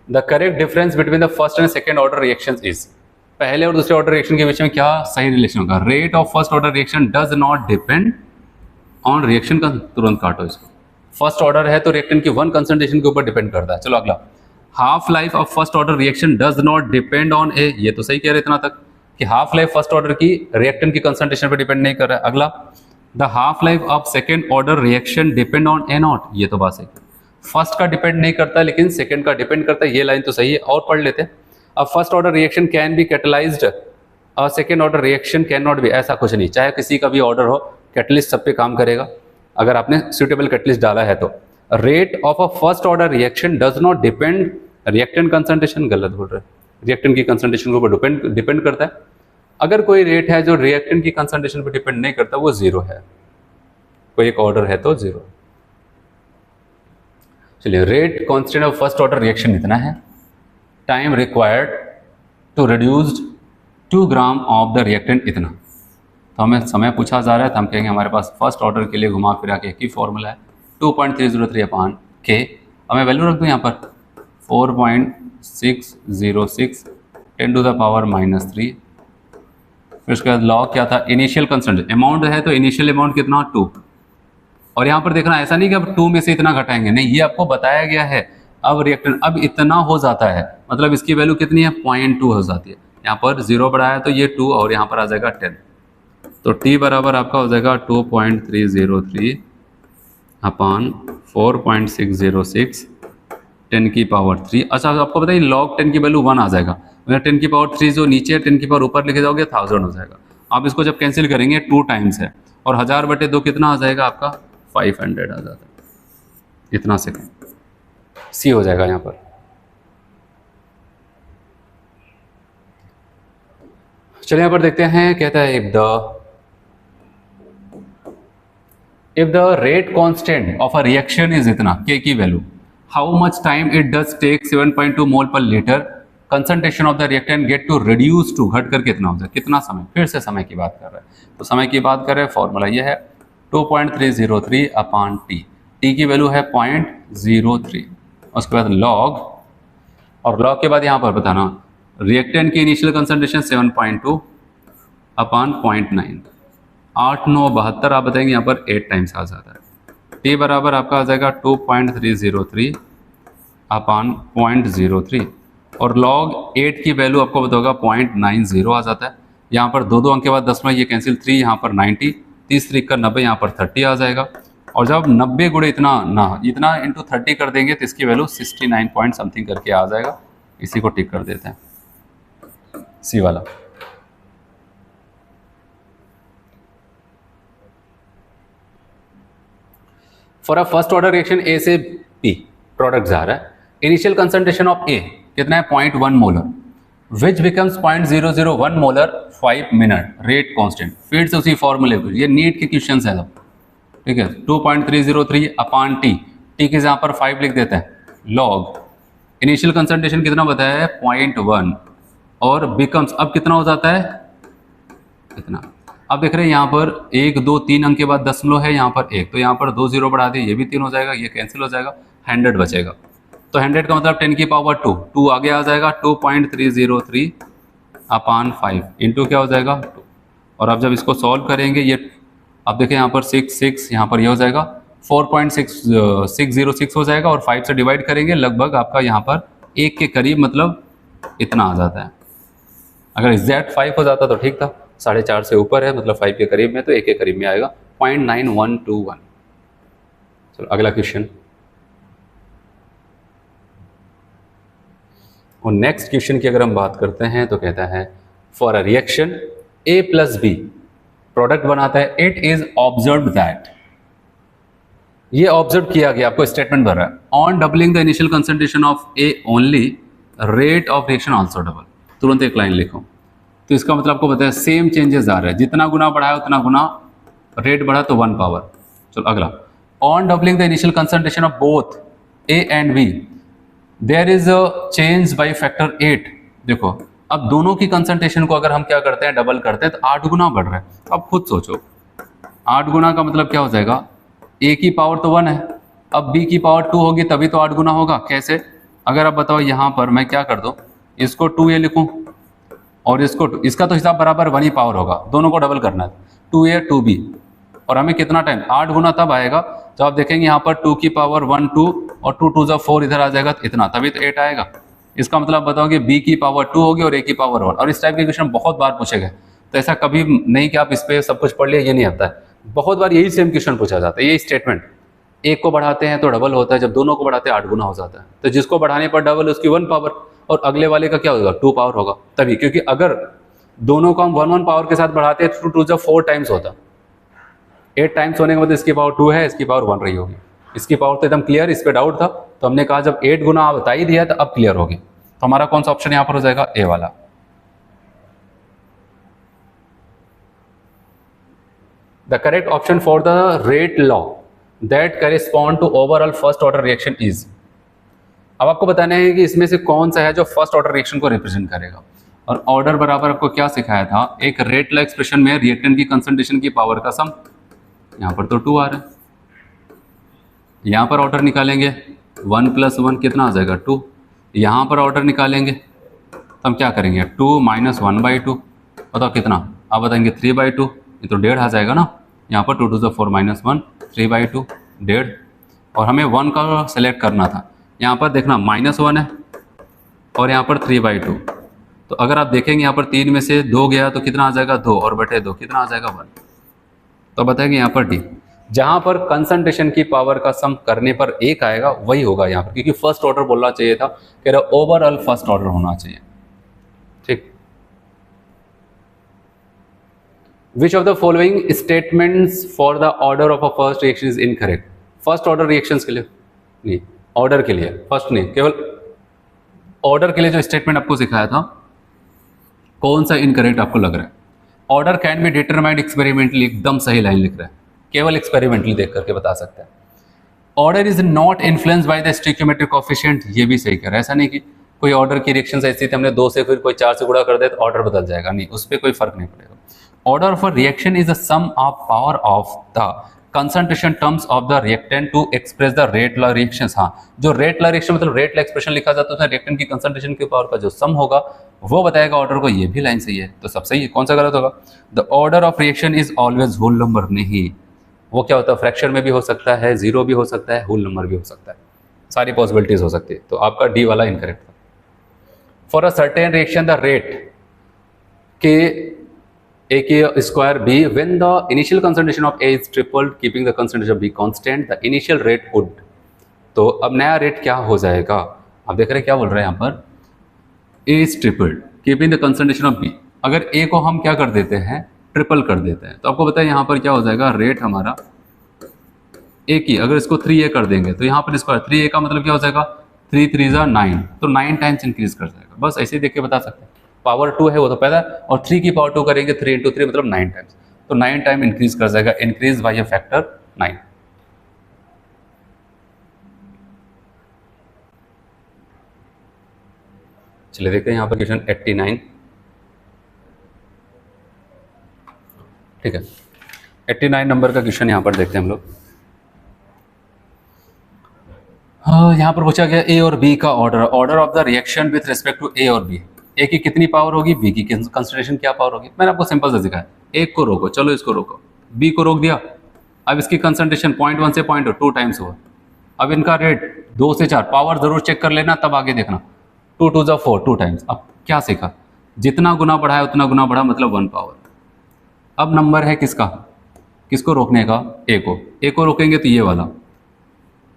The correct difference between the first and second order reaction is, पहले और दूसरे ऑर्डर रिएक्शन के बीच में क्या सही रिलेशन होगा। Rate of first order reaction does not depend on reaction का, तुरंत काटो इसको। फर्स्ट ऑर्डर है तो रिएक्शन की वन कंसंट्रेशन के ऊपर डिपेंड करता है। चलो अगला, half life of first order reaction does not depend on A, ये तो सही कह रहे इतना तक कि हाफ लाइफ फर्स्ट ऑर्डर की रिएक्शन की कंसंट्रेशन पर डिपेंड नहीं कर रहा है। अगला, the half life of second order reaction depend on A not, ये तो बात सही। फर्स्ट का डिपेंड नहीं करता लेकिन सेकेंड का डिपेंड करता है, ये लाइन तो सही है। और पढ़ लेते हैं, अब first order reaction can be catalysed, और second order reaction can not be, ऐसा कुछ नहीं। चाहे किसी का भी ऑर्डर हो, कैटलिस्ट सब पे काम करेगा अगर आपने सुटेबल कैटलिस्ट डाला है तो। Rate of a first order reaction does not depend, reactant concentration गलत बोल रहे हैं, रिएक्टेंट की कंसंट्रेशन के ऊपर डिपेंड करता है। अगर कोई रेट है जो रिएक्टेंट की कंसंट्रेशन पर डिपेंड नहीं करता, वो जीरो है, कोई एक ऑर्डर है तो जीरो। चलिए, rate constant of first order reaction इतना है, time required to reduced 2 gram of the reactant इतना। तो हमें समय पूछा जा रहा है, तो हम कहेंगे हमारे पास फर्स्ट ऑर्डर के लिए घुमा फिरा के एक ही फॉर्मूला है, 2.303 अपान के। अब मैं वैल्यू रख दूँ यहाँ पर 4.606 10 टू द पावर -3। फिर उसके बाद लॉग क्या था, इनिशियल कंसंट्रेशन अमाउंट है, तो इनिशियल अमाउंट कितना 2। और यहाँ पर देखना, ऐसा नहीं कि अब 2 में से इतना घटाएंगे, नहीं, ये आपको बताया गया है। अब रिएक्टेंट अब इतना हो जाता है, मतलब इसकी वैल्यू कितनी है 0.2 हो जाती है। यहाँ पर 0 बढ़ाया तो ये 2, और यहाँ पर आ जाएगा 10, तो t बराबर आपका हो जाएगा 2.303 अपान 4.606 10 की पावर 3। अच्छा, आपको बताइए लॉग 10 की वैल्यू 1 आ जाएगा, मतलब 10 की पावर 3 जो नीचे है 10 की पावर ऊपर लिखे जाओगे 1000 हो जाएगा। आप इसको जब कैंसिल करेंगे 2 टाइम्स है, और 1000/2 कितना आ जाएगा आपका 500 आ जाता है, इतना सेकेंड। सी हो जाएगा यहाँ पर। चलिए यहाँ पर देखते हैं, कहता है if the rate constant of a reaction is इतना, के की value, how much time it does take 7.2 mole per litre concentration of the reactant get to reduce to, घट कर कितना हो जाए, कितना समय। फिर से समय की बात कर रहे हैं, तो समय की बात कर रहे हैं, फॉर्मूला ये है 2.303 अपान टी। टी की वैल्यू है 0.03, उसके बाद लॉग, और लॉग के बाद यहाँ पर बताना रिएक्टेंट की इनिशियल कंसंट्रेशन 7.2 अपान 0.9, 8 9 72, आप बताएंगे यहाँ पर 8 टाइम्स आ जाता है। टी बराबर आपका आ जाएगा 2.303 अपान 0.03, और लॉग 8 की वैल्यू आपको बताओगा 0.90 आ जाता है। यहाँ पर 2 अंक के बाद 10 में ये कैंसिल, 3 यहाँ पर 90, 30 3 का 90, यहाँ पर 30 आ जाएगा। और जब 90 गुणे इतना इंटू 30 कर देंगे तो इसकी वैल्यू 69 पॉइंट समथिंग करके आ जाएगा। इसी को टिक कर देते हैं, सी वाला। For a first order reaction A से बी प्रोडक्ट जा रहा है, इनिशियल कंसंट्रेशन ऑफ ए कितना है 0.1 molar, which becomes 0.001 molar 5 minute, rate constant. फिर से उसी फॉर्मूले को, ये नीट के क्वेश्चन है सब, ठीक है। 2.303 अपान टी, टी के यहाँ पर 5 लिख देते हैं, लॉग इनिशियल कंसंट्रेशन कितना बताया है 0.1, और बिकम्स अब कितना हो जाता है कितना। अब देख रहे हैं यहाँ पर 1 2 3 अंक के बाद दशमलव है, यहाँ पर 1, तो यहाँ पर 2 0 बढ़ा दिए, ये भी 3 हो जाएगा, ये कैंसिल हो जाएगा, 100 बचेगा। तो 100 का मतलब 10 की पावर 2, 2 आगे आ जाएगा, 2.303 अपान 5 इंटू क्या हो जाएगा 2। और अब जब इसको सॉल्व करेंगे, ये अब देखें यहाँ पर 6 यहाँ पर ये हो जाएगा 4.606 हो जाएगा, और 5 से डिवाइड करेंगे लगभग आपका यहाँ पर 1 के करीब, मतलब इतना आ जाता है। अगर एग्जैक्ट 5 हो जाता तो ठीक था, 4.5 से ऊपर है मतलब 5 के करीब में, तो 1 के करीब में आएगा 0.9121। चलो अगला क्वेश्चन। और नेक्स्ट क्वेश्चन की अगर हम बात करते हैं तो कहता है for a reaction A plus B product बनाता है, इट इज ऑब्जर्व दैट, ये ऑब्जर्व किया गया, आपको स्टेटमेंट भर रहा है, on doubling the initial concentration of A only rate of reaction also double. तुरंत एक लाइन लिखो, तो इसका मतलब आपको पता है सेम चेंजेस आ रहा है, जितना गुना बढ़ाया उतना गुना रेट बढ़ा, तो 1 पावर। चलो अगला, on doubling the initial concentration of both A and B there is a change by factor 8। देखो अब दोनों की कंसंट्रेशन को अगर हम क्या करते हैं, डबल करते हैं, तो 8 गुना बढ़ रहा है। तो अब खुद सोचो 8 गुना का मतलब क्या हो जाएगा, ए की पावर तो 1 है, अब बी की पावर 2 होगी तभी तो 8 गुना होगा। कैसे, अगर आप बताओ यहाँ पर मैं क्या कर दूं, इसको 2a लिखूं और इसको इसका तो हिसाब बराबर 1 ही पावर होगा, दोनों को डबल करना है, 2a 2b। और हमें कितना टाइम, 8 गुना तब आएगा तो आप देखेंगे यहाँ पर 2 की पावर 1 2 और 2 2 4 इधर आ जाएगा, तो इतना, तभी तो 8 आएगा। इसका मतलब बताओ कि b की पावर 2 होगी और a की पावर 1। और इस टाइप के क्वेश्चन बहुत बार पूछे गए, तो ऐसा कभी नहीं कि आप इस पर सब कुछ पढ़ लिया, ये नहीं आता है। बहुत बार यही सेम क्वेश्चन पूछा जाता है, यही स्टेटमेंट, एक को बढ़ाते हैं तो डबल होता है, जब दोनों को बढ़ाते हैं 8 गुना हो जाता है। तो जिसको बढ़ाने पर डबल उसकी 1 पावर, और अगले वाले का क्या होगा 2 पावर होगा, तभी, क्योंकि अगर दोनों को हम 1 पावर के साथ बढ़ाते हैं तो 2 जब 4 टाइम्स होता, 8 टाइम्स होने के बाद इसकी पावर 2 है, इसकी पावर 1 रही होगी। इसकी पावर तो एकदम क्लियर, इस पर डाउट था, तो हमने कहा जब 8 गुना आप बता ही दिया तो अब क्लियर होगी। तो हमारा कौन सा ऑप्शन यहाँ पर हो जाएगा, ए वाला। The correct option for the rate law that correspond to overall first order reaction is। अब आपको बताना है कि इसमें से कौन सा है जो फर्स्ट ऑर्डर रिएक्शन को रिप्रेजेंट करेगा। और ऑर्डर बराबर आपको क्या सिखाया था, एक रेट लॉ एक्सप्रेशन में रिएक्टेंट की कंसंट्रेशन की पावर का सम, यहाँ पर तो 2 आ रहा है, यहाँ पर ऑर्डर निकालेंगे 1 + 1 कितना आ जाएगा 2, यहाँ पर ऑर्डर निकालेंगे तो हम क्या करेंगे 2 - 1/2, बताओ कितना, आप बताएंगे 3/2, ये तो 1.5 आ जाएगा ना, यहाँ पर 2 2 4 - 1 3/2 1.5। और हमें 1 का सेलेक्ट करना था, यहाँ पर देखना -1 है और यहाँ पर 3/2, तो अगर आप देखेंगे यहाँ पर 3 में से 2 गया तो कितना आ जाएगा 2, और बटे 2 कितना आ जाएगा 1। तो बताएंगे यहाँ पर डी, जहाँ पर कंसंट्रेशन की पावर का सम करने पर 1 आएगा वही होगा यहाँ पर, क्योंकि फर्स्ट ऑर्डर बोलना चाहिए था, कह रहा ओवरऑल फर्स्ट ऑर्डर होना चाहिए। ठीक, Which of the following statements for the order of a first reaction is incorrect? First order reactions के लिए नहीं, ऑर्डर के लिए, फर्स्ट नहीं, केवल ऑर्डर के लिए जो स्टेटमेंट आपको सिखाया था, कौन सा इनकरेक्ट आपको लग रहा है। Order can be determined experimentally, एकदम सही लाइन लिख रहा है, केवल एक्सपेरिमेंटली देख करके बता सकते हैं। Order is not influenced by the stoichiometric coefficient, ये भी सही कर रहा है। ऐसा नहीं कि कोई ऑर्डर की रिएक्शन ऐसी थी हमने 2 से फिर कोई 4 से गुणा कर दे तो ऑर्डर बदल जाएगा, नहीं, उस पर कोई फर्क नहीं पड़ेगा। Order of a reaction is the sum of power of the concentration terms of the reactant to express the rate law reactions. हाँ, जो रेट लॉ रिएक्शन मतलब रेट लॉ एक्सप्रेशन लिखा जाता है उसमें रिएक्टेंट की कंसंट्रेशन की पावर का जो सम होगा वो बताएगा ऑर्डर को, ये भी लाइन सही है, तो सब सही है। कौन सा गलत होगा, the order of reaction is always whole number, नहीं, वो क्या होता है फ्रैक्शन में भी हो सकता है, 0 भी हो सकता है, होल नंबर भी हो सकता है, सारी पॉसिबिलिटीज हो सकती है। तो आपका डी वाला इनकरेक्ट था। For a certain reaction the rate के A की square B when the initial concentration of A is tripled keeping the concentration of B constant the initial rate would। तो अब नया रेट क्या हो जाएगा, आप देख रहे हैं क्या बोल रहे हैं यहाँ पर, A is tripled keeping the concentration of B। अगर A को हम क्या कर देते हैं, ट्रिपल कर देते हैं, तो आपको पता है यहाँ पर क्या हो जाएगा, रेट हमारा A की अगर इसको 3A कर देंगे तो यहाँ पर स्क्वायर 3A का मतलब क्या हो जाएगा 3 3 × 9, तो 9 टाइम्स इंक्रीज कर जाएगा। बस ऐसे ही देख के बता सकते हैं, पावर 2 है वो तो पहला, और 3 की पावर 2 करेंगे 3 × 3 मतलब 9 टाइम्स, तो 9 टाइम इंक्रीज कर जाएगा, इंक्रीज बाय अ फैक्टर 9। चलिए देखते हैं यहाँ पर क्वेश्चन 89। ठीक है, 89 नंबर का क्वेश्चन यहाँ पर देखते हैं हम लोग। यहाँ पर पूछा गया ए और बी का order of the reaction with respect to A और बी। ए की कितनी पावर होगी, बी की कंसिडरेशन क्या पावर होगी। मैंने आपको सिंपल से दिखाया, एक को रोको, चलो इसको रोको, बी को रोक दिया, अब इसकी कंसंट्रेशन 0.1 से 0.2 टाइम्स हुआ। अब इनका रेट 2 से 4, पावर जरूर चेक कर लेना तब आगे देखना, 2 2 जा 4, 2 टाइम्स। अब क्या सीखा, जितना गुना बढ़ाया उतना गुना बढ़ा, मतलब 1 पावर। अब नंबर है किसका, किसको रोकने का, ए को रोकेंगे तो ये वाला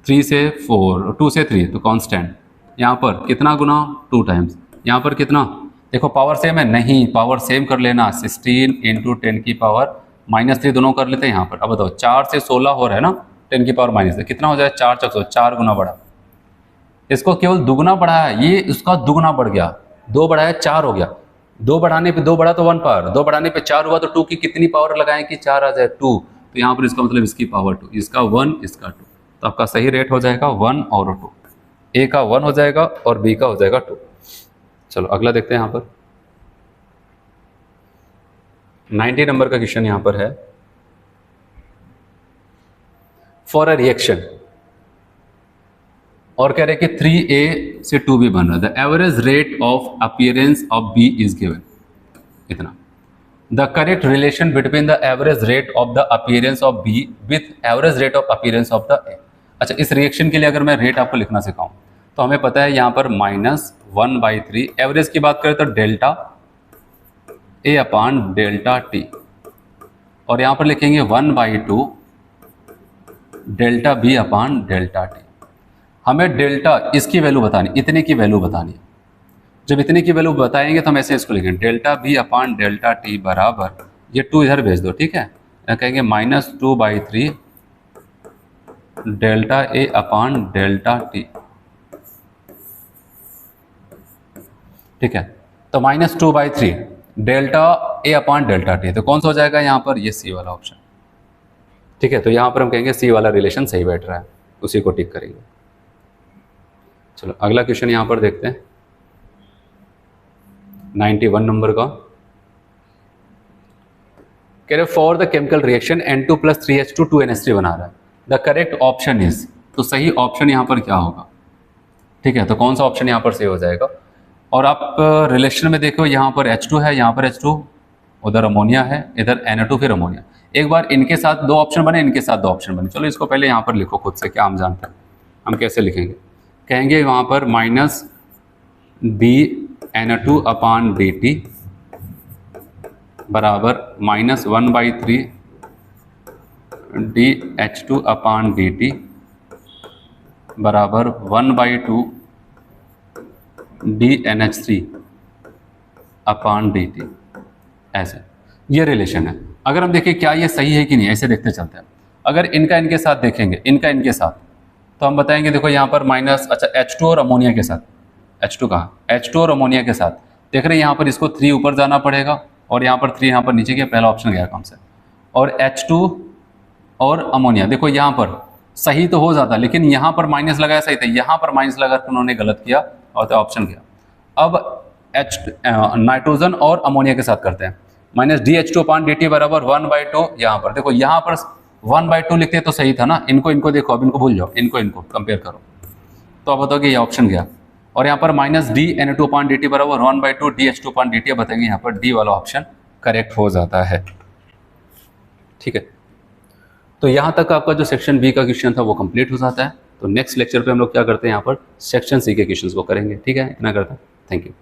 3 से 4, 2 से 3 तो कांस्टेंट, यहाँ पर कितना गुना 2 टाइम्स, यहाँ पर कितना, देखो पावर सेम है, नहीं पावर सेम कर लेना, 16 × 10 की पावर -3 दोनों कर लेते हैं यहाँ पर। अब बताओ 4 से 16 हो रहा है ना, 10 की पावर -3 कितना हो जाए, 4 4 4 गुना बढ़ा। इसको केवल दुगुना बढ़ाया, ये उसका दुगुना बढ़ गया, 2 बढ़ाया 4 हो गया, 2 बढ़ाने पे 2 बढ़ा तो 1 पावर, 2 बढ़ाने पे 4 हुआ तो 2 की कितनी पावर लगाएं कि 4 आ जाए, 2। तो यहाँ पर इसका मतलब इसकी पावर 2, इसका 1 इसका 2, तो आपका सही रेट हो जाएगा 1 और 2, ए का 1 हो जाएगा और बी का हो जाएगा 2। चलो अगला देखते हैं यहाँ पर 90 नंबर का क्वेश्चन यहाँ पर है। फॉर अ रिएक्शन, और कह रहे कि 3A से 2B बन रहा है, the average rate of appearance of B is given, इतना। The correct relation between the average rate of the appearance of B with average rate of appearance of the A। अच्छा, इस reaction के लिए अगर मैं रेट आपको लिखना सिखाऊं तो हमें पता है यहाँ पर -1/3, एवरेज की बात करें तो delta A upon delta T, और यहाँ पर लिखेंगे 1/2 डेल्टा B अपान डेल्टा T। हमें डेल्टा इसकी वैल्यू बतानी, इतने की वैल्यू बतानी है। जब इतने की वैल्यू बताएंगे तो हम ऐसे इसको लिखेंगे, डेल्टा B अपान डेल्टा T बराबर, ये 2 इधर भेज दो, ठीक है, यहाँ कहेंगे -2/3 delta A upon delta T, ठीक है। तो -2/3 delta A upon delta T, तो कौन सा हो जाएगा यहाँ पर, ये सी वाला ऑप्शन, ठीक है। तो यहाँ पर हम कहेंगे सी वाला रिलेशन सही बैठ रहा है, उसी को टिक करेंगे। चलो अगला क्वेश्चन यहाँ पर देखते हैं 91 नंबर का। कह रहे for the chemical reaction N2 + 3H2 2NH3 बना रहा है, द करेक्ट ऑप्शन इज, तो सही ऑप्शन यहाँ पर क्या होगा, ठीक है। तो कौन सा ऑप्शन यहाँ पर सही हो जाएगा, और आप रिलेशन में देखो यहाँ पर H2 है, यहाँ पर H2, उधर अमोनिया है, इधर Na2 फिर अमोनिया। एक बार इनके साथ 2 ऑप्शन बने, इनके साथ 2 ऑप्शन बने। चलो इसको पहले यहाँ पर लिखो खुद से, क्या हम जानते हैं, हम कैसे लिखेंगे, कहेंगे वहाँ पर -dNA2 अपान dt बराबर -1/3 dH2 अपान dt बराबर 1/2 dNH3 अपान dt, ऐसे ये रिलेशन है। अगर हम देखें क्या ये सही है कि नहीं, ऐसे देखते चलते हैं। अगर इनका इनके साथ देखेंगे, इनका इनके साथ, तो हम बताएंगे देखो यहाँ पर अच्छा H2 और अमोनिया के साथ, H2 कहाँ, H2 और अमोनिया के साथ देख रहे हैं, यहाँ पर इसको 3 ऊपर जाना पड़ेगा और यहाँ पर 3 यहाँ पर नीचे गया, पहला ऑप्शन गया काम से। और H2 और अमोनिया देखो यहाँ पर सही तो हो जाता, लेकिन यहाँ पर माइनस लगाया सही था, यहाँ पर माइनस लगा कर उन्होंने गलत किया और तो ऑप्शन गया। अब नाइट्रोजन और अमोनिया के साथ करते हैं, -dH2 अपान dt बराबर 1/2, यहाँ पर देखो, यहाँ पर 1/2 लिखते तो सही था ना, इनको देखो, अब इनको भूल जाओ, इनको कंपेयर करो, तो अब बताओ कि ये ऑप्शन गया। और यहाँ पर -dNA2 अपान dt बराबर 1/2 dH2 अपान dt, बताएंगे यहाँ पर डी वाला ऑप्शन करेक्ट हो जाता है, ठीक है। तो यहाँ तक आपका जो सेक्शन बी का क्वेश्चन था वो कंप्लीट हो जाता है। तो नेक्स्ट लेक्चर पे हम लोग क्या करते हैं, यहाँ पर सेक्शन सी के क्वेश्चंस को करेंगे, ठीक है। इतना करते हैं, थैंक यू।